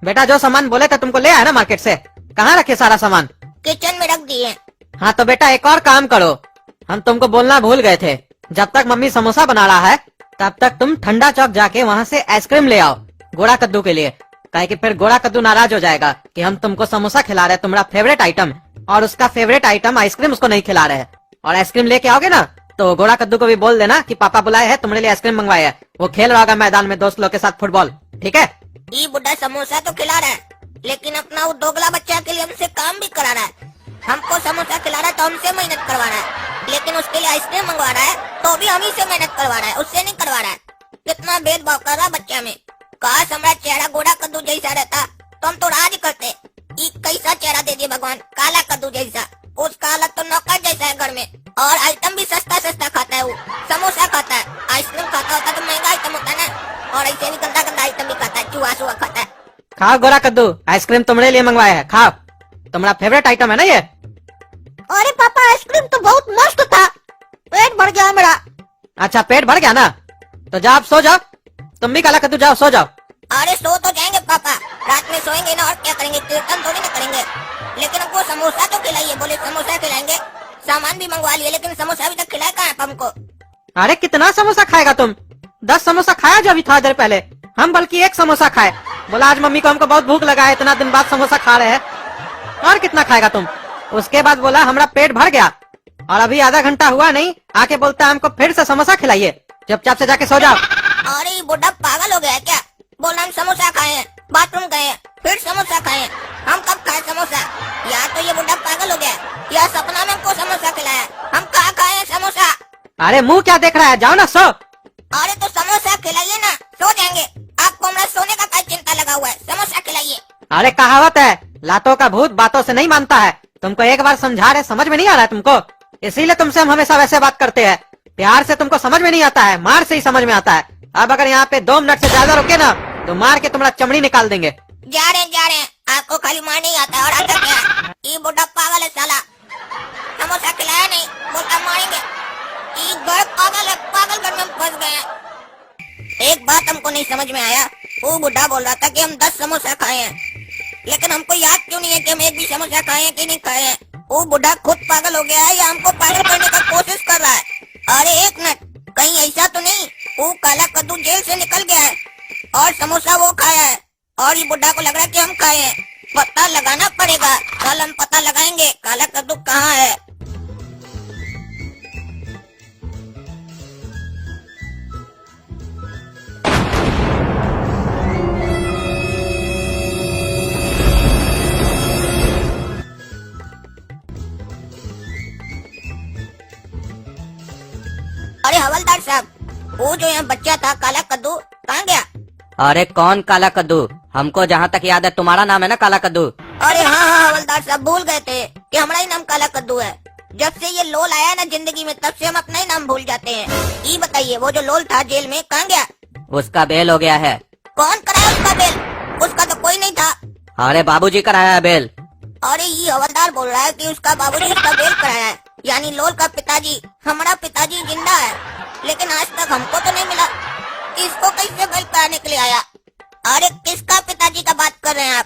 बेटा जो सामान बोले थे तुमको ले आया ना मार्केट से, कहाँ रखे सारा सामान? किचन में रख दिए। हाँ तो बेटा एक और काम करो, हम तुमको बोलना भूल गए थे। जब तक मम्मी समोसा बना रहा है तब तक तुम ठंडा चौक जाके वहाँ से आइसक्रीम ले आओ गोड़ा कद्दू के लिए। काहे कि फिर गोड़ा कद्दू नाराज हो जाएगा कि हम तुमको समोसा खिला रहे हैं, तुम्हारा फेवरेट आइटम, और उसका फेवरेट आइटम आइसक्रीम उसको नहीं खिला रहे हैं। और आइसक्रीम लेके आओगे ना तो गोड़ा कद्दू को भी बोल देना कि पापा बुलाए हैं, तुम्हारे लिए आइसक्रीम मंगवाया है। वो खेल रहा होगा मैदान में दोस्त लोग के साथ फुटबॉल। ठीक है? ये बुढ़ा समोसा तो खिला रहा है, लेकिन अपना वो दोगला बच्चा के लिए हमसे काम भी करा रहा है। हमको समोसा खिला रहा है तो हमसे मेहनत करवा रहा है, लेकिन उसके लिए आइसक्रीम मंगवा रहा है तो भी हम ही से मेहनत करवा रहा है, उससे नहीं करवा रहा है। कितना भेदभाव कर रहा है बच्चा में। काश हमारा चेहरा गोड़ा कद्दू जैसा रहता तो हम तो राज करते। ये कैसा चेहरा दे दिए भगवान, काला कद्दू जैसा। उसका हालत तो नौकर जैसा है घर में। और आइटम भी सस्ता सस्ता खाता है वो, समोसा खाता है। आइसक्रीम खाता होता तो महंगा आइटम होता है ना, और ऐसे भी गंदा गंदा आइटम भी खाता है, चूहा चूहा खाता है। खाओ गोड़ा कद्दू, आइसक्रीम तुम्हारे लिए मंगवाया है, खाओ। तुम्हारा फेवरेट आइटम है ना ये। अरे पापा आइसक्रीम तो बहुत मस्त था, पेट भर गया मेरा। अच्छा पेट भर गया ना, तो जाओ आप सो जाओ। तुम भी काला कद्दू जाओ सो जाओ। अरे सो तो जाएंगे पापा, रात में सोएंगे ना, और क्या करेंगे, कीर्तन थोड़ी ना करेंगे। लेकिन हमको समोसा तो खिलाइए, बोले समोसा खिलाएंगे। सामान भी मंगवा लिए, लेकिन समोसा अभी तक खिलाया कहाँ है हमको। अरे कितना समोसा खाएगा तुम? 10 समोसा खाया जो अभी थोड़ा देर पहले। हम बल्कि 1 समोसा खाए। बोला आज मम्मी को हमको बहुत भूख लगा है, इतना दिन बाद समोसा खा रहे हैं। और कितना खाएगा तुम? उसके बाद बोला हमारा पेट भर गया, और अभी आधा घंटा हुआ नहीं आके बोलता है हमको फिर से समोसा खिलाइए। चुपचाप से जाके सो जाओ। अरे ये बुढ़ा पागल हो गया है क्या? बोला हम समोसा खाए हैं, बाथरूम गए हैं, फिर समोसा खाए हैं। हम कब खाए समोसा? या तो ये बुढ़ा पागल हो गया है, या सपना में हमको समोसा खिलाया। हम कहाँ खाए हैं समोसा? अरे मुंह क्या देख रहा है, जाओ ना सो। अरे तो समोसा खिलाइए ना, सो जाएंगे। आपको हमारा सोने का क्या चिंता लगा हुआ है? समोसा खिलाइए। अरे कहावत है, लातों का भूत बातों से नहीं मानता है। तुमको एक बार समझा रहे, समझ में नहीं आ रहा है तुमको, इसीलिए तुमसे हम हमेशा वैसे बात करते हैं। प्यार से तुमको समझ में नहीं आता है, मार से ही समझ में आता है। अब अगर यहाँ पे 2 मिनट से ज्यादा रुके ना तो मार के तुम्हारा चमड़ी निकाल देंगे। जा रहे हैं। आपको खाली मार नहीं आता, और आता क्या है? ये बुढ़ा पागल है साला, समोसा खिलाया नहीं, बोलता मारेंगे। ये घर पागल है, पागल घर में हम फंस गए हैं। एक बात हमको नहीं समझ में आया, वो बुढ़ा बोल रहा था कि हम 10 समोसा खाए हैं, लेकिन हमको याद क्यों नहीं है कि हम एक भी समोसा खाए हैं कि नहीं खाए हैं। वो बुढ़ा खुद पागल हो गया है या हमको पागल करने का कोशिश कर रहा है? अरे एक मिनट, कहीं ऐसा तो नहीं वो काला कद्दू जेल से निकल गया है और समोसा वो खाया है, और ये बुढ़ा को लग रहा है कि हम खाए हैं। पता लगाना पड़ेगा, कल हम पता लगाएंगे काला कद्दू कहाँ है। अरे हवलदार साहब, वो जो यहाँ बच्चा था काला कद्दू कहाँ गया? अरे कौन काला कद्दू? हमको जहाँ तक याद है तुम्हारा नाम है ना काला कद्दू। अरे हाँ हवलदार साहब, भूल गए थे कि हमारा ही नाम काला कद्दू है। जब से ये लोल आया ना जिंदगी में, तब से हम अपना ही नाम भूल जाते हैं। ये बताइए वो जो लोल था जेल में कहाँ गया? उसका बेल हो गया है। कौन कराया उसका बेल? उसका तो कोई नहीं था। अरे बाबूजी कराया है बेल। अरे ये हवलदार बोल रहा है कि उसका बाबूजी उसका बेल कराया है, यानी लोल का पिताजी। हमारा पिताजी जिंदा है, लेकिन आज तक हमको तो नहीं मिला। इसको कैसे बेल कराने के लिए आया? अरे किसका पिताजी का बात कर रहे हैं आप?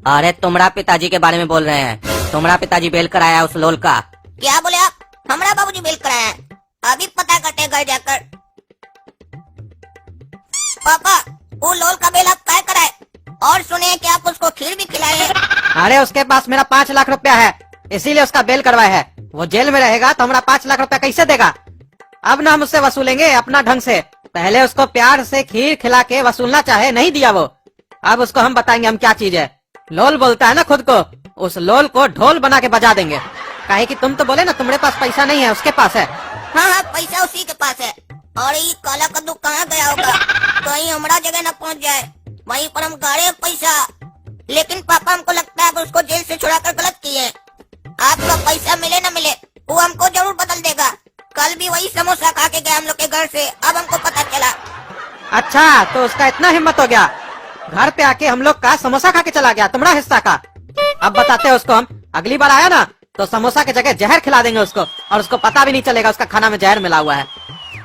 अरे तुम्हारा पिताजी के बारे में बोल रहे हैं। तुम्हारा पिताजी बेल कराया है उस लोल का। क्या बोले आप? हमारा बाबूजी बेल कराया है? अभी पता करते घर जाकर। पापा वो लोल का बेल आप क्या कराए? और सुने कि आप उसको खीर भी खिलाए हैं। अरे उसके पास मेरा 5 लाख रुपया है, इसीलिए उसका बेल करवाया है। वो जेल में रहेगा तो हमारा 5 लाख रुपया कैसे देगा? अब ना हम उससे वसूलेंगे अपना ढंग से। पहले उसको प्यार से खीर खिला के वसूलना चाहे, नहीं दिया वो। अब उसको हम बताएंगे हम क्या चीज है। लोल बोलता है ना खुद को, उस लोल को ढोल बना के बजा देंगे। काहे कि तुम तो बोले ना तुम्हारे पास पैसा नहीं है, उसके पास है। हाँ पैसा उसी के पास है। और ये काला कद्दू कहाँ गया होगा? कहीं हमारा जगह न पहुँच जाए, वहीं पर हम गाड़े पैसा। लेकिन पापा हमको लगता है कि उसको जेल से छुड़ाकर गलत किए। आपका पैसा मिले न मिले वो हमको जरूर बदल देगा। कल भी वही समोसा खा के गया हम लोग के घर से, अब हमको पता चला। अच्छा, तो उसका इतना हिम्मत हो गया, घर पे आके हम लोग का समोसा खा के चला गया, तुम्हारा हिस्सा का। अब बताते हैं उसको हम, अगली बार आया ना तो समोसा की जगह जहर खिला देंगे उसको, और उसको पता भी नहीं चलेगा उसका खाना में जहर मिला हुआ है।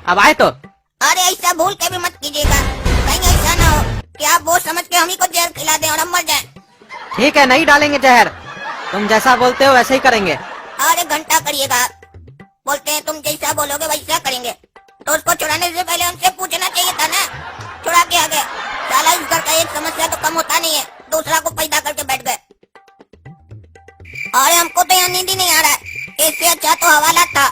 अब आए तो अरे ऐसा भूल के भी मत कीजिएगा, कहीं ऐसा ना हो कि आप वो समझ के हम ही को जहर खिला दें और हम मर जाएं। ठीक है, नहीं डालेंगे जहर, तुम जैसा बोलते हो वैसे ही करेंगे। अरे घंटा करिएगा, बोलते हैं तुम जैसा बोलोगे वैसा करेंगे। तो उसको छुड़ाने से पहले हमसे पूछना चाहिए था ना, छुड़ा के आ गए। साला इस घर का एक समस्या तो कम होता नहीं है, दूसरा को पैदा करके बैठ गए। अरे हमको तो यहाँ नींद ही नहीं आ रहा है, इससे अच्छा तो हवाला था।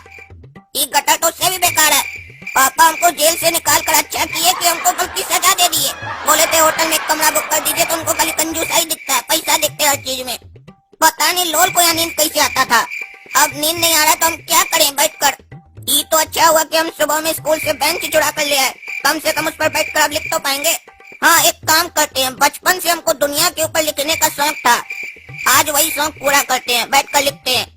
ये गटर तो उससे भी बेकार है। पापा हमको जेल से निकाल कर अच्छा किए कि हमको कल की सजा दे दिए। बोले थे होटल में एक कमरा बुक कर दीजिए, तो उनको खाली कंजूसा ही दिखता है, पैसा दिखते हर चीज में। पता नहीं लोल को यहाँ नींद कैसे आता था। अब नींद नहीं आ रहा तो हम क्या करें बैठकर। ये तो अच्छा हुआ कि हम सुबह में स्कूल से बेंच चुरा कर ले आए, कम से कम उस पर बैठकर अब लिख तो पाएंगे। हाँ, एक काम करते हैं, बचपन से हमको दुनिया के ऊपर लिखने का शौक था, आज वही शौक पूरा करते हैं, बैठकर लिखते हैं।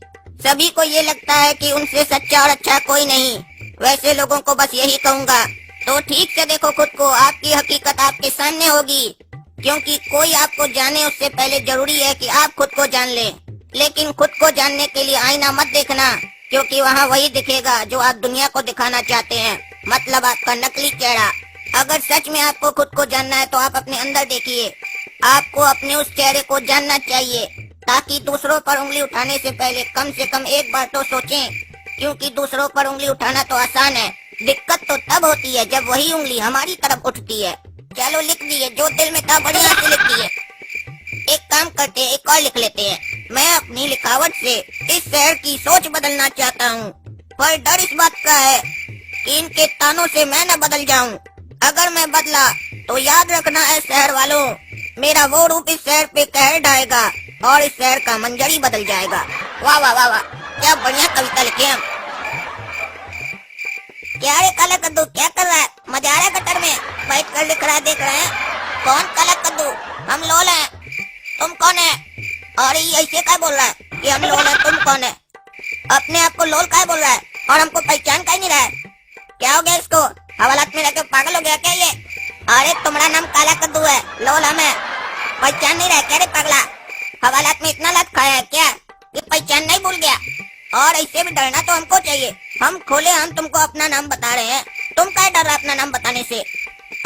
सभी को ये लगता है कि उनसे सच्चा और अच्छा कोई नहीं, वैसे लोगों को बस यही कहूँगा, तो ठीक से देखो खुद को, आपकी हकीकत आपके सामने होगी। क्योंकि कोई आपको जाने उससे पहले जरूरी है कि आप खुद को जान ले। लेकिन खुद को जानने के लिए आईना मत देखना, क्योंकि वहाँ वही दिखेगा जो आप दुनिया को दिखाना चाहते हैं, मतलब आपका नकली चेहरा। अगर सच में आपको खुद को जानना है तो आप अपने अंदर देखिए। आपको अपने उस चेहरे को जानना चाहिए, ताकि दूसरों पर उंगली उठाने से कम एक बार तो सोचें, क्योंकि दूसरों पर उंगली उठाना तो आसान है, दिक्कत तो तब होती है जब वही उंगली हमारी तरफ उठती है। चलो लिख दिए, जो दिल में था बढ़िया से लिख दिए। एक काम करते हैं, एक और लिख लेते हैं। मैं अपनी लिखावट से इस शहर की सोच बदलना चाहता हूँ, पर डर इस बात का है कि इनके तानों से मैं न बदल जाऊँ। अगर मैं बदला तो याद रखना है शहर वालों, मेरा वो रूप इस शहर पे कहर ढाएगा और इस शहर का मंजर ही बदल जाएगा। वाह वाह वाह वाह, क्या बढ़िया कविता लिखे हम। क्या रे काला कद्दू, क्या कर रहा है? मजा आ रहा है गटर में बैठ कर लिख रहा है, देख रहे हैं? कौन काला कद्दू? हम लोल हैं। तुम कौन है? और ये ऐसे क्या बोल रहा है कि हम लोल हैं, तुम कौन है? अपने आप को लोल क्या बोल रहा है और हमको पहचान क्या नहीं रहा है? क्या हो गया इसको? हवालात में रहकर पागल हो गया क्या ये? अरे तुम्हारा नाम काला कद्दू है, लोल हमें पहचान नहीं रहा है क्या रे पगला? हवालात में इतना लात खाया है क्या कि पहचान नहीं भूल गया? और ऐसे भी डरना तो हमको चाहिए। हम खोले, हम तुमको अपना नाम बता रहे हैं, तुम क्या डर रहा अपना नाम बताने से?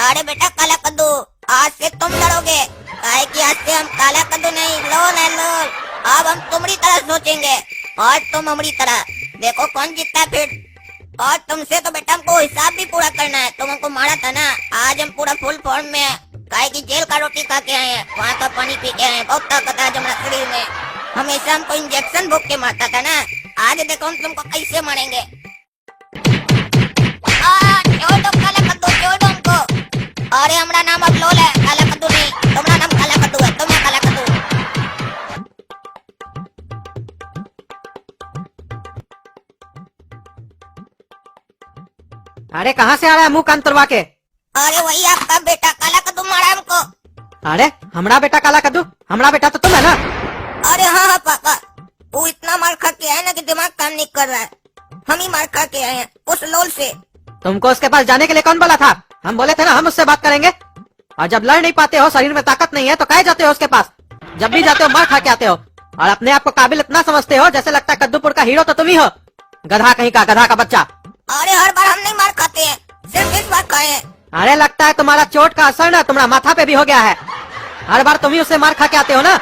अरे बेटा काला कद्दू, आज से तुम डरोगे, काहे कि आज से हम काला कद्दू नहीं, लोल है लोल। अब हम तुम्हारी तरह सोचेंगे और तुम हमारी तरह। देखो कौन जीतता है फिर। और तुमसे तो बेटा हमको हिसाब भी पूरा करना है, तुम हमको मारा था ना, आज हम पूरा फुल फॉर्म में है, काहे कि जेल का रोटी खा के आए हैं, वहाँ का पानी पी के आए हैं, बहुत ताकत है हमारे शरीर में। हमेशा हमको इंजेक्शन भोग के मारता था ना, आज देखो हम तुमको कैसे मारेंगे। छोड़ दो काला कद्दू, छोड़ दो हमको। अरे हमारा नाम अब लोल है, काला कद्दू नहीं। तुम्हारा नाम काला कद्दू है, तुम है काला कद्दू। अरे कहाँ से आ रहा है मुंह कान तुड़वा के? अरे वही आपका बेटा काला कद्दू मारा हमको। अरे हमारा बेटा काला कद्दू? हमारा बेटा तो तुम है ना? अरे हाँ हाँ पापा, वो इतना मार खा के आए ना कि दिमाग काम नहीं कर रहा है। हम ही मार खा के आए हैं उस लोल से। तुमको उसके पास जाने के लिए कौन बोला था? हम बोले थे ना हम उससे बात करेंगे। और जब लड़ नहीं पाते हो, शरीर में ताकत नहीं है, तो काहे जाते हो उसके पास? जब भी जाते हो मार खा के आते हो, और अपने आप को काबिल इतना समझते हो जैसे लगता है कद्दूपुर का हीरो तो तुम ही हो। गधा कहीं का, गधा का बच्चा। अरे हर बार हम नहीं मार खाते हैं, सिर्फ इस बार खाए हैं। अरे लगता है तुम्हारा चोट का असर ना तुम्हारा माथा पे भी हो गया है। हर बार तुम ही उससे मार खा के आते हो ना,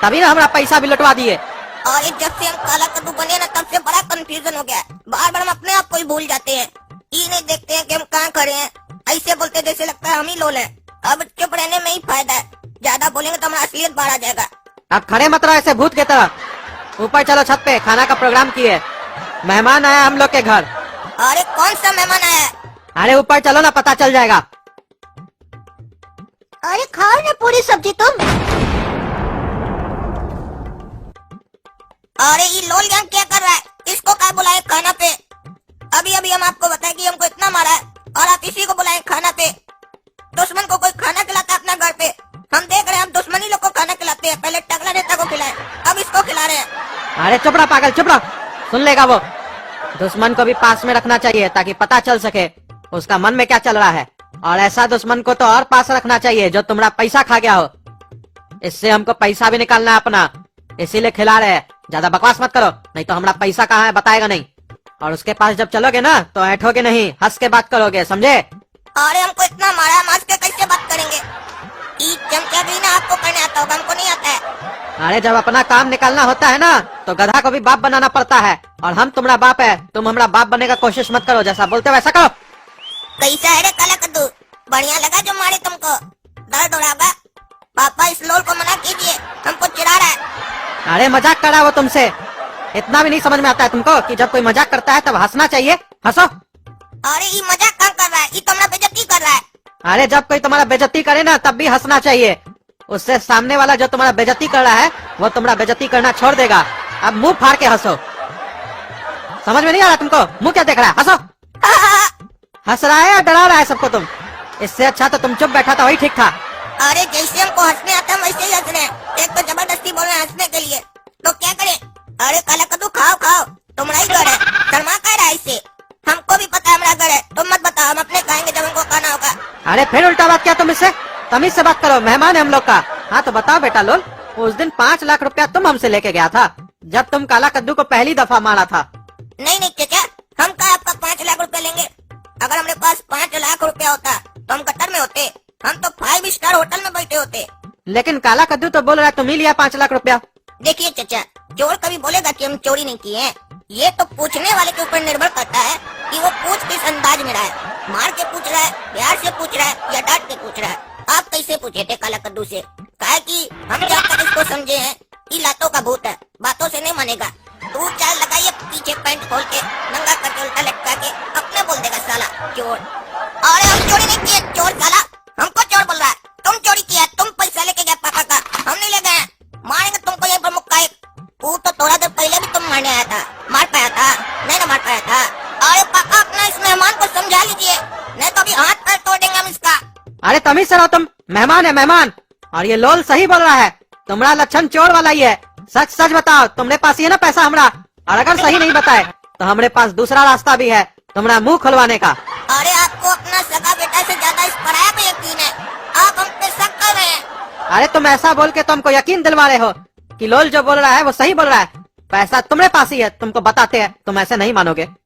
तभी ना हमारा पैसा भी लुटवा दिए। और जब से हम काला कद्दू बने ना, तब से बड़ा कंफ्यूजन हो गया। बार बार हम अपने आप को ही भूल जाते हैं, ये नहीं देखते हैं कि हम कहाँ खड़े हैं। ऐसे बोलते जैसे लगता है हम ही लोल हैं। अब चुप रहने में ही फायदा है, ज्यादा बोलेंगे तो हमारा असलियत बाहर आ जाएगा। अब खड़े मत रहो ऐसे भूत के तरह। ऊपर चलो छत पे, खाना का प्रोग्राम किए, मेहमान आया हम लोग के घर। अरे कौन सा मेहमान आया है? अरे ऊपर चलो ना, पता चल जाएगा। अरे खाओ ना पूरी सब्जी तुम। अरे ये लोल यहाँ क्या कर रहा है? इसको क्या बुलाए खाना पे? अभी अभी हम आपको बताए कि हमको इतना मारा है और आप इसी को बुलाए खाना पे। दुश्मन को कोई खाना खिलाता है अपना घर पे, हम देख रहे हैं। हम दुश्मनी लोग को खाना खिलाते हैं, पहले टकला नेता को खिलाए, अब इसको खिला रहे हैं। अरे चुप रहा पागल, चुप रहा, सुन लेगा वो। दुश्मन को भी पास में रखना चाहिए ताकि पता चल सके उसका मन में क्या चल रहा है। और ऐसा दुश्मन को तो और पास रखना चाहिए जो तुम्हारा पैसा खा गया हो। इससे हमको पैसा भी निकालना है अपना, इसीलिए खिला रहे हैं। ज्यादा बकवास मत करो, नहीं तो हमारा पैसा कहाँ है बताएगा नहीं। और उसके पास जब चलोगे ना तो ऐठोगे नहीं, हंस के बात करोगे, समझे? अरे हमको इतना मारा, हम हंस के कैसे बात करेंगे? ई चमचागिरी ना आपको करने आता होगा, हमको नहीं आता है। अरे जब अपना काम निकालना होता है ना तो गधा को भी बाप बनाना पड़ता है। और हम तुम्हारा बाप है, तुम हमारा बाप बनने का कोशिश मत करो, जैसा बोलते हो वैसा करो। कैसा है रे काला कद्दू? बढ़िया लगा जो मारे तुमको? दर्द हो रहा बा? पापा इस लोल को मना कीजिए, हमको चिढ़ा रहा है। अरे मजाक कर रहा है वो तुमसे, इतना भी नहीं समझ में आता है तुमको कि जब कोई मजाक करता है तब हंसना चाहिए? हंसो। अरे ये मजाक काम कर रहा है, ये तो हमारा बेइज्जती कर रहा है। अरे जब कोई तुम्हारा बेइज्जती करे ना तब भी हंसना चाहिए, उससे सामने वाला जो तुम्हारा बेइज्जती कर रहा है वो तुम्हारा बेइज्जती करना छोड़ देगा। अब मुंह फाड़ के हंसो। समझ में नहीं आ रहा तुमको? मुंह क्या देख रहा है? हंसो। हंस रहा है या डरा रहा है सबको तुम? इससे अच्छा तो तुम चुप बैठा था, वही ठीक था। अरे जैसे हमको हंसने आता है वैसे ही हंस रहे हैं। एक तो जबरदस्ती बोल रहे हैं हंसने के लिए, तो क्या करें? अरे काला कद्दू खाओ खाओ, तुम्हारा ही घर है, शर्मा कह रहा है इससे। हमको भी पता है हमारा घर है, तुम मत बताओ, हम अपने खाएंगे जब हमको खाना होगा। अरे फिर उल्टा बात क्या तुम इससे? तमीज से बात करो, मेहमान है हम लोग का। हाँ तो बताओ बेटा लोल, उस दिन 5 लाख रुपया तुम हमसे लेके गया था जब तुम काला कद्दू को पहली दफा मारा था। नहीं नहीं चाचा, हम क्या आपका 5 लाख रुपया लेंगे? अगर हमारे पास 5 लाख रुपया होता तो हम कतर में होते, हम तो 5 स्टार होटल में बैठे होते। लेकिन काला कद्दू तो बोल रहा है तुम ही लिया 5 लाख रुपया। देखिए चाचा, चोर कभी बोलेगा कि हम चोरी नहीं किए हैं? ये तो पूछने वाले के ऊपर निर्भर करता है कि वो पूछ किस अंदाज में रहा है। मार के पूछ रहा है, प्यार से पूछ रहा है या डांट के पूछ रहा है। आप कैसे पूछे थे काला कद्दू से? कहा कि हम जब तक इसको समझे हैं ये लातों का भूत है, बातों से नहीं मानेगा। तू चाल लगाइए पीछे पैंट खोल के, नंगा करके उल्टा लटका के अपने बोल देगा साला चोर। अरे हम चोरी नहीं किए, चोर साला हमको चोर बोल रहा है। तुम चोरी किया, तुम पैसा लेके गए पापा का, हम नहीं ले गए। मारेंगे तुमको ये प्रमुख का एक। वो तो थोड़ा देर पहले भी तुम मारने आया था, मार पाया था? नहीं ना मार पाया था। अरे पापा अपना इस मेहमान को समझा लीजिए, नहीं तो अभी हाथ पैर तोड़ देंगे हम इसका। अरे तमीज से रहो तुम, मेहमान है मेहमान। और ये लोल सही बोल रहा है, तुम्हारा लक्षण चोर वाला ही है। सच सच बताओ, तुम्हारे पास ही है ना पैसा हमरा? और अगर सही नहीं बताए तो हमारे पास दूसरा रास्ता भी है तुम्हारा मुंह खुलवाने का। अरे आपको अपना सगा बेटा से ज्यादा इस पराया पे यकीन है, आप हम पे शक कर रहे हैं। अरे तुम ऐसा बोल के तुमको यकीन दिलवा रहे हो कि लोल जो बोल रहा है वो सही बोल रहा है। पैसा तुम्हारे पास ही है, तुमको बताते हैं, तुम ऐसे नहीं मानोगे। अरे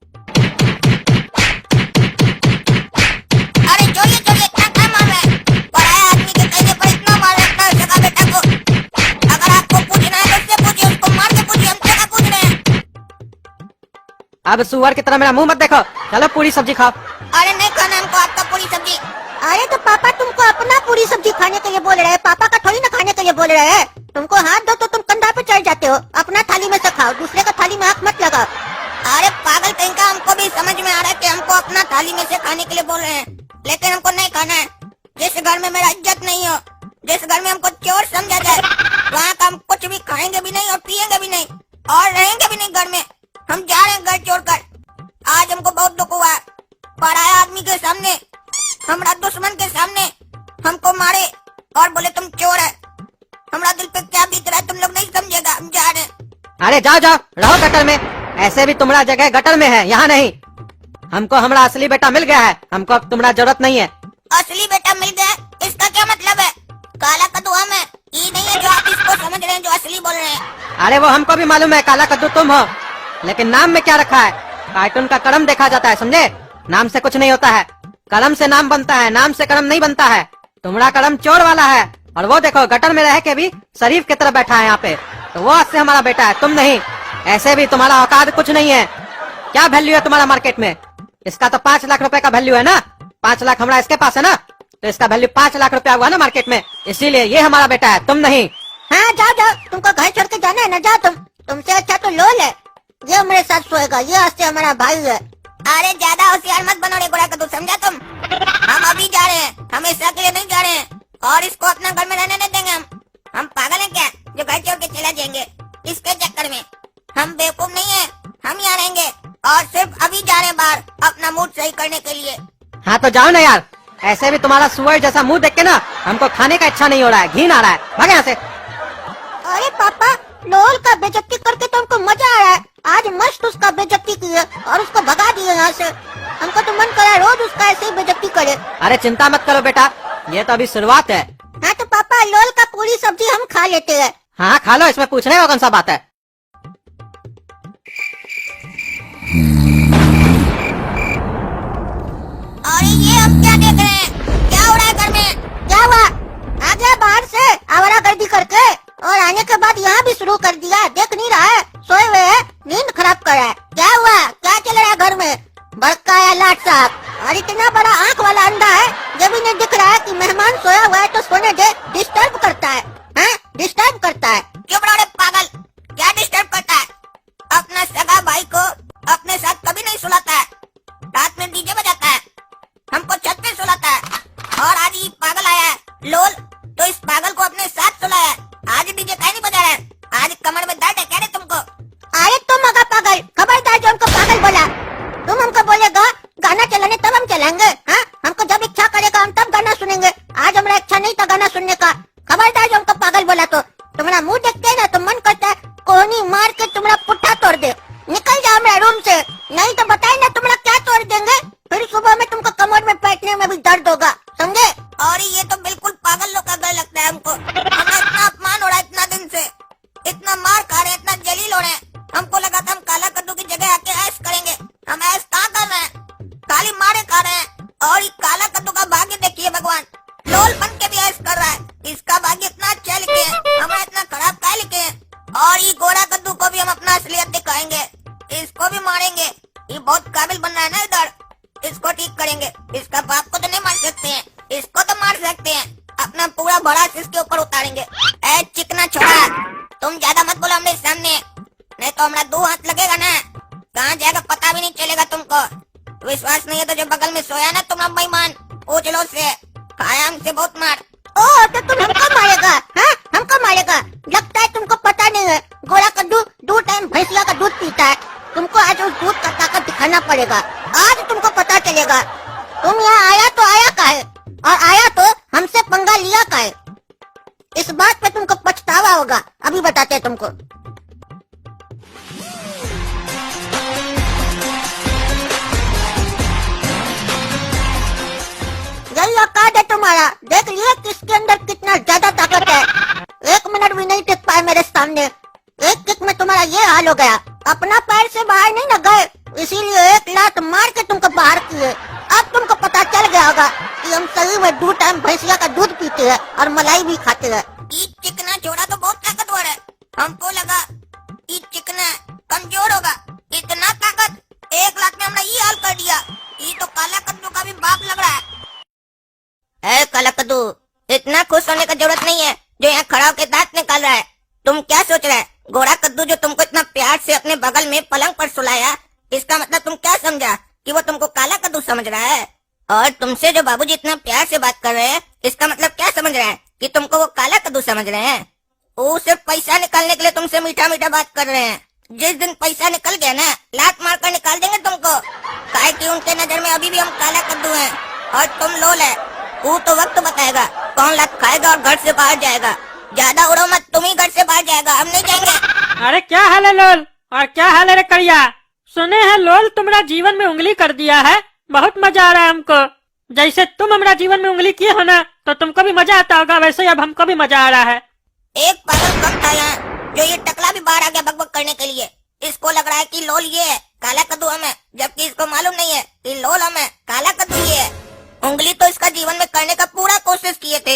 चोरिए चोरिए, इतना क्या मार रहे हैं? पराया आदमी के कहने पर इतना मार रहे हैं अपना सगा बेटा को। अगर आपको पूछना है तो उससे पूछिए, उसको मार के पूछिए, हमसे क्या पूछ रहे हैं? अब सुअर की तरह मेरा मुंह मत देखो, चलो पूरी सब्जी खाओ। अरे नहीं खाना हमको आपका पूरी सब्जी। अरे तो पापा तुमको अपना पूरी सब्जी खाने के लिए बोल रहे हैं, पापा का थोड़ी ना खाने के लिए बोल रहे हैं। तुमको हाथ दो तो तुम कंधा पे चढ़ जाते हो। अपना थाली में से खाओ, दूसरे का थाली में आंख मत लगाओ। अरे पागल कहीं का, हमको भी समझ में आ रहा है कि हमको अपना थाली में से खाने के लिए बोल रहे हैं, लेकिन हमको नहीं खाना है। जिस घर में मेरा इज्जत नहीं हो, जिस घर में हमको चोर समझा जाए, वहाँ का हम कुछ भी खाएंगे भी नहीं और पिएंगे भी नहीं और रहेंगे भी नहीं घर में। हम जा रहे हैं घर छोड़कर। आज हमको बहुत दुख हुआ, पराया आदमी के सामने, हमारा दुश्मन के सामने हमको मारे और बोले तुम चोर है। हमारा दिल पे क्या बीत रहा है तुम लोग नहीं समझेगा, हम जा रहे हैं। अरे जाओ जाओ, रहो गटर में। ऐसे भी तुम्हारा जगह गटर में है, यहाँ नहीं। हमको हमारा असली बेटा मिल गया है, हमको अब तुम्हारा जरूरत नहीं है। असली बेटा मिल गया, इसका क्या मतलब है? काला कद्दू हम है, ये नहीं है जो आप इसको समझ रहे हैं, जो असली बोल रहे हैं। अरे वो हमको भी मालूम है काला कद्दू तुम हो, लेकिन नाम में क्या रखा है? कार्टून का कलम देखा जाता है, समझे? नाम से कुछ नहीं होता है, कलम से नाम बनता है, नाम से कलम नहीं बनता है। तुम्हारा कलम चोर वाला है, और वो देखो गटर में रह के भी शरीफ की तरह बैठा है यहाँ पे, तो वो आज से हमारा बेटा है, तुम नहीं। ऐसे भी तुम्हारा औकात कुछ नहीं है। क्या वैल्यू है तुम्हारा मार्केट में? इसका तो 5 लाख रुपए का वैल्यू है ना। 5 लाख हमारा इसके पास है ना, तो इसका वैल्यू 5 लाख रुपया हुआ ना मार्केट में, इसीलिए ये हमारा बेटा है, तुम नहीं। हाँ जाओ जाओ, तुमको घर छोड़ के जाना है ना, जाओ तुम। तुमसे अच्छा तो लोल है, ये हमारे साथ सोएगा, ये आज से हमारा भाई है। अरे ज्यादा होशियार मत बनो रे गोरा कद्दू, समझा तुम? हम अभी जा रहे हैं, हमेशा के लिए नहीं जा रहे हैं, और इसको अपना घर में रहने नहीं देंगे। हम पागल हैं क्या जो घर छोड़ के चला जाएंगे इसके चक्कर में? हम बेवकूफ नहीं है, हम यहाँ रहेंगे और सिर्फ अभी जा रहे हैं बाहर अपना मूड सही करने के लिए। हाँ तो जाओ ना यार, ऐसे भी तुम्हारा सुअर जैसा मुंह देख के ना हमको खाने का इच्छा नहीं हो रहा है, घिन आ रहा है, भाग यहाँ से। अरे पापा, लोल का बेइज्जती करके तो हमको मजा आया है। आज मस्त उसका बेइज्जती किए और उसको भगा दिए यहाँ से। हमको तो मन करा रोज उसका ऐसे ही बेइज्जती करे। अरे चिंता मत करो बेटा, ये तो अभी शुरुआत है। हाँ तो पापा लोल का पूरी सब्जी हम खा लेते हैं। हाँ खा लो, इसमें पूछने का कौन सा बात है। और ये हम क्या देख रहे हैं? क्या हो रहा है घर में? क्या हुआ? आ गया बाहर से आवारागर्दी करके और आने के बाद यहाँ भी शुरू कर दिया। देख नहीं रहा है, सोए हुए है, नींद खराब कर रहा है। क्या हुआ? क्या चल रहा है घर में? बड़काया लाट साहब और इतना बड़ा आंख वाला अंडा है, जब इन्हें दिख रहा है कि मेहमान सोया हुआ है तो सोने दे। डिस्टर्ब करता है, हाँ डिस्टर्ब करता है। चुप रहो रे पागल, क्या डिस्टर्ब करता है? अपना सगा भाई को अपने साथ कभी नहीं सुलाता है, रात में डीजे बजाता है, हमको छत पे सुलाता है। और आज ये पागल आया है लोल, तो इस पागल को अपने साथ सुलाया है। आज डीजे काहे नहीं बजा रहा है? आज कमर में दर्द है क्या रे तुमको? अरे तुम मगा पागल, खबरदार जो हमको पागल बोला। तुम हमको बोलेगा गाना चलाने तब हम चलाएंगे। हाँ हमको जब इच्छा करेगा हम तब गाना सुनेंगे। आज हमारा इच्छा नहीं था गाना सुनने का। खबरदार जो हमको पागल बोला तो। तुम्हारा मुंह देखते है ना तो मन करता है कोहनी मार के तुम्हारा पुट्ठा तोड़ दे। निकल जाओ मेरे रूम से, नहीं तो बताए ना तुम्हारा क्या तोड़ देंगे। फिर सुबह में तुमको कमर में बैठने में भी दर्द होगा, समझे? और ये तो बिल्कुल पागल लोग का घर लगता है हमको। हमें इतना अपमान हो रहा है इतना दिन से, इतना मार खा रहे हैं, इतना जलील हो रहे हैं। हमको लगा था हम काला कद्दू की जगह आके ऐश करेंगे। हम ऐश कहाँ कर रहे हैं? खाली मारे खा रहे हैं। और ये काला कद्दू का भाग्य देखिए भगवान, लोल बन के भी ऐश कर रहा है। इसका भाग्य इतना अच्छा लिखे है, हमारा इतना खराब क्या लिखे है। और ये गोरा कद्दू को भी हम अपना असलियत दिखाएंगे, इसको भी मारेंगे। ये बहुत काबिल बन रहा है ना इधर, इसको ठीक करेंगे। इसका बाप को तो नहीं मार सकते हैं, इसको तो मार सकते हैं। अपना पूरा बड़ा इसके ऊपर उतारेंगे। ऐ चिकना छोड़ा, तुम ज्यादा मत बोलो हमने सामने, नहीं तो हमारा 2 हाथ लगेगा ना। कहाँ जाएगा पता भी नहीं चलेगा तुमको। विश्वास नहीं है तो जो बगल में सोया ना तुम्हारा बेईमान, पूछ लो से, खाया हमसे बहुत मार। ओ तो तुम हमको मारेगा? हाँ हमको मारेगा? लगता है तुमको पता नहीं है, गोरा कद्दू 2 टाइम भैंसिया का दूध पीता है। तुमको आज उस दूध का ताकत दिखाना पड़ेगा। आज तुमको पता चलेगा तुम यहाँ आया तो आया काहे, और आया तो हमसे पंगा लिया काहे। इस बात पे तुमको पछतावा होगा, अभी बताते हैं तुमको। यही औकात है तुम्हारा, देख लिया किसके अंदर कितना ज्यादा ताकत है। 1 मिनट भी नहीं टिक पाए मेरे सामने। एक किक में तुम्हारा ये हाल हो गया। अपना पैर से बाहर नहीं न गए, इसीलिए 1 लात मार के तुमको बाहर किए। अब तुमको पता चल गया होगा कि हम सही में 2 टाइम भैंसिया का दूध पीते हैं और मलाई भी खाते हैं। ये चिकना छोड़ा तो बहुत ताकतवर है। हमको लगा ये चिकना कमजोर होगा। इतना ताकत, 1 लाख में हमने ये हाल कर दिया। ये तो काला कद्दू का भी बाप लग रहा है। ए काला कद्दू, इतना खुश होने का जरूरत नहीं है जो यहाँ खड़ा होकर दांत निकाल रहा है। तुम क्या सोच रहे है? गोरा कद्दू जो तुमको इतना प्यार से अपने बगल में पलंग पर सुलाया, इसका मतलब तुम क्या समझा कि वो तुमको काला कद्दू समझ रहा है? और तुमसे जो बाबूजी इतना प्यार से बात कर रहे हैं, इसका मतलब क्या समझ रहे हैं कि तुमको वो काला कद्दू समझ रहे हैं? वो सिर्फ पैसा निकालने के लिए तुमसे मीठा मीठा बात कर रहे हैं। जिस दिन पैसा निकल गया ना, लात मार कर निकाल देंगे तुमको। काहे कि उनके नजर में अभी भी हम काला कद्दू हैं और तुम लोल है। वो तो वक्त बताएगा कौन लात खाएगा और घर से बाहर जाएगा। ज्यादा उड़ो मत, तुम ही घर से बाहर जाएगा, हम नहीं जाएंगे। अरे क्या हाल है लोल, और क्या हाल है रे करिया? सुने हैं लोल तुम्हारा जीवन में उंगली कर दिया है, बहुत मजा आ रहा है हमको। जैसे तुम हमारा जीवन में उंगली किए हो ना, तो तुमको भी मजा आता होगा, वैसे ही अब हमको भी मजा आ रहा है। एक पागल कम था यहाँ जो ये टकला भी बाहर आ गया बकबक करने के लिए। इसको लग रहा है कि लोल ये है, काला कद्दू हम है, जबकि इसको मालूम नहीं है कि लोल हम है, काला कद्दू ये है। उंगली तो इसका जीवन में करने का पूरा कोशिश किए थे,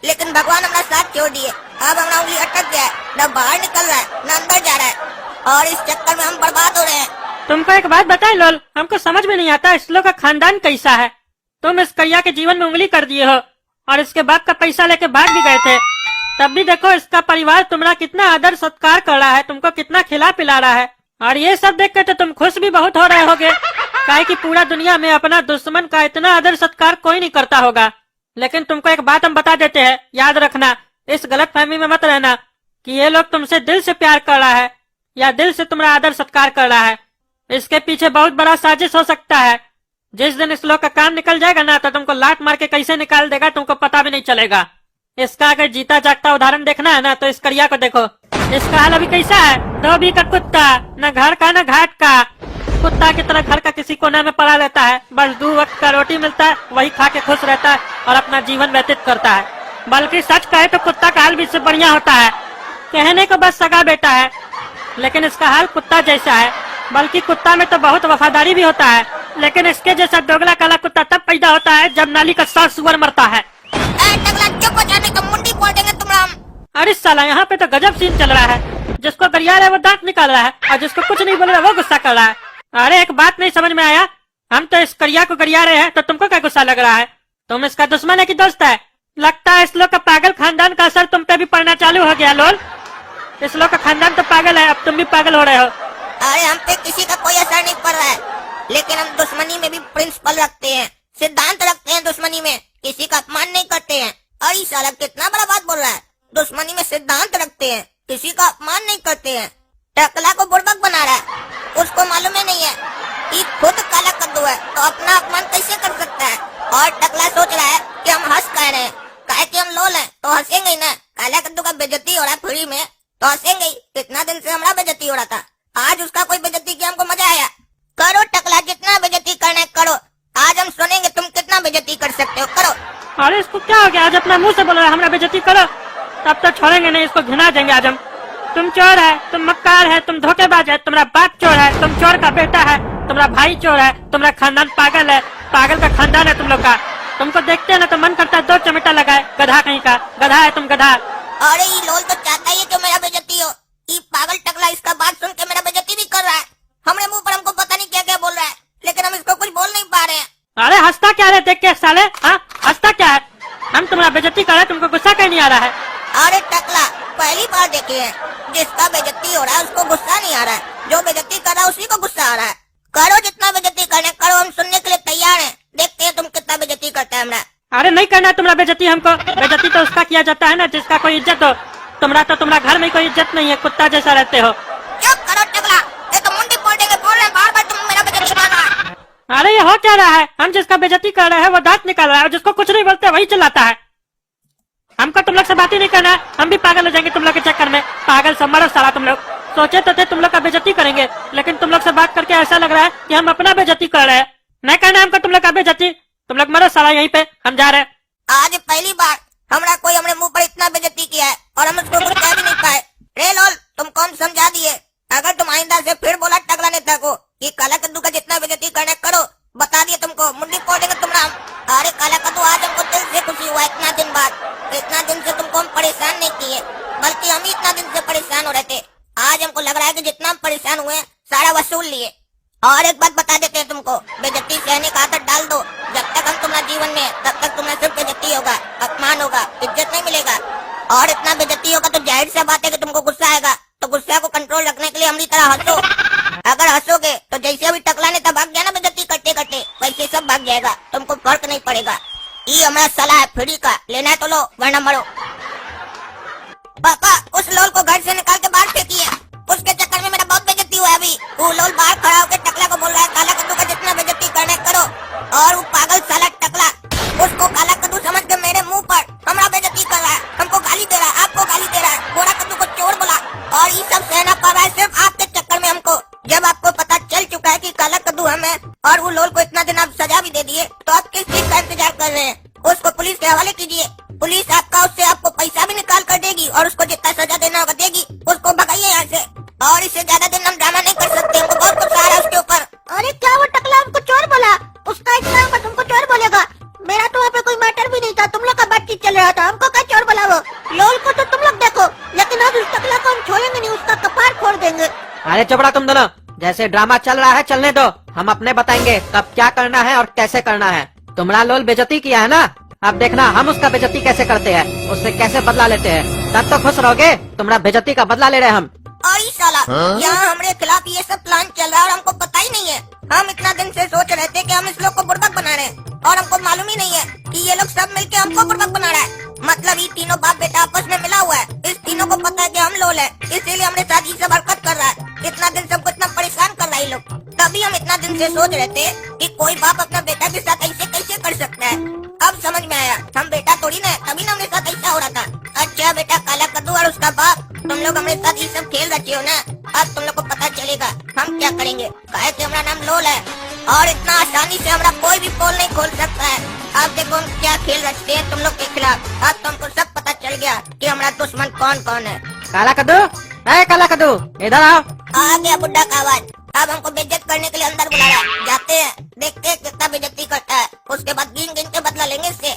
लेकिन भगवान हमारा साथ छोड़ दिए। अब हमारा उंगली अटक गया है, न बाहर निकल रहा है न अंदर जा रहा है, और इस चक्कर में हम बर्बाद हो रहे हैं। तुमको एक बात बताए लोल, हमको समझ में नहीं आता इस लोग का खानदान कैसा है। तुम इस करिया के जीवन में उंगली कर दिए हो और इसके बाप का पैसा लेके भाग भी गए थे। तब भी देखो इसका परिवार तुम्हारा कितना आदर सत्कार कर रहा है, तुमको कितना खिला पिला रहा है। और ये सब देख के तो तुम खुश भी बहुत हो रहे होगे, काहे कि पूरा दुनिया में अपना दुश्मन का इतना आदर सत्कार कोई नहीं करता होगा। लेकिन तुमको एक बात हम बता देते हैं, याद रखना, इस गलत फहमी में मत रहना कि ये लोग तुमसे दिल से प्यार कर रहा है या दिल से तुम्हारा आदर सत्कार कर रहा है। इसके पीछे बहुत बड़ा साजिश हो सकता है। जिस दिन इस लोग का काम निकल जाएगा ना, तो तुमको लात मार के कैसे निकाल देगा तुमको पता भी नहीं चलेगा। इसका अगर जीता जागता उदाहरण देखना है ना, तो इस करिया को देखो। इसका हाल अभी कैसा है? धोबी का कुत्ता, न घर का न घाट का। कुत्ता की तरह घर का किसी कोने में पड़ा रहता है, बस 2 वक्त का रोटी मिलता है, वही खा के खुश रहता है और अपना जीवन व्यतीत करता है। बल्कि सच कहे तो कुत्ता का हाल भी इससे बढ़िया होता है। कहने को बस सगा बेटा है, लेकिन इसका हाल कुत्ता जैसा है। बल्कि कुत्ता में तो बहुत वफादारी भी होता है, लेकिन इसके जैसा दोगला काला कुत्ता तब पैदा होता है जब नाली का 100 सुअर मरता है। टकला चुप हो जाने का, मुंडी फोड़ देंगे तुम। अरे साला, यहाँ पे तो गजब सीन चल रहा है। जिसको गरिया रहा है वो दांत निकाल रहा है, और जिसको कुछ नहीं बोल रहा है वो गुस्सा कर रहा है। अरे एक बात नहीं समझ में आया, हम तो इस करिया को गरिया रहे हैं तो तुमको क्या गुस्सा लग रहा है? तुम इसका दुश्मन है कि दोस्त है? लगता है इस लोग का पागल खानदान का असर तुम पे भी पड़ना चालू हो गया। लोल, इस लोग का खानदान तो पागल है, अब तुम भी पागल हो रहे हो। अरे हम पे किसी का कोई असर नहीं पड़ रहा है, लेकिन हम दुश्मनी में भी प्रिंसिपल रखते हैं, सिद्धांत रखते हैं। दुश्मनी में किसी का अपमान नहीं करते हैं। अरे साला कितना बड़ा बात बोल रहा है। दुश्मनी में सिद्धांत रखते हैं, किसी का अपमान नहीं करते हैं। टकला को बुड़बक बना रहा है, उसको मालूम ही नहीं है कि खुद काला कद्दू है तो अपना अपमान कैसे कर सकता है। और टकला सोच रहा है कि हम हंस कह रहे हैं, काहे कि हम लोल हैं तो हंसेंगे ही ना। काला कद्दू का बेइज्जती हो रहा है फ्री में तो हंसेंगे ही। कितना दिन से हमारा बेइज्जती हो रहा था, आज उसका कोई बेइज्जती किया, हमको मजा आया। करो टकला, जितना बेइज्जती करना है करो। आज हम सुनेंगे तुम कितना बेइज्जती कर सकते हो, करो। अरे इसको क्या हो गया? आज अपना मुंह से बोल रहा है हमरा बेइज्जती करो, तब तो छोड़ेंगे नहीं, इसको घिना देंगे आज हम। तुम चोर है, तुम मक्कार है, तुम धोखेबाज है, तुम्हारा बाप चोर है, तुम चोर का बेटा है, तुम्हारा भाई चोर है, तुम्हारा खानदान पागल है, पागल का खानदान है तुम लोग का। तुमको देखते हैं ना तो मन करता है 2 चमेटा लगाए। गधा कहीं का, गधा है तुम, गधा। अरे ये लोल तो चाहता ही है कि मेरा बेइज्जती हो। ये पागल टकला इसका बात सुन के मेरा बेइज्जती भी कर रहा है। हमारे मुंह पर हमको पता नहीं क्या क्या बोल रहा है, लेकिन हम इसको कुछ बोल नहीं पा रहे हैं। अरे हंसता क्या है देख के साले? हाँ, हंसता क्या है? हम तुम्हारा बेइज्जती कर रहे हैं, तुमको गुस्सा कहीं नहीं आ रहा है? अरे टकला, पहली बार देखे है जिसका बेइज्जती हो रहा है उसको गुस्सा नहीं आ रहा है, जो बेइज्जती कर रहा है उसी को गुस्सा आ रहा है। करो जितना बेइज्जती करना है करो, हम सुनने के लिए तैयार हैं। देखते हैं तुम कितना बेइज्जती करता है हमरा। अरे नहीं करना है तुम्हारा बेइज्जती हमको। बेइज्जती तो उसका किया जाता है ना जिसका कोई इज्जत हो। तुम्हारा घर में कोई इज्जत नहीं है, कुत्ता जैसा रहते हो। चुप करो टकला, ये तो मुंडी फोड़ देंगे। बोल रहे हैं बार बार तुम मेरा बेइज्जती कर रहा है। अरे ये हो क्या रहा है? हम जिसका बेइज्जती कर रहे हैं वो दांत निकाल रहा है, और जिसको कुछ नहीं बोलते वही चिल्लाता है। हमको तुम लोग से बात ही नहीं करना है, हम भी पागल हो जाएंगे तुम लोग के चक्कर में। पागल सब मरो साला तुम लोग। सोचे तो थे तुम लोग का बेइज्जती करेंगे, लेकिन तुम लोग से बात करके ऐसा लग रहा है कि हम अपना बेइज्जती कर रहे हैं। नहीं करना है हमको तुम लोग का बेइज्जती। तुम लोग मरो साला यहीं पे, हम जा रहे हैं। आज पहली बार हमरा कोई हमरे मुंह पर इतना बेइज्जती किया है और हम उसको कुछ कह भी नहीं पाए। रे लोल, तुमको हम समझा दिए। अगर तुम आइंदा से फिर बोला टकला नेता को कि काला कद्दू का जितना बेइज्जती करना करो, बता दिए तुमको, मुंडी फोड़ देंगे तुमरा। अरे काला कद्दू, आज हमको दिल से खुशी हुआ इतना दिन बाद। इतना दिन से तुमको हम परेशान नहीं किए, बल्कि हम ही इतना दिन से परेशान हो रहे थे। आज हमको लग रहा है कि जितना हम परेशान हुए सारा वसूल लिए। और एक बात बता देते हैं तुमको, बेइज्जती सहने का आदत डाल दो। जब तक हम तुम्हारे जीवन में, तब तक तुम्हारा सिर्फ बेइज्जती होगा, अपमान होगा, इज्जत नहीं मिलेगा। और इतना बेइज्जती होगा तो जाहिर सी बात है कि तुमको गुस्सा आएगा। तो गुस्सा को कंट्रोल रखने के लिए हमारी तरह हंसो। अगर हंसोगे तो जैसे अभी टकला ने तब भाग गया ना बेइज्जती करते करते, वैसे सब भाग जाएगा, तुमको फर्क नहीं पड़ेगा। ये हमारा सलाह है फ्री का, लेना है तो लो वरना मरो। पापा, उस लोल को घर से निकाल के बाहर फेंकिए। उसके चक्कर में मेरा बहुत बेइज्जती हुआ है अभी। वो लोल बाहर खड़ा होकर टकला को बोल रहा है काला कद्दू का जितना बेइज्जती करना है करो, और वो पागल साला टकला उसको काला कद्दू समझ के मेरे मुंह पर हमारा बेइज्जती कर रहा है, हमको गाली दे रहा है, आपको गाली दे रहा है, गोरा कद्दू को चोर बोला। और ये सब सहना पड़ रहा है सिर्फ आपके चक्कर में हमको। जब आपको पता चल चुका है कि काला कद्दू हम है और वो लोल को इतना दिन आप सजा भी दे दिए, तो आप किस चीज का इंतजार कर रहे हैं? उसको पुलिस के हवाले कीजिए। पुलिस आपका उससे आपको पैसा भी निकाल कर देगी और उसको जितना सजा देना होगा देगी। उसको भगाइए यहाँ से, और इससे ज्यादा दिन हम ड्रामा नहीं कर सकते। हमको बहुत कुछ आ रहा है उसके ऊपर। अरे क्या वो टकला हमको चोर बोला? उसका इतना होगा तुमको चोर बोलेगा? मेरा तो वहाँ पे कोई मैटर भी नहीं था, तुम लोग का बातचीत चल रहा था, हमको क्या चोर बोला? वो लोल को तो तुम लोग देखो, लेकिन आज उस टकला को हम छोड़ेंगे नहीं, उसका कपार फोड़ देंगे। अरे चुप रहा तुम दोनों। जैसे ड्रामा चल रहा है चलने दो, हम अपने बताएंगे कब क्या करना है और कैसे करना है। तुम्हारा लोल बेइज्जती किया है ना, अब देखना हम उसका बेइज्जती कैसे करते हैं, उससे कैसे बदला लेते हैं। तब तो खुश रहोगे, तुम्हारा बेइज्जती का बदला ले रहे हैं हम। और ये साला यहाँ हमारे खिलाफ ये सब प्लान चल रहा है और हमको पता ही नहीं है। हम इतना दिन से सोच रहे थे कि हम इस लोग को बुड़बक बना रहे हैं, और हमको मालूम ही नहीं है कि ये लोग सब मिलके हमको बुड़बक बना रहा है। मतलब ये तीनों बाप बेटा आपस में मिला हुआ है। इस तीनों को पता है कि हम लोल है, इसीलिए हमारे साथ ये सब हरकत कर रहा है। इतना दिन सबको इतना परेशान कर रहा है ये लोग। तभी हम इतना दिन से सोच रहे थे कि कोई बाप अपना बेटा के साथ ऐसे कैसे कर सकता है। अब समझ में आया, हम बेटा थोड़ी ना, तभी ना हमारे साथ ऐसा हो रहा था। अच्छा बेटा काला कद्दू और उसका बाप तुम लोग हमारे साथ ये सब खेल रचे हो ना, अब तुम लोग को पता चलेगा हम क्या करेंगे। काहे कि हमारा नाम लोल है और इतना आसानी से हमारा कोई भी पोल नहीं खोल सकता है। अब देखो हम क्या खेल रचते हैं तुम लोग के खिलाफ। अब तुमको सब पता चल गया कि हमारा दुश्मन कौन कौन है। काला कद्दू, ए काला कद्दू, इधर आओ। आ गया बुड्ढा का आवाज। अब हमको बेइज्जत करने के लिए अंदर बुला रहा है। जाते हैं, देखते हैं कितना बेइज्जती करता है, उसके बाद गिन गिन के बदला लेंगे इससे।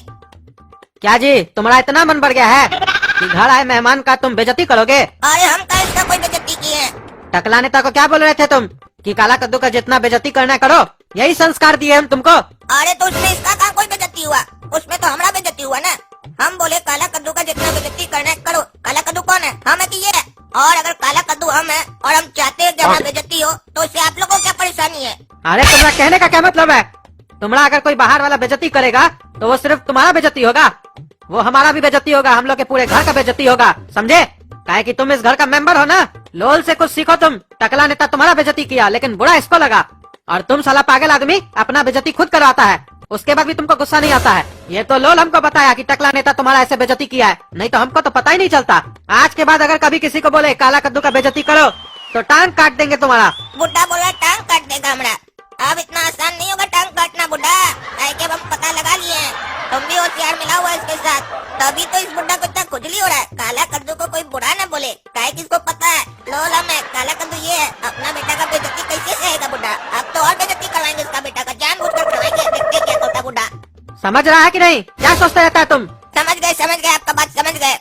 क्या जी, तुम्हारा इतना मन बढ़ गया है कि घर आए मेहमान का तुम बेइज्जती करोगे? अरे हम का इसका कोई बेइज्जती किए हैं? टकला नेता को क्या बोल रहे थे तुम कि काला कद्दू का जितना बेइज्जती करना है करो? यही संस्कार दिए हम तुमको। अरे तो उसमें इसका कहाँ कोई बेइज्जती हुआ? उसमें तो हमारा बेइज्जती हुआ ना। हम बोले काला कद्दू का जितना बेइज्जती करना है करो। काला कद्दू कौन है? हम है कि ये है? और अगर काला कद्दू हम है और हम चाहते हैं कि हमारा बेइज्जती हो तो इससे आप लोगों को क्या परेशानी है? अरे तुम्हारा कहने का क्या मतलब है? तुम्हारा अगर कोई बाहर वाला बेइज्जती करेगा तो वो सिर्फ तुम्हारा बेइज्जती होगा, वो हमारा भी बेइज्जती होगा, हम लोग के पूरे घर का बेइज्जती होगा, समझे? काहे कि तुम इस घर का मेंबर हो ना। लोल से कुछ सीखो तुम। टकला नेता तुम्हारा बेइज्जती किया लेकिन बुरा इसको लगा, और तुम साला पागल आदमी अपना बेइज्जती खुद करवाता है, उसके बाद भी तुमको गुस्सा नहीं आता है। ये तो लोल हमको बताया कि टकला नेता तुम्हारा ऐसे बेइज्जती किया है, नहीं तो हमको तो पता ही नहीं चलता। आज के बाद अगर कभी किसी को बोले काला कद्दू का बेइज्जती करो तो टांग काट देंगे तुम्हारा। बुड्ढा बोला टांग काट देगा हमारा। अब इतना आसान नहीं होगा टांग काटना बुड्ढा। काहे कि अब हम पता लगा लिए हैं, तुम भी होशियार मिला हुआ इसके साथ, तभी तो इस बुड्ढा को इतना खुजली हो रहा है। काला कद्दू को कोई बुरा न बोले, काहे कि इसको पता है लोल हम है, काला कद्दू ये है। अपना बेटा का बेइज्जती कैसे सहेगा बुड्ढा? अब तो और बेइज्जती करवाएंगे इसका बेटा का, जानबूझकर करवाएंगे, देखते क्या करता बुड्ढा। समझ रहा है कि नहीं? क्या सोचता रहता है तुम? समझ गए, आपका बात समझ गए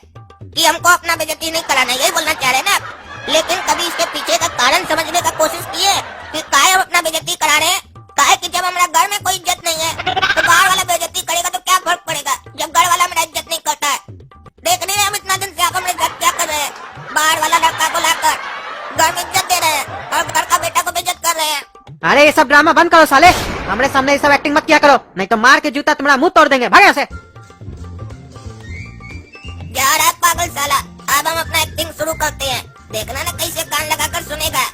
कि हमको अपना बेइज्जती नहीं कराना, यही बोलना चाह रहे हैं ना आप। लेकिन कभी इसके पीछे का कारण समझने का कोशिश किए कि काहे हम अपना बेइज्जती करा रहे हैं? काहे कि जब हमारा घर में कोई इज्जत नहीं है तो बाहर वाला बेइज्जती करेगा तो क्या फर्क पड़ेगा जब घर वाला मेरा इज्जत नहीं करता है? देख नहीं रहे हम इतना दिन से आप हमारे साथ क्या कर रहे हैं? बाहर वाला लड़का को लाकर घर में इज्जत दे रहे हैं और घर का बेटा को बेइज्जत कर रहे हैं। अरे ये सब ड्रामा बंद करो साले, हमारे सामने ये सब एक्टिंग मत किया करो, नहीं तो मार के जूता तुम्हारा मुंह तोड़ देंगे। भाग यहाँ से। जा रहा है पागल साला। अब हम अपना एक्टिंग शुरू करते हैं, देखना ना कैसे कान लगाकर सुनेगा।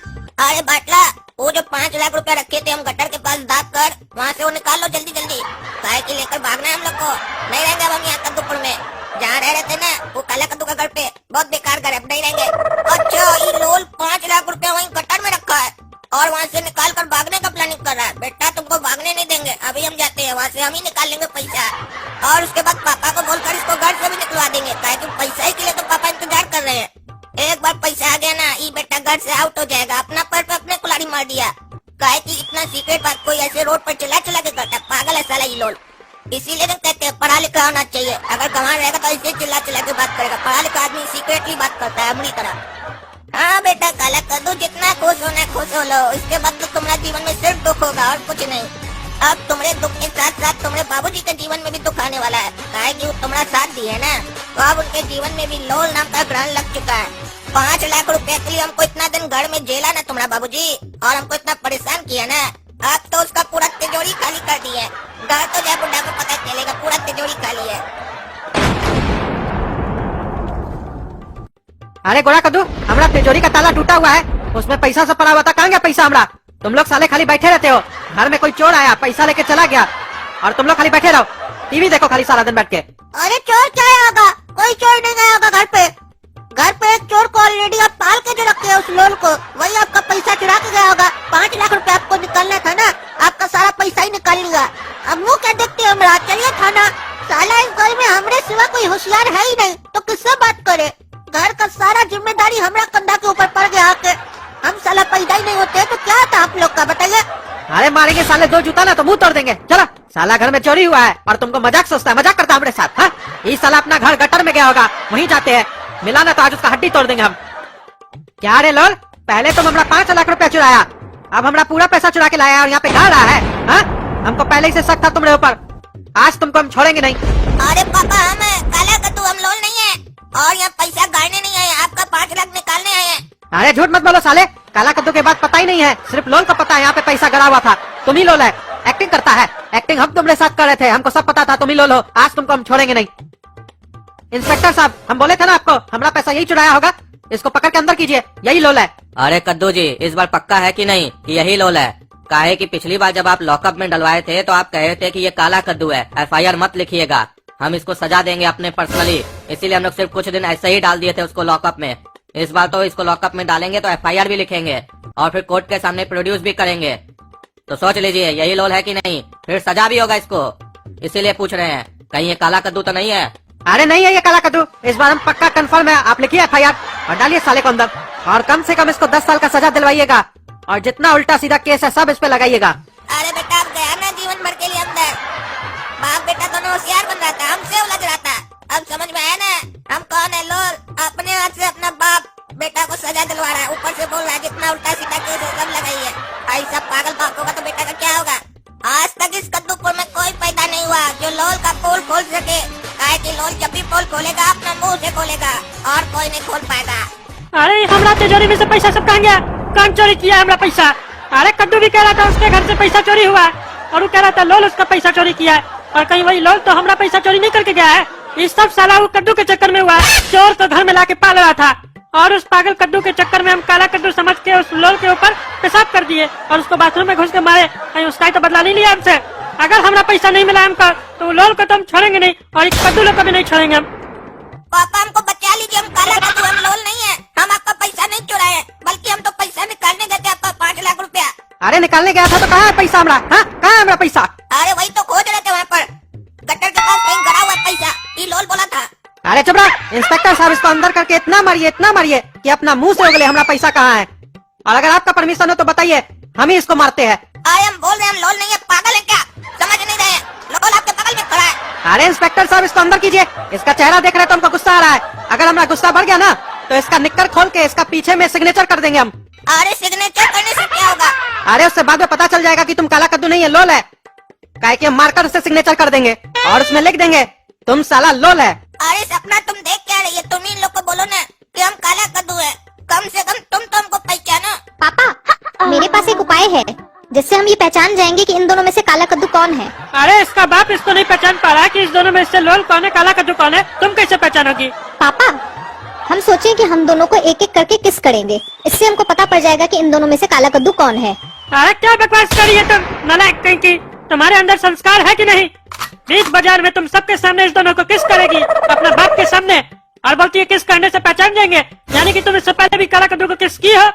अरे बाटला, वो जो 5 लाख रुपए रखे थे हम गटर के पास दाब कर, वहाँ से वो निकाल लो जल्दी जल्दी। काहे कि लेकर भागना है हम लोग को, नहीं रहेंगे अब हम यहाँ कद्दूपुर में। जहाँ रह रहे थे ना वो काला कद्दू का घर पे, बहुत बेकार घर है, अब नहीं रहेंगे। अच्छा ये लोल 5 लाख रुपए वहीं गटर में रखा है और वहाँ से निकाल कर भागने का प्लानिंग कर रहा है। बेटा तुमको भागने नहीं देंगे, अभी हम जाते हैं, वहाँ से हम ही निकाल लेंगे पैसा और उसके बाद पापा को बोलकर इसको घर से भी निकलवा देंगे। काहे कि पैसा ही के लिए तो पापा इंतजार कर रहे हैं। एक बार पैसा आ गया ना ये बेटा घर से आउट हो जाएगा। अपना पैर पे अपने कुल्हाड़ी मार दिया। काहे कि इतना सीक्रेट बात कोई ऐसे रोड पर चला चला के करता है, पागल है साला ये लोल। इसीलिए तो कहते हैं पढ़ा लिखा होना चाहिए, अगर कहाँ रहेगा तो ऐसे चिल्ला चिल्ला के बात करेगा। पढ़ा लिखा आदमी सीक्रेटली बात करता है अपनी तरह। हाँ बेटा काला कद्दू, जितना खुश होना खुश हो लो, इसके बाद तो तुम्हारा जीवन में सिर्फ दुख होगा और कुछ नहीं। अब तुम्हारे दुख के साथ साथ तुम्हारे बाबूजी के जीवन में भी दुख आने वाला है। काहे कि वो तुम्हारा साथ दिए ना, तो अब उनके जीवन में भी लोल नाम का ग्रहण लग चुका है। 5 लाख रुपए के लिए हमको इतना दिन घर में जेला ना तुम्हारा बाबूजी, और हमको इतना परेशान किया ना, अब तो उसका पूरा तिजोरी खाली कर दिया है। घर तो जय बुड्ढा को पता चलेगा पूरा तिजोरी खाली है। अरे गोरा कद्दू, हमारा तिजोरी का ताला टूटा हुआ है, उसमें पैसा सब पड़ा हुआ था, कहाँ गया पैसा हमारा? तुम लोग साले खाली बैठे रहते हो, घर में कोई चोर आया पैसा लेके चला गया और तुम लोग खाली बैठे रहो, टीवी देखो खाली सारा दिन बैठ के। अरे चोर क्या होगा? कोई चोर नहीं गया होगा घर पे। घर पे एक चोर को ऑलरेडी आप पाल के जो रखे हैं उस लोल को, वही आपका पैसा चुरा के गया होगा। 5 लाख रुपए आपको निकालना था ना, आपका सारा पैसा ही निकाल लिया। अब मुँह क्या देखते हो हमारा? चलिए थाना। साला इस घर में हमरे सिवा कोई होशियार है ही नहीं तो किससे बात करे? घर का सारा जिम्मेदारी हमारा कंधा के ऊपर पड़ गया आके। हम साला पैदा ही नहीं होते तो क्या था आप लोग का, बताइए? अरे मारेंगे साले 2 जूता ना तो मुंह तोड़ देंगे। चलो, साला घर में चोरी हुआ है और तुमको मजाक सोचता है, मजाक करता है हमारे साथ। हाँ, ये साला अपना घर गटर में गया होगा, वहीं जाते हैं, मिला ना तो आज उसका हड्डी तोड़ देंगे हम। क्या रे लोल, पहले तुम हमारा 5 लाख रुपया चुराया, अब हमारा पूरा पैसा चुरा के लाया और यहाँ पे गा रहा है। हाँ, हमको पहले ही से शक था तुम्हारे ऊपर, आज तुमको हम छोड़ेंगे नहीं। अरे पापा हम है काला कद्दू, हम लोल नहीं है और यहाँ पैसा गाड़ने नहीं आए, आपका 5 लाख निकालने आए हैं। अरे झूठ मत बोलो साले, काला कद्दू के बाद पता ही नहीं है, सिर्फ लोल को पता है यहाँ पे पैसा गड़ा हुआ था। तुम ही लोल है, एक्टिंग करता है। एक्टिंग हम तुम्हारे साथ कर रहे थे, हमको सब पता था तुम ही लोल हो, आज तुमको हम छोड़ेंगे नहीं। इंस्पेक्टर साहब, हम बोले थे ना आपको, हमारा पैसा यही चुराया होगा, इसको पकड़ के अंदर कीजिए, यही लोल है। अरे कद्दू जी, इस बार पक्का है कि नहीं कि यही लोल है? काहे कि पिछली बार जब आप लॉकअप में डलवाए थे तो आप कहे थे कि ये काला कद्दू है, FIR मत लिखिएगा, हम इसको सजा देंगे अपने पर्सनली, इसीलिए हम लोग सिर्फ कुछ दिन ऐसे ही डाल दिए थे उसको लॉकअप में। इस बार तो इसको लॉकअप में डालेंगे तो FIR भी लिखेंगे और फिर कोर्ट के सामने प्रोड्यूस भी करेंगे। तो सोच लीजिए यही लोल है कि नहीं, फिर सजा भी होगा इसको। इसीलिए पूछ रहे हैं कहीं ये काला कद्दू तो नहीं है। अरे नहीं है ये काला कद्दू, इस बार हम पक्का कंफर्म है। आप लिखिए FIR और डालिए साले को अंदर, और कम से कम इसको 10 साल का सजा दिलवाइएगा और जितना उल्टा सीधा केस है सब इस पे लगाइएगा। अरे बेटा अब गया ना जीवन भर के लिए अंदर। बाप बेटा दोनों होशियार बन रहा था, हमसे उलझ रहा था। अब समझ में आया ना हम कौन है। लोल अपने हाथ से अपना बाप बेटा को सजा दिलवा रहा है, ऊपर से बोल रहा है जितना उल्टा सीधा केस है सब लगाइए। ऐसा पागल बाप होगा तो बेटा का क्या होगा। आज तक इस कद्दूपुर में कोई पैदा नहीं हुआ जो लोल का पोल खोल सके। काहे कि लोल जब भी पोल खोलेगा अपना मुंह से खोलेगा और कोई नहीं खोल पाएगा। अरे हमरा तिजोरी में से पैसा सब कहाँ गया? कौन चोरी किया हमरा पैसा? अरे कद्दू भी कह रहा था उसके घर से पैसा चोरी हुआ है और वो कह रहा था लोल उसका पैसा चोरी किया है, और कहीं वही लोल तो हमरा पैसा चोरी नहीं करके गया है। इस सब साला वो कद्दू के चक्कर में हुआ है। चोर को घर में लाके पाल रहा था और उस पागल कद्दू के चक्कर में हम काला कद्दू समझ के उस लोल के ऊपर पेशाब कर दिए और उसको बाथरूम में घुस के मारे। कहीं उसका ही तो बदला नहीं लिया हमसे। अगर हमरा पैसा नहीं मिला हमको तो वो लोल को तो हम छोड़ेंगे नहीं और इस कद्दू लोग को भी नहीं छोड़ेंगे हम। पापा हमको बचा लीजिए, हम काला कद्दू, हम लोल नहीं है। हम आपका पैसा नहीं चुराए बल्कि हम तो पैसा निकालने गए थे आपका 5 लाख रुपया। अरे निकालने गया था तो कहाँ है पैसा हमारा? हाँ कहाँ है हमारा पैसा? अरे वही तो खोज रहे थे वहाँ पर गटर के पास कहीं गड़ा हुआ है पैसा। ये लोल बोला था। अरे चुप रहा इंस्पेक्टर साहब, इसको अंदर करके इतना मारिए कि अपना मुंह से उगले हमारा पैसा कहाँ है। और अगर आपका परमिशन हो तो बताइए, हम ही इसको मारते हैं। अरे हम बोल रहे हैं हम लोल नहीं है, पागल है क्या? समझ नहीं रहे हैं? लोल आपके बगल में खड़ा है। अरे इंस्पेक्टर साहब इसको अंदर कीजिए, इसका चेहरा देख रहे तो हमको गुस्सा आ रहा है। अगर हमारा गुस्सा बढ़ गया ना तो इसका निक्कर खोल के इसका पीछे में सिग्नेचर कर देंगे हम। अरे सिग्नेचर करने से क्या होगा? अरे उससे बाद में पता चल जाएगा कि तुम काला कद्दू नहीं है लोल है। काहे कि हम मारकर उससे सिग्नेचर कर देंगे और उसमें लिख देंगे तुम साला लोल है। अरे सपना तुम देख क्या रही है? तुम इन लोग को बोलो ना कि हम काला कद्दू है। कम से कम तुम तो हमको पहचानो। पापा मेरे पास एक उपाय है जिससे हम ये पहचान जाएंगे कि इन दोनों में से काला कद्दू कौन है। अरे इसका बाप इसको नहीं पहचान पा रहा कि इस दोनों में से लोल कौन है काला कद्दू कौन है। तुम कैसे पहचानोगी? पापा हम सोचें कि हम दोनों को एक एक करके किस करेंगे, इससे हमको पता पड़ जाएगा कि इन दोनों में से काला कद्दू कौन है। अरे क्या बकवास करी है तुम नालायक कहीं की? तुम्हारे अंदर संस्कार है कि नहीं? बीच बाजार में तुम सबके सामने इस दोनों को किस करेगी, अपने बाप के सामने, और बोलती है किस करने से पहचान जाएंगे। यानी कि तुम इससे पहले भी काला कद्दू को किस की हो?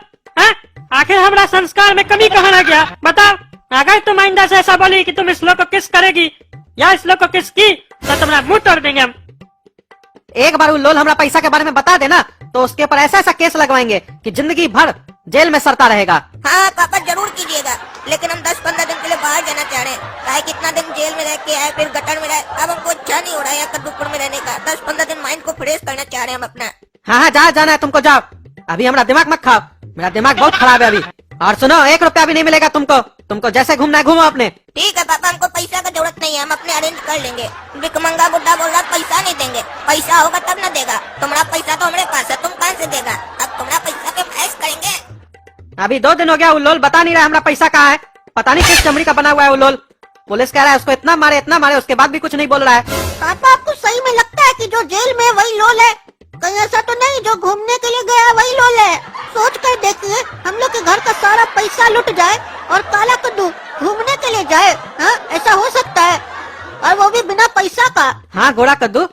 आखिर हमारा संस्कार में कमी कहाँ रह गया बताओ। अगर तुम आइंदा से ऐसा बोली कि तुम इस लोग को किस करेगी या इस लोग को किस की तो तुम्हारा मुंह तोड़ देंगे हम। एक बार वो लोल हमारा पैसा के बारे में बता देना तो उसके ऊपर ऐसा ऐसा केस लगवाएंगे कि जिंदगी भर जेल में सरता रहेगा। हाँ पापा जरूर कीजिएगा, लेकिन हम 10-15 दिन के लिए बाहर जाना चाह रहे हैं। काहे कितना दिन जेल में रह के आए फिर गटर में रहे, अब हमको अच्छा नहीं हो रहा है कद्दूपुर में रहने का। 10-15 दिन माइंड को फ्रेश करना चाह रहे हैं हम अपना। हाँ जहाँ जाना है तुमको जाओ, अभी हमारा दिमाग मत खाओ, मेरा दिमाग बहुत खराब है अभी। और सुनो 1 रुपया भी नहीं मिलेगा तुमको जैसे घूमना है घूमो अपने। ठीक है पापा, हमको पैसा का जरूरत नहीं है, हम अपने अरेंज कर लेंगे। भिकमंगा बुड्ढा बोल रहा पैसा नहीं देंगे, पैसा होगा तब ना देगा। तुम्हारा पैसा तो हमारे पास है, तुम कहाँ से देगा? अब तुम्हारा पैसा पे भैंस करेंगे। अभी 2 दिन हो गया वो लोल बता नहीं रहा हमारा पैसा कहाँ है। पता नहीं किस चमड़ी का बना हुआ है वो लोल। पुलिस कह रहा है उसको इतना मारे उसके बाद भी कुछ नहीं बोल रहा है। पापा आपको सही में लगता है कि जो जेल में वही लोल है? कहीं ऐसा तो नहीं जो घूमने के लिए गया वही लोल है? सोच कर देखिए, हम लोग के घर का सारा पैसा लुट जाए और काला कद्दू घूमने के लिए जाए। हाँ ऐसा हो सकता है, और वो भी बिना पैसा का। हाँ घोड़ा कद्दू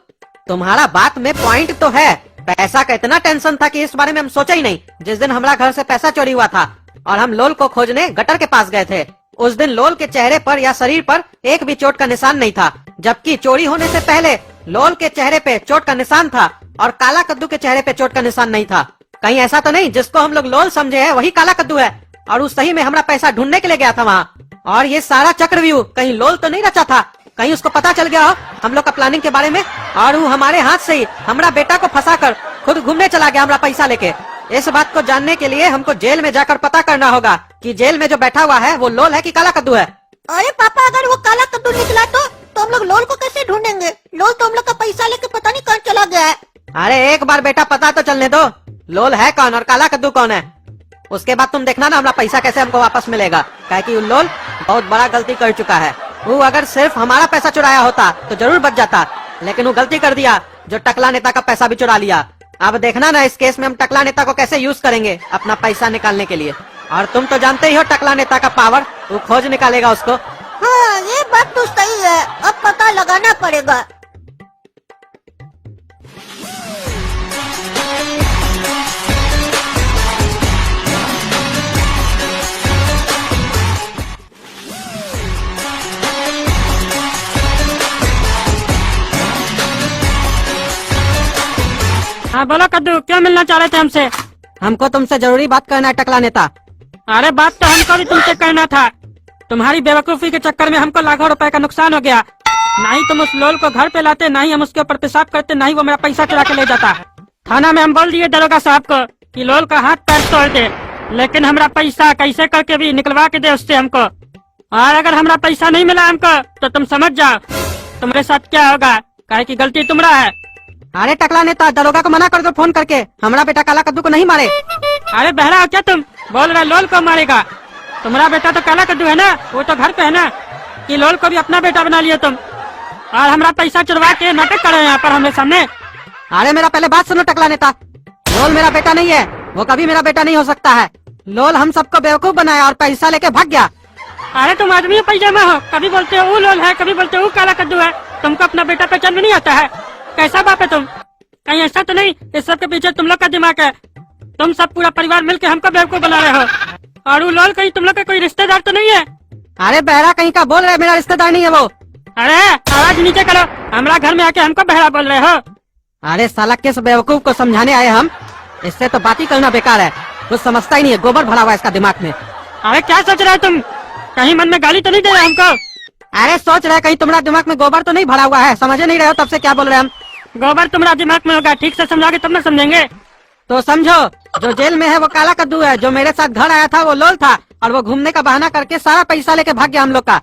तुम्हारा बात में पॉइंट तो है। पैसा का इतना टेंशन था कि इस बारे में हम सोचा ही नहीं। जिस दिन हमारा घर से पैसा चोरी हुआ था और हम लोल को खोजने गटर के पास गए थे, उस दिन लोल के चेहरे पर या शरीर पर एक भी चोट का निशान नहीं था, जबकि चोरी होने से पहले लोल के चेहरे पे चोट का निशान था और काला कद्दू के चेहरे पे चोट का निशान नहीं था। कहीं ऐसा तो नहीं जिसको हम लोग लोल समझे है वही काला कद्दू है और उस सही में हमारा पैसा ढूंढने के लिए गया था वहाँ। और ये सारा चक्रव्यूह कहीं लोल तो नहीं रचा था? कहीं उसको पता चल गया हो हम लोग का प्लानिंग के बारे में और वो हमारे हाथ से ही हमारा बेटा को फंसाकर खुद घूमने चला गया हमारा पैसा लेके। इस बात को जानने के लिए हमको जेल में जाकर पता करना होगा कि जेल में जो बैठा हुआ है वो लोल है कि काला कद्दू है। अरे पापा अगर वो काला कद्दू निकला तो हम लोग लोल को कैसे ढूंढेंगे? लोल तो हम लोग का पैसा लेके पता नहीं कहाँ चला गया है। अरे एक बार बेटा पता तो चलने दो, लोल है कौन और काला कद्दू कौन है। उसके बाद तुम देखना ना हमारा पैसा कैसे हमको वापस मिलेगा। काहे कि लोल बहुत बड़ा गलती कर चुका है। वो अगर सिर्फ हमारा पैसा चुराया होता तो जरूर बच जाता, लेकिन वो गलती कर दिया जो टकला नेता का पैसा भी चुरा लिया। अब देखना ना इस केस में हम टकला नेता को कैसे यूज करेंगे अपना पैसा निकालने के लिए। और तुम तो जानते ही हो टकला नेता का पावर, वो खोज निकालेगा उसको। हाँ ये बात तो सही है, अब पता लगाना पड़ेगा। हाँ बोलो कद्दू, क्यों मिलना चाह रहे थे हमसे? हमको तुमसे जरूरी बात करना है टकला नेता। अरे बात तो हमको भी तुमसे करना था। तुम्हारी बेवकूफी के चक्कर में हमको लाखों रुपए का नुकसान हो गया। ना ही तुम उस लोल को घर पे लाते, ना ही हम उसके ऊपर पेशाब करते, ना ही वो मेरा पैसा चुरा के ले जाता। थाना में हम बोल दिए दरोगा साहब को कि लोल का हाथ पैर तोड़ दे, लेकिन हमारा पैसा कैसे करके भी निकलवा के दे उससे हमको। और अगर हमारा पैसा नहीं मिला हमको तो तुम समझ जाओ तुम्हारे साथ क्या होगा, काहे की गलती तुम्हारा है। अरे टकला नेता, दरोगा को मना कर दो फोन करके, हमारा बेटा काला कद्दू को नहीं मारे। अरे बहरा हो क्या तुम? बोल रहे लोल को मारेगा? तुम्हारा बेटा तो काला कद्दू है ना, वो तो घर पे है ना, कि लोल को भी अपना बेटा बना लिया तुम और हमारा पैसा चुरवा के नाटक कर रहे हैं यहाँ पर हमारे सामने। अरे मेरा पहले बात सुनो टकला नेता, लोल मेरा बेटा नहीं है, वो कभी मेरा बेटा नहीं हो सकता है। लोल हम सबको बेवकूफ बनाया और पैसा लेके भाग गया। अरे तुम आदमी पैजामा हो, कभी बोलते हो वो लोल है, कभी बोलते हो वो काला कद्दू है। तुमको अपना बेटा पहचान में नहीं आता है? कैसा बाप है तुम? कहीं ऐसा तो नहीं इस सब के पीछे तुम लोग का दिमाग है? तुम सब पूरा परिवार मिलके हमको बेवकूफ बना रहे हो। और वो लोल कहीं तुम लोग का कोई रिश्तेदार तो नहीं है? अरे बहरा कहीं का बोल रहे, मेरा रिश्तेदार नहीं है वो। अरे आवाज नीचे करो, हमारा घर में आके हमको बहरा बोल रहे हो। अरे साला किस बेवकूफ को समझाने आए हम, इससे तो बात ही करना बेकार है, कुछ समझता ही नहीं है, गोबर भरा हुआ है इसका दिमाग में। अरे क्या सोच रहे हो तुम? कहीं मन में गाली तो नहीं दे रहे हमको? अरे सोच रहे कहीं तुम्हारा दिमाग में गोबर तो नहीं भरा हुआ है, समझे नहीं रहे हो तब से क्या बोल रहे हम। गोबर तुम्हारा दिमाग में होगा, ठीक से समझाओगे तब न समझेंगे। तो समझो, जो जेल में है वो काला कद्दू है, जो मेरे साथ घर आया था वो लोल था, और वो घूमने का बहाना करके सारा पैसा लेके भाग गया हम लोग का।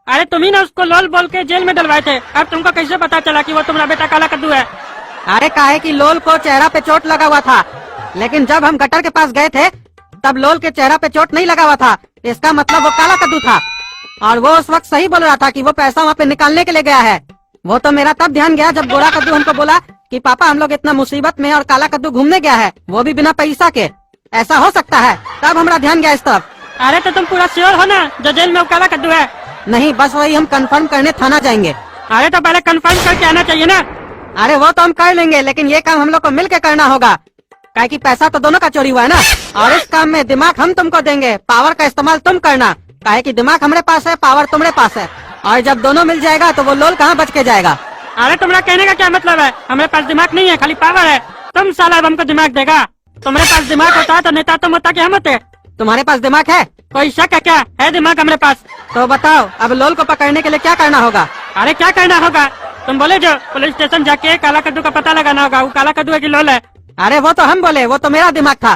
अरे तुम ही ना उसको लोल बोल के जेल में डलवाए थे, अब तुमको कैसे पता चला कि वो तुम्हारा बेटा काला कद्दू है? अरे काहे कि लोल को चेहरा पे चोट लगा हुआ था, लेकिन जब हम गटर के पास गए थे तब लोल के चेहरा पे चोट नहीं लगा हुआ था, इसका मतलब वो काला कद्दू था। और वो उस वक्त सही बोल रहा था कि वो पैसा वहाँ पे निकालने के लिए गया है। वो तो मेरा तब ध्यान गया जब गोरा कद्दू हमको बोला कि पापा हम लोग इतना मुसीबत में और काला कद्दू घूमने गया है, वो भी बिना पैसा के, ऐसा हो सकता है? तब हमारा ध्यान गया इस तरफ। अरे तो तुम पूरा श्योर हो ना जो जेल में वो काला कद्दू है? नहीं, बस वही हम कंफर्म करने थाना जाएंगे। अरे तो पहले कंफर्म करके आना चाहिए ना। अरे वो तो हम कर लेंगे, लेकिन ये काम हम लोग को मिल के करना होगा, काहे कि पैसा तो दोनों का चोरी हुआ है ना। और इस काम में दिमाग हम तुमको देंगे, पावर का इस्तेमाल तुम करना, काहे कि दिमाग हमारे पास है, पावर तुम्हारे पास है, और जब दोनों मिल जाएगा तो वो लोल कहाँ बच के जाएगा। अरे तुम्हारा कहने का क्या मतलब है? हमारे पास दिमाग नहीं है, खाली पावर है। तुम साला अब हमको दिमाग देगा? तुम्हारे पास दिमाग होता तो नेता तुम होता कि हम होते? तुम्हारे पास दिमाग है? कोई शक है क्या? है दिमाग हमारे पास। तो बताओ अब लोल को पकड़ने के लिए क्या करना होगा? अरे क्या करना होगा? तुम बोले जो पुलिस स्टेशन जाके काला कद्दू का पता लगाना होगा, वो काला कद्दू है कि लोल है? अरे वो तो हम बोले, वो तो मेरा दिमाग था,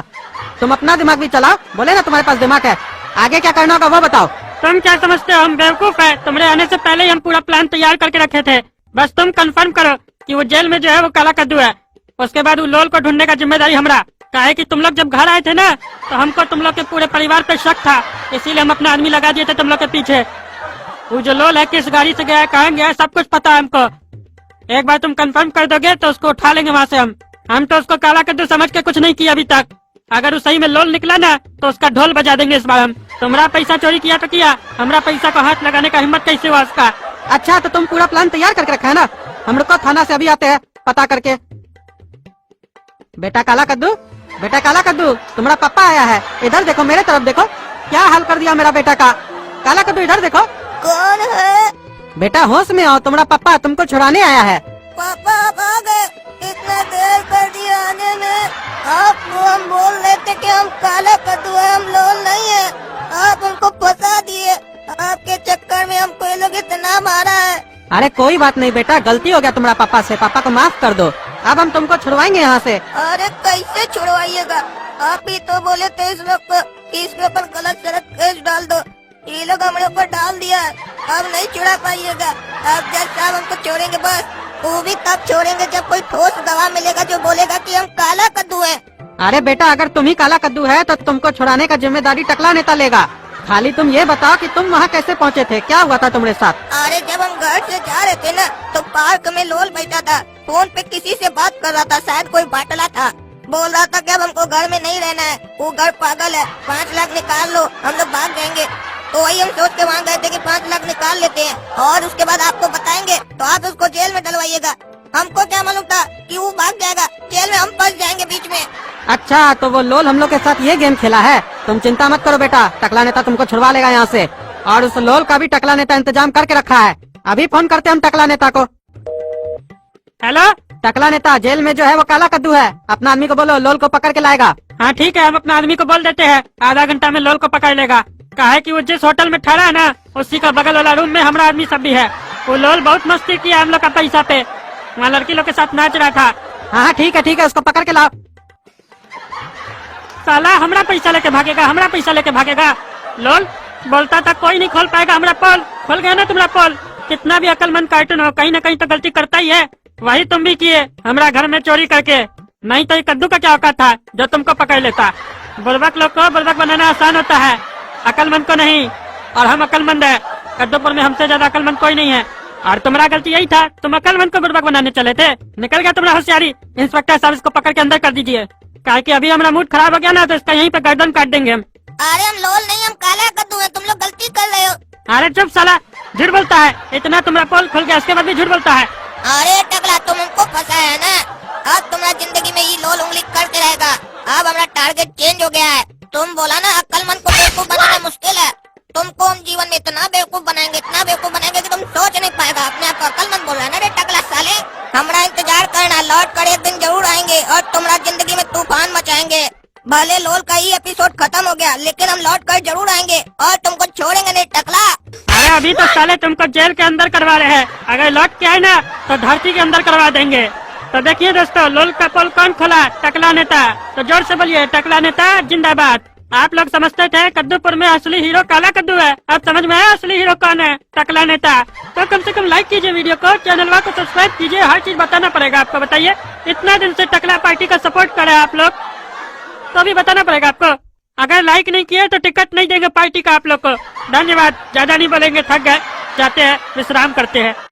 तुम अपना दिमाग भी चलाओ। बोले ना तुम्हारे पास दिमाग है, आगे क्या करना होगा वो बताओ। तुम क्या समझते हो हम बेवकूफ है? तुम्हारे आने से पहले ही हम पूरा प्लान तैयार करके रखे थे, बस तुम कंफर्म करो कि वो जेल में जो है वो काला कद्दू है। उसके बाद वो लोल को ढूंढने का जिम्मेदारी हमारा। काहे कि तुम लोग जब घर आए थे ना तो हमको तुम लोग के पूरे परिवार पे शक था, इसीलिए हम अपना आदमी लगा दिए थे तुम लोग के पीछे। वो जो लोल है किस गाड़ी से गया है, कहाँ गया है, सब कुछ पता है हमको। एक बार तुम कंफर्म कर दोगे तो उसको उठा लेंगे वहाँ से हम तो उसको काला कद्दू समझ के कुछ नहीं किया अभी तक। अगर वो सही में लोल निकला ना तो उसका ढोल बजा देंगे इस बार हम। तुम्हारा पैसा चोरी किया तो किया, हमारा पैसा को हाथ लगाने का हिम्मत कैसे हुआ उसका? अच्छा तो तुम पूरा प्लान तैयार करके रखा है ना, हम लोग को थाना से अभी आते हैं पता करके। बेटा काला कद्दू, बेटा काला कद्दू, तुम्हारा पापा आया है, इधर देखो, मेरे तरफ देखो, क्या हाल कर दिया मेरा बेटा का। काला कद्दू इधर देखो। कौन है? बेटा होश में आओ, तुम्हारा पापा तुमको छुड़ाने आया है। पापा आप आ गए, इतना देर कर दिया आने में। आपको हम बोल रहे थे कि हम काला कद्दू है, हम लोल नहीं है। आप उनको फंसा दिए, आपके चक्कर में हमको ये लोग इतना मारा है। अरे कोई बात नहीं बेटा, गलती हो गया तुम्हारा पापा से, पापा को माफ कर दो। अब हम तुमको छुड़वाएंगे यहाँ से। अरे कैसे छुड़वाइएगा? आप ही तो बोले थे इस लोग को कि इसके ऊपर गलत सलत केस डाल दो, ये लोग हमारे ऊपर डाल दिया है। अब नहीं छुड़ा पाइएगा। अब जज साहब हमको छोड़ेंगे, बस वो भी तब छोड़ेंगे जब कोई ठोस गवाह मिलेगा जो बोलेगा कि हम काला कद्दू है। अरे बेटा अगर तुम ही काला कद्दू है तो तुमको छुड़ाने का जिम्मेदारी टकला नेता लेगा। खाली तुम ये बताओ कि तुम वहाँ कैसे पहुँचे थे, क्या हुआ था तुम्हारे साथ? अरे जब हम घर से जा रहे थे ना तो पार्क में लोल बैठा था, फोन पे किसी से बात कर रहा था, शायद कोई बाटला था। बोल रहा था कि अब हमको घर में नहीं रहना है, वो घर पागल है, 5 लाख निकाल लो, हम लोग भाग जाएंगे। तो वही हम सोच के वहाँ गए थे कि 5 लाख निकाल लेते हैं और उसके बाद आपको बताएंगे तो आप उसको जेल में डलवाइएगा। हमको क्या मालूम था कि वो भाग जाएगा, जेल में हम फंस जाएंगे बीच में। अच्छा तो वो लोल हम लोग के साथ ये गेम खेला है। तुम चिंता मत करो बेटा, टकला नेता तुमको छुड़वा लेगा यहाँ से, और उस लोल का भी टकला नेता इंतजाम करके रखा है। अभी फोन करते हम टकला नेता को। हेलो टकला नेता जेल में जो है वो काला कद्दू है। अपना आदमी को बोलो लोल को पकड़ के लाएगा। हाँ ठीक है, हम अपना आदमी को बोल देते हैं, आधा घंटा में लोल को पकड़ लेगा। कहा है कि वो जिस होटल में ठहरा है ना, उसी का बगल वाला रूम में हमारा आदमी सब भी है। वो लोल बहुत मस्ती किया हम लोग का पैसा पे, वहाँ लड़की लोग के साथ नाच रहा था। हाँ ठीक है, उसको पकड़ के लाओ। साला हमारा पैसा लेके भागेगा, हमारा पैसा लेके भागेगा। लोल बोलता था कोई नहीं खोल पाएगा हमारा पोल, खोल गया ना तुम्हारा पोल। कितना भी अकलमंद कार्टून हो, कहीं न कहीं तो गलती करता ही है। वही तुम भी किए हमारा घर में चोरी करके। नहीं तो ये कद्दू का क्या औकात था जो तुमको पकड़ लेता। बुर्बक लोग को बुर्बक बनाना आसान होता है, अकलमंद को नहीं। और हम अकलमंद है, कद्दूपुर में हमसे ज्यादा अकलमंद कोई नहीं है। और तुम्हारा गलती यही था, तुम अकलमंद को बुर्बक बनाने चले थे। निकल गया तुम्हारा होशियारी। इंस्पेक्टर साहब इसको पकड़ के अंदर कर दीजिए, क्या कि अभी हमारा मूड खराब हो गया ना, तो इसका यहीं पे गर्दन काट देंगे हम। अरे हम लोल नहीं, हम काला कद्दू है, तुम लोग गलती कर रहे हो। अरे चुप साला, झूठ बोलता है। इतना तुम्हारा पोल खुल गया, उसके बाद भी झूठ बोलता है। अरे टकला, तुम हमको फंसाया है ना, अब तुम्हारा जिंदगी में ये लोल उंगली करते रहेगा। अब हमारा टारगेट चेंज हो गया है। तुम बोला ना अक्लमंद को बेवकूफ बनाना मुश्किल है, तुमको हम जीवन में इतना बेवकूफ बनाएंगे, इतना बेवकूफ बनाएंगे कि तुम सोच नहीं पाएगा। अपने आप को अक्लमंद बोल रहा है ना रे टकला साले। हमारा इंतजार करना, लौट कर एक दिन जरूर आएंगे और तुम्हारा जिंदगी में तूफान मचाएंगे। भले लोल का ही एपिसोड खत्म हो गया, लेकिन हम लौट कर जरूर आएंगे और तुमको छोड़ेंगे नहीं टकला। अरे अभी तो साले तुमको जेल के अंदर करवा रहे हैं, अगर लौट के आए ना तो धरती के अंदर करवा देंगे। तो देखिए दोस्तों, लोल का पोल कौन खोला? टकला नेता। तो जोर से बोलिए, टकला नेता जिंदाबाद। आप लोग समझते थे कद्दूपुर में असली हीरो काला कद्दू है, अब समझ में आया असली हीरो कौन है? टकला नेता। तो कम से कम लाइक कीजिए वीडियो को, चैनल को सब्सक्राइब कीजिए, हर चीज बताना पड़ेगा आपको। बताइए, इतना दिन से टकला पार्टी का सपोर्ट कर रहे हैं आप लोग, तो अभी बताना पड़ेगा आपको। अगर लाइक नहीं किए तो टिकट नहीं देंगे पार्टी का आप लोग को। धन्यवाद, ज्यादा नहीं बोलेंगे, थक गए, जाते हैं, विश्राम करते हैं।